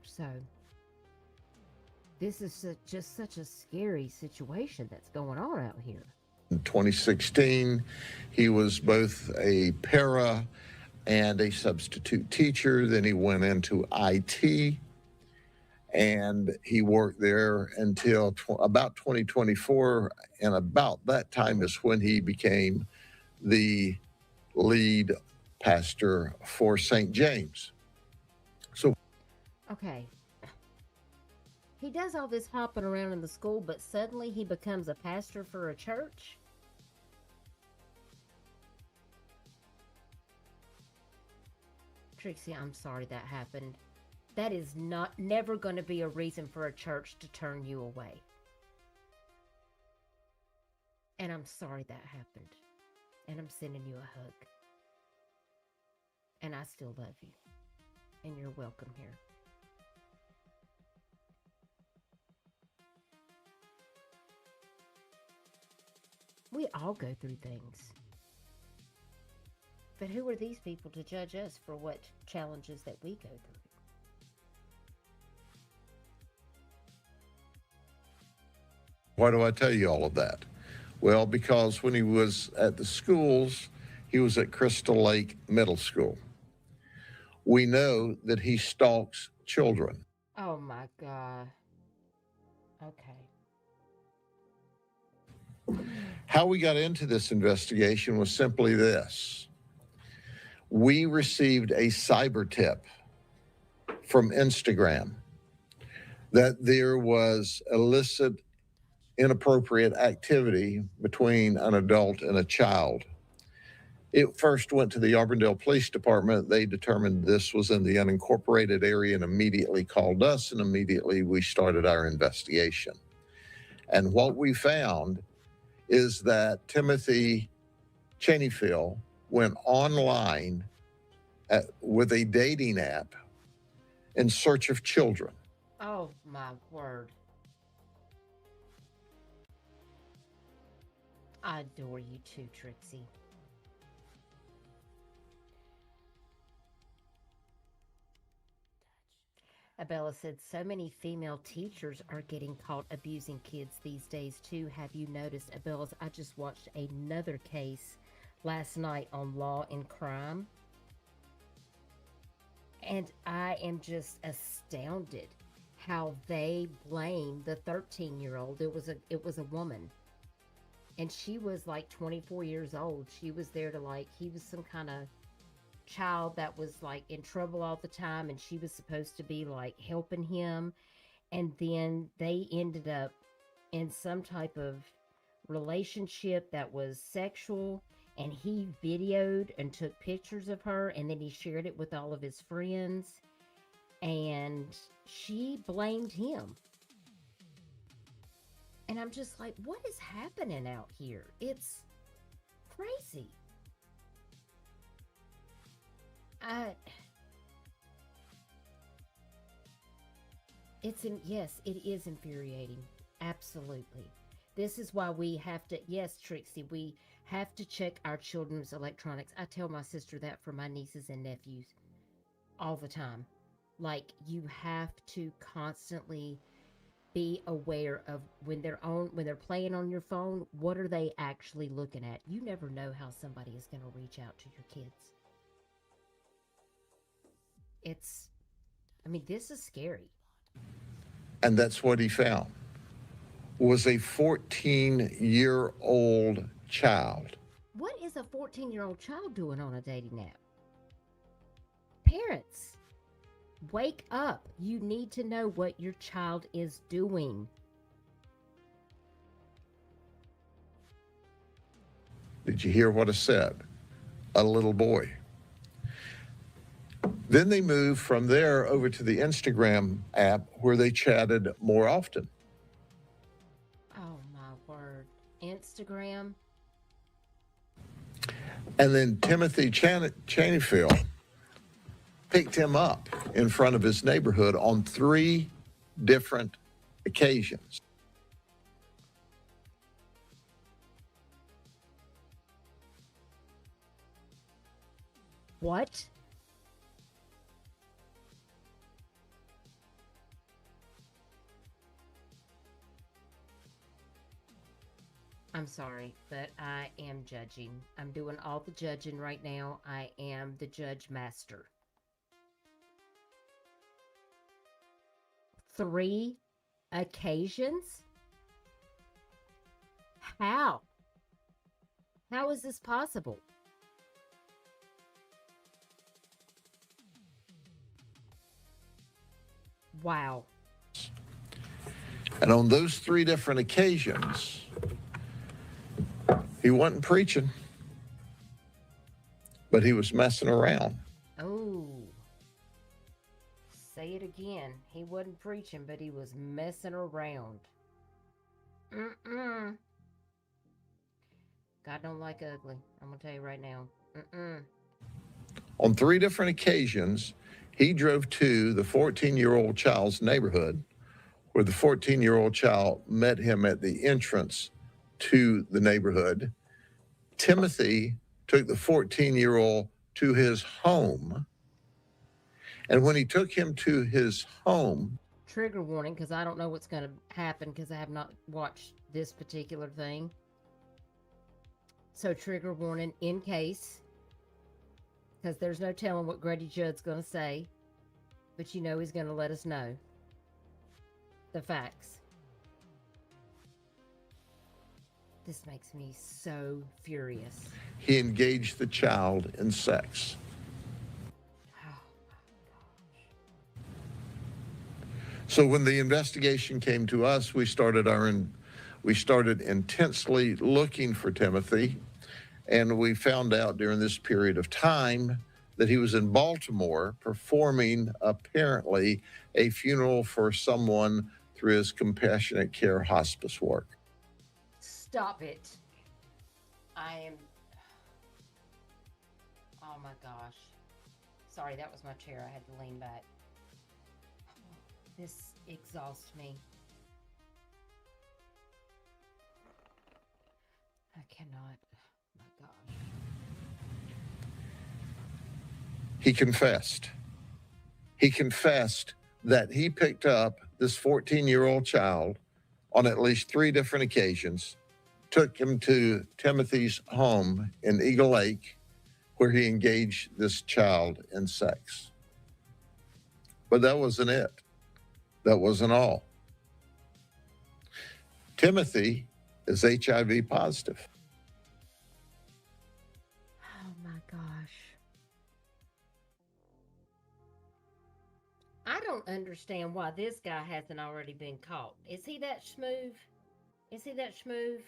Speaker 1: So, this is just such a scary situation that's going on out here.
Speaker 7: In 2016, he was both a para and a substitute teacher. Then he went into IT, and he worked there until about 2024. And about that time is when he became the lead pastor for St. James. So,
Speaker 1: Okay. He does all this hopping around in the school, but suddenly he becomes a pastor for a church? Trixie, I'm sorry that happened. That is never going to be a reason for a church to turn you away. And I'm sorry that happened. And I'm sending you a hug. And I still love you. And you're welcome here. We all go through things. But who are these people to judge us for what challenges that we go through?
Speaker 7: why do I tell you all of that? Well, because when he was at the schools, he was at Crystal Lake Middle School. We know that he stalks children.
Speaker 1: Oh my God. Okay.
Speaker 7: How we got into this investigation was simply this. We received a cyber tip from Instagram that there was illicit, inappropriate activity between an adult and a child. It first went to the Auburndale Police Department. They determined this was in the unincorporated area and immediately called us, and immediately we started our investigation. And what we found is that Timothy Cheneyfield went online with a dating app in search of children.
Speaker 1: Oh my word. I adore you too, Trixie. Abella said, so many female teachers are getting caught abusing kids these days too. Have you noticed? Abella, I just watched another case last night on Law and Crime. And I am just astounded how they blame the 13-year-old. It was a woman. And she was like 24 years old. She was there to he was some kind of child that was in trouble all the time, and she was supposed to be helping him, and then they ended up in some type of relationship that was sexual, and he videoed and took pictures of her, and then he shared it with all of his friends, and she blamed him. And I'm just like, what is happening out here? It's crazy. Yes, it is infuriating. Absolutely. This is why we have to, yes, Trixie, we have to check our children's electronics. I tell my sister that for my nieces and nephews all the time. You have to constantly be aware of when they're playing on your phone, what are they actually looking at? You never know how somebody is going to reach out to your kids. This is scary.
Speaker 7: And that's what he found, was a 14-year-old child.
Speaker 1: What is a 14-year-old child doing on a dating app? Parents, wake up. You need to know what your child is doing.
Speaker 7: Did you hear what I said? A little boy. Then they moved from there over to the Instagram app where they chatted more often.
Speaker 1: Oh my word. Instagram?
Speaker 7: And then Timothy Cheneyfield picked him up in front of his neighborhood on 3 different occasions.
Speaker 1: What? I'm sorry, but I am judging. I'm doing all the judging right now. I am the judge master. 3 occasions? How? How is this possible? Wow.
Speaker 7: And on those 3 different occasions, he wasn't preaching, but he was messing around.
Speaker 1: Oh. Say it again. He wasn't preaching, but he was messing around. Mm-mm. God don't like ugly. I'm going to tell you right now. Mm-mm.
Speaker 7: On 3 different occasions, he drove to the 14-year-old child's neighborhood, where the 14-year-old child met him at the entrance to the neighborhood. Timothy took the 14-year-old to his home. And when he took him to his home,
Speaker 1: Trigger warning, because I don't know what's going to happen because I have not watched this particular thing. So trigger warning in case, because there's no telling what Grady Judd's going to say, but you know he's going to let us know the facts. This makes me so furious.
Speaker 7: he engaged the child in sex. So when the investigation came to us, we started intensely looking for Timothy, and we found out during this period of time that he was in Baltimore performing apparently a funeral for someone through his compassionate care hospice work.
Speaker 1: Stop it. I am... Oh my gosh. Sorry, that was my chair. I had to lean back. This exhausts me. I cannot. Oh my gosh.
Speaker 7: He confessed. He confessed that he picked up this 14-year-old child on at least 3 different occasions, took him to Timothy's home in Eagle Lake, where he engaged this child in sex. But that wasn't it. That wasn't all. Timothy is HIV positive.
Speaker 1: Oh my gosh. I don't understand why this guy hasn't already been caught. Is he that smooth? Is he that smooth?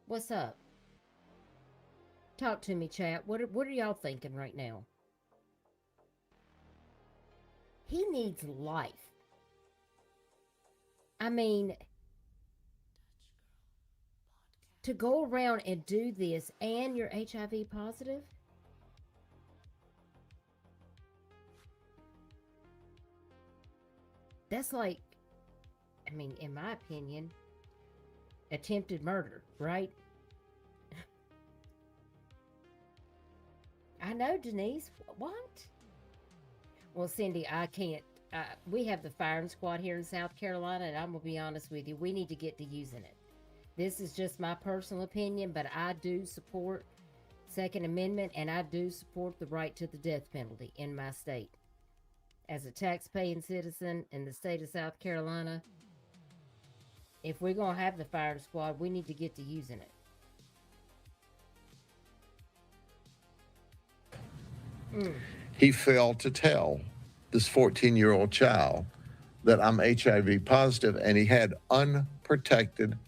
Speaker 1: What's up? Talk to me, chat. What are y'all thinking right now? He needs life. I mean, to go around and do this and you're HIV positive? That's like, I mean, in my opinion, attempted murder, right? I know, Denise. What? Well, Cindy, I can't. We have the firing squad here in South Carolina, and I'm going to be honest with you. We need to get to using it. This is just my personal opinion, but I do support Second Amendment, and I do support the right to the death penalty in my state. As a tax-paying citizen in the state of South Carolina, if we're going to have the firing squad, we need to get to using it.
Speaker 7: He failed to tell this 14-year-old child that I'm HIV positive, and he had unprotected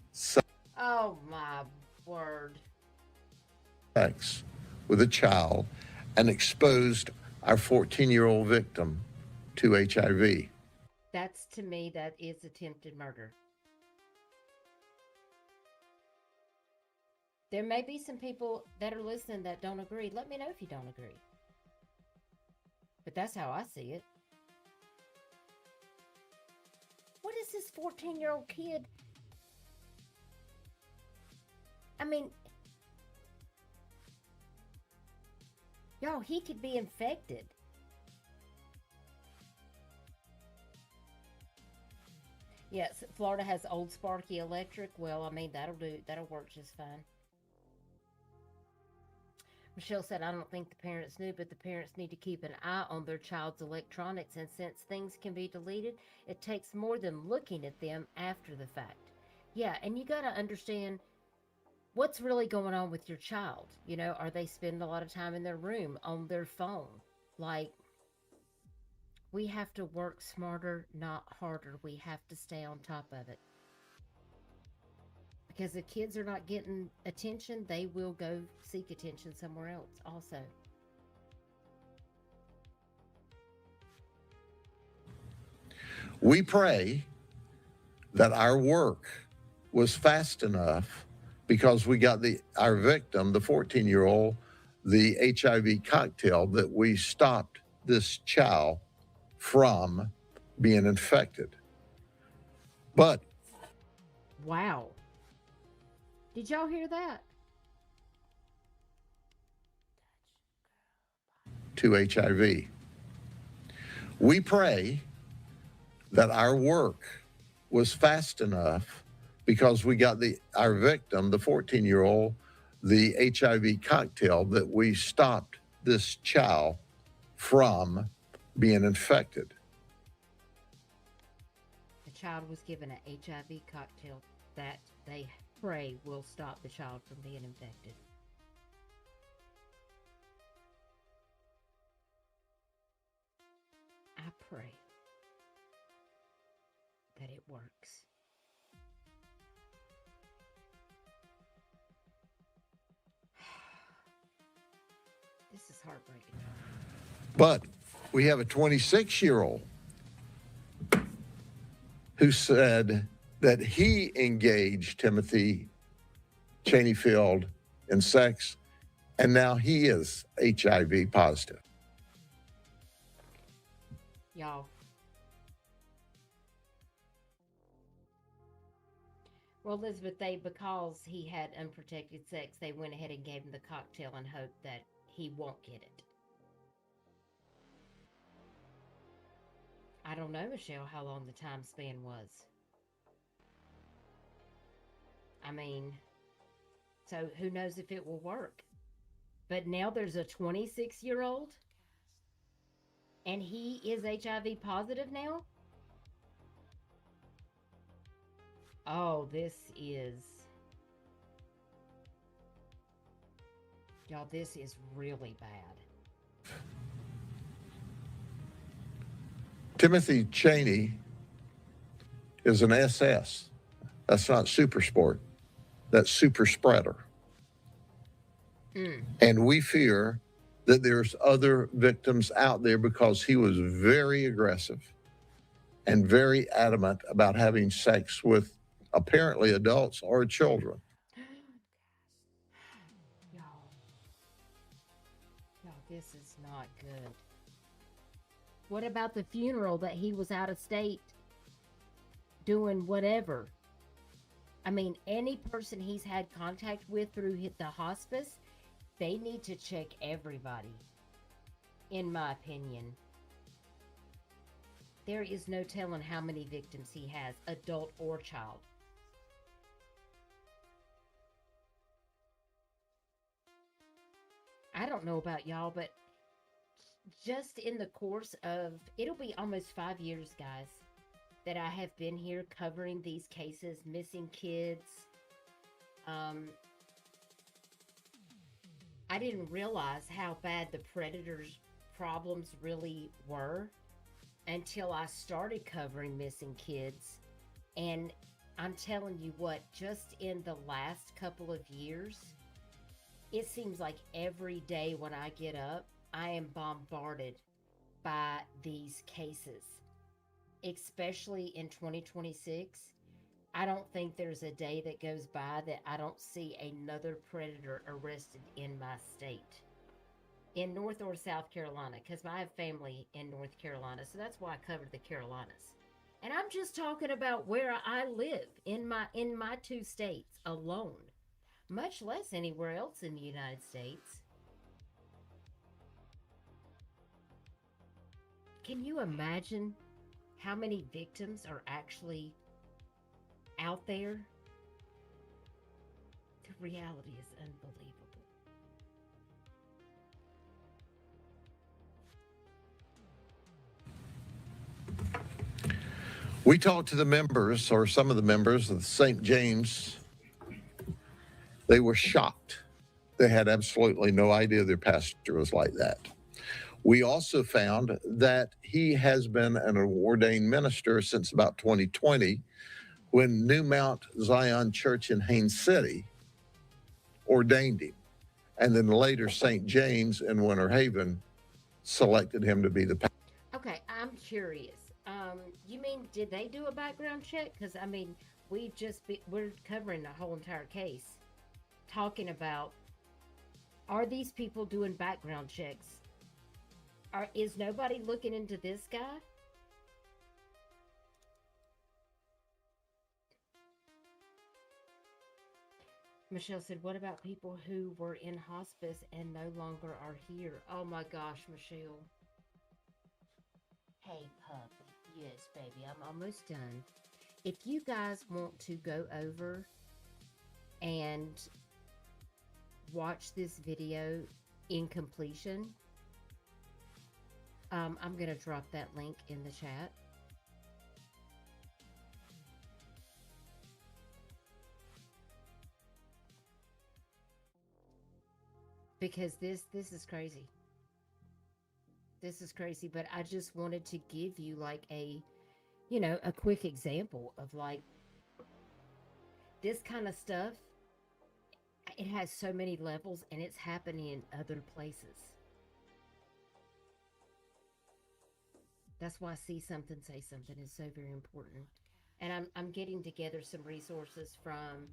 Speaker 1: Oh, my word.
Speaker 7: sex with a child and exposed our 14-year-old victim to HIV.
Speaker 1: That's, to me, that is attempted murder. There may be some people that are listening that don't agree. Let me know if you don't agree. But that's how I see it. 14-year-old kid, I mean, y'all, he could be infected. Yes, Florida has Old Sparky Electric. Well, I mean, that'll work just fine. Michelle said, I don't think the parents knew, but the parents need to keep an eye on their child's electronics. And since things can be deleted, it takes more than looking at them after the fact. Yeah, and you got to understand what's really going on with your child. You know, are they spending a lot of time in their room on their phone? Like, we have to work smarter, not harder. We have to stay on top of it. Because if kids are not getting attention, they will go seek attention somewhere else also.
Speaker 7: We pray that our work was fast enough because we got our victim, the 14-year-old, the HIV cocktail, that we stopped this child from being infected. But
Speaker 1: wow. Did y'all hear that?
Speaker 7: to HIV. We pray that our work was fast enough because we got our victim, the 14-year-old, the HIV cocktail, that we stopped this child from being infected.
Speaker 1: The child was given an HIV cocktail that they pray will stop the child from being infected. I pray that it works. This is heartbreaking.
Speaker 7: But we have a 26-year-old who said that he engaged Timothy Cheneyfield in sex, and now he is HIV positive.
Speaker 1: Y'all. Well, Elizabeth, because he had unprotected sex, they went ahead and gave him the cocktail and hoped that he won't get it. I don't know, Michelle, how long the time span was. I mean, so who knows if it will work. But now there's a 26-year-old, and he is HIV positive now? Oh, this is... Y'all, this is really bad.
Speaker 7: Timothy Cheney is an SS. That's not super sport. That's super spreader. And we fear that there's other victims out there because he was very aggressive and very adamant about having sex with apparently adults or children.
Speaker 1: Y'all, this is not good. What about the funeral that he was out of state doing whatever? I mean, any person he's had contact with through the hospice, they need to check everybody, in my opinion. There is no telling how many victims he has, adult or child. I don't know about y'all, but just in the course of, it'll be almost 5 years, guys, that I have been here covering these cases, missing kids. I didn't realize how bad the predators' problems really were until I started covering missing kids. And I'm telling you what, just in the last couple of years, it seems like every day when I get up, I am bombarded by these cases, especially in 2026. I don't think there's a day that goes by that I don't see another predator arrested in my state, in North or South Carolina, because I have family in North Carolina, so that's why I covered the Carolinas. And I'm just talking about where I live in my 2 states alone, much less anywhere else in the United States. Can you imagine how many victims are actually out there? The reality is unbelievable.
Speaker 7: We talked to the members, or some of the members of St. James. They were shocked. They had absolutely no idea their pastor was like that. We also found that he has been an ordained minister since about 2020, when New Mount Zion Church in Haines City ordained him. And then later St. James in Winter Haven selected him to be the pastor.
Speaker 1: Okay, I'm curious. You mean, did they do a background check? Because, I mean, we're covering the whole entire case, talking about, are these people doing background checks? Is nobody looking into this guy? Michelle said, what about people who were in hospice and no longer are here? Oh my gosh, Michelle. Hey, puppy. Yes, baby, I'm almost done. If you guys want to go over and watch this video in completion, I'm going to drop that link in the chat. Because this is crazy. This is crazy, but I just wanted to give you like a quick example of like this kind of stuff. It has so many levels and it's happening in other places. That's why see something, say something is so very important. And I'm getting together some resources from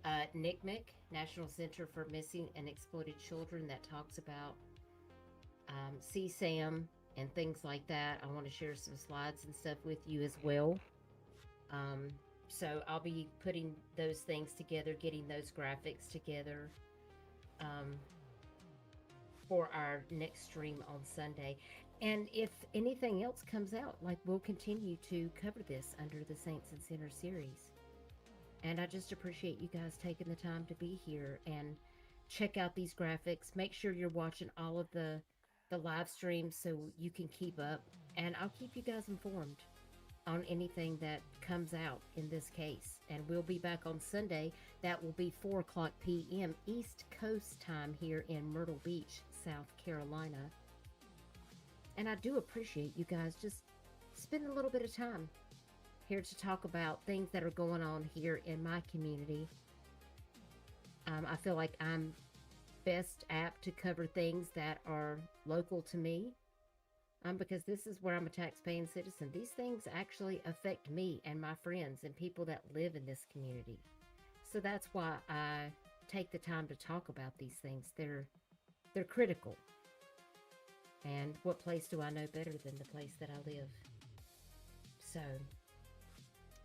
Speaker 1: NCMEC, National Center for Missing and Exploited Children, that talks about CSAM and things like that. I want to share some slides and stuff with you as well. So I'll be putting those things together, getting those graphics together for our next stream on Sunday. And if anything else comes out, like, we'll continue to cover this under the Saints and Sinners series. And I just appreciate you guys taking the time to be here and check out these graphics. Make sure you're watching all of the live streams so you can keep up. And I'll keep you guys informed on anything that comes out in this case. And we'll be back on Sunday. That will be 4:00 p.m. East Coast time here in Myrtle Beach, South Carolina. And I do appreciate you guys just spending a little bit of time here to talk about things that are going on here in my community. I feel like I'm best apt to cover things that are local to me, because this is where I'm a tax-paying citizen. These things actually affect me and my friends and people that live in this community. So that's why I take the time to talk about these things. They're critical. And what place do I know better than the place that I live? So,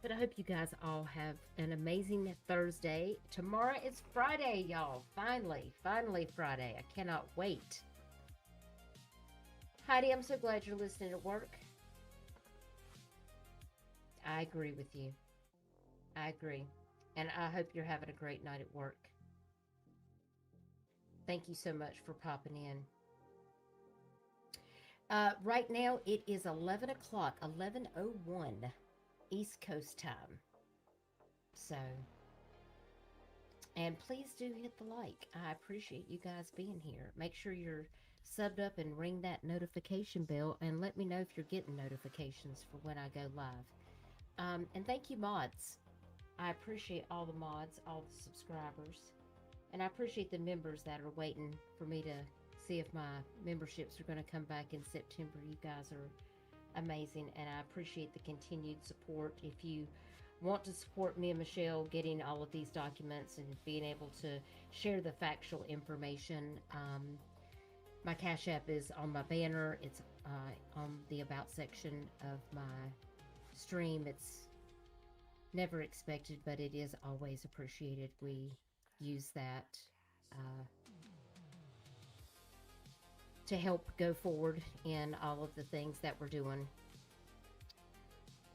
Speaker 1: but I hope you guys all have an amazing Thursday. Tomorrow is Friday, y'all. Finally Friday. I cannot wait. Heidi, I'm so glad you're listening at work. I agree with you. I agree. And I hope you're having a great night at work. Thank you so much for popping in. Right now it is 11 o'clock, 11:01 East Coast time. So, and please do hit the like. I appreciate you guys being here. Make sure you're subbed up and ring that notification bell and let me know if you're getting notifications for when I go live. And thank you, mods. I appreciate all the mods, all the subscribers, and I appreciate the members that are waiting for me to see if my memberships are going to come back in September. You guys are amazing, and I appreciate the continued support. If you want to support me and Michelle getting all of these documents and being able to share the factual information, my Cash App is on my banner. It's on the About section of my stream. It's never expected, but it is always appreciated. We use that to help go forward in all of the things that we're doing.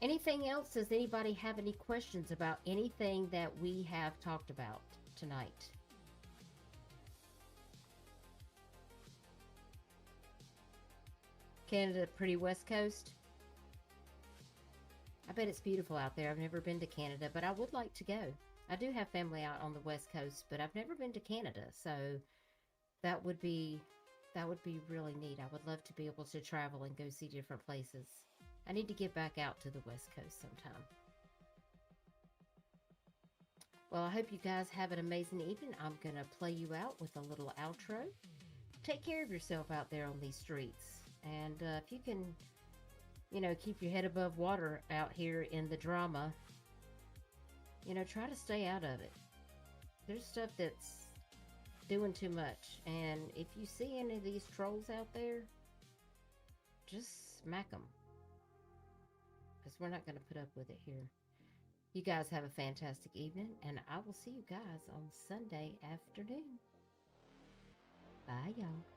Speaker 1: Anything else? Does anybody have any questions about anything that we have talked about tonight? Canada, pretty West Coast. I bet it's beautiful out there. I've never been to Canada, but I would like to go. I do have family out on the West Coast, but I've never been to Canada, so that would be really neat. I would love to be able to travel and go see different places. I need to get back out to the West Coast sometime. Well, I hope you guys have an amazing evening. I'm going to play you out with a little outro. Take care of yourself out there on these streets. And if you can, keep your head above water out here in the drama, try to stay out of it. There's stuff that's doing too much. And if you see any of these trolls out there, just smack them. Because we're not going to put up with it here. You guys have a fantastic evening, and I will see you guys on Sunday afternoon. Bye, y'all.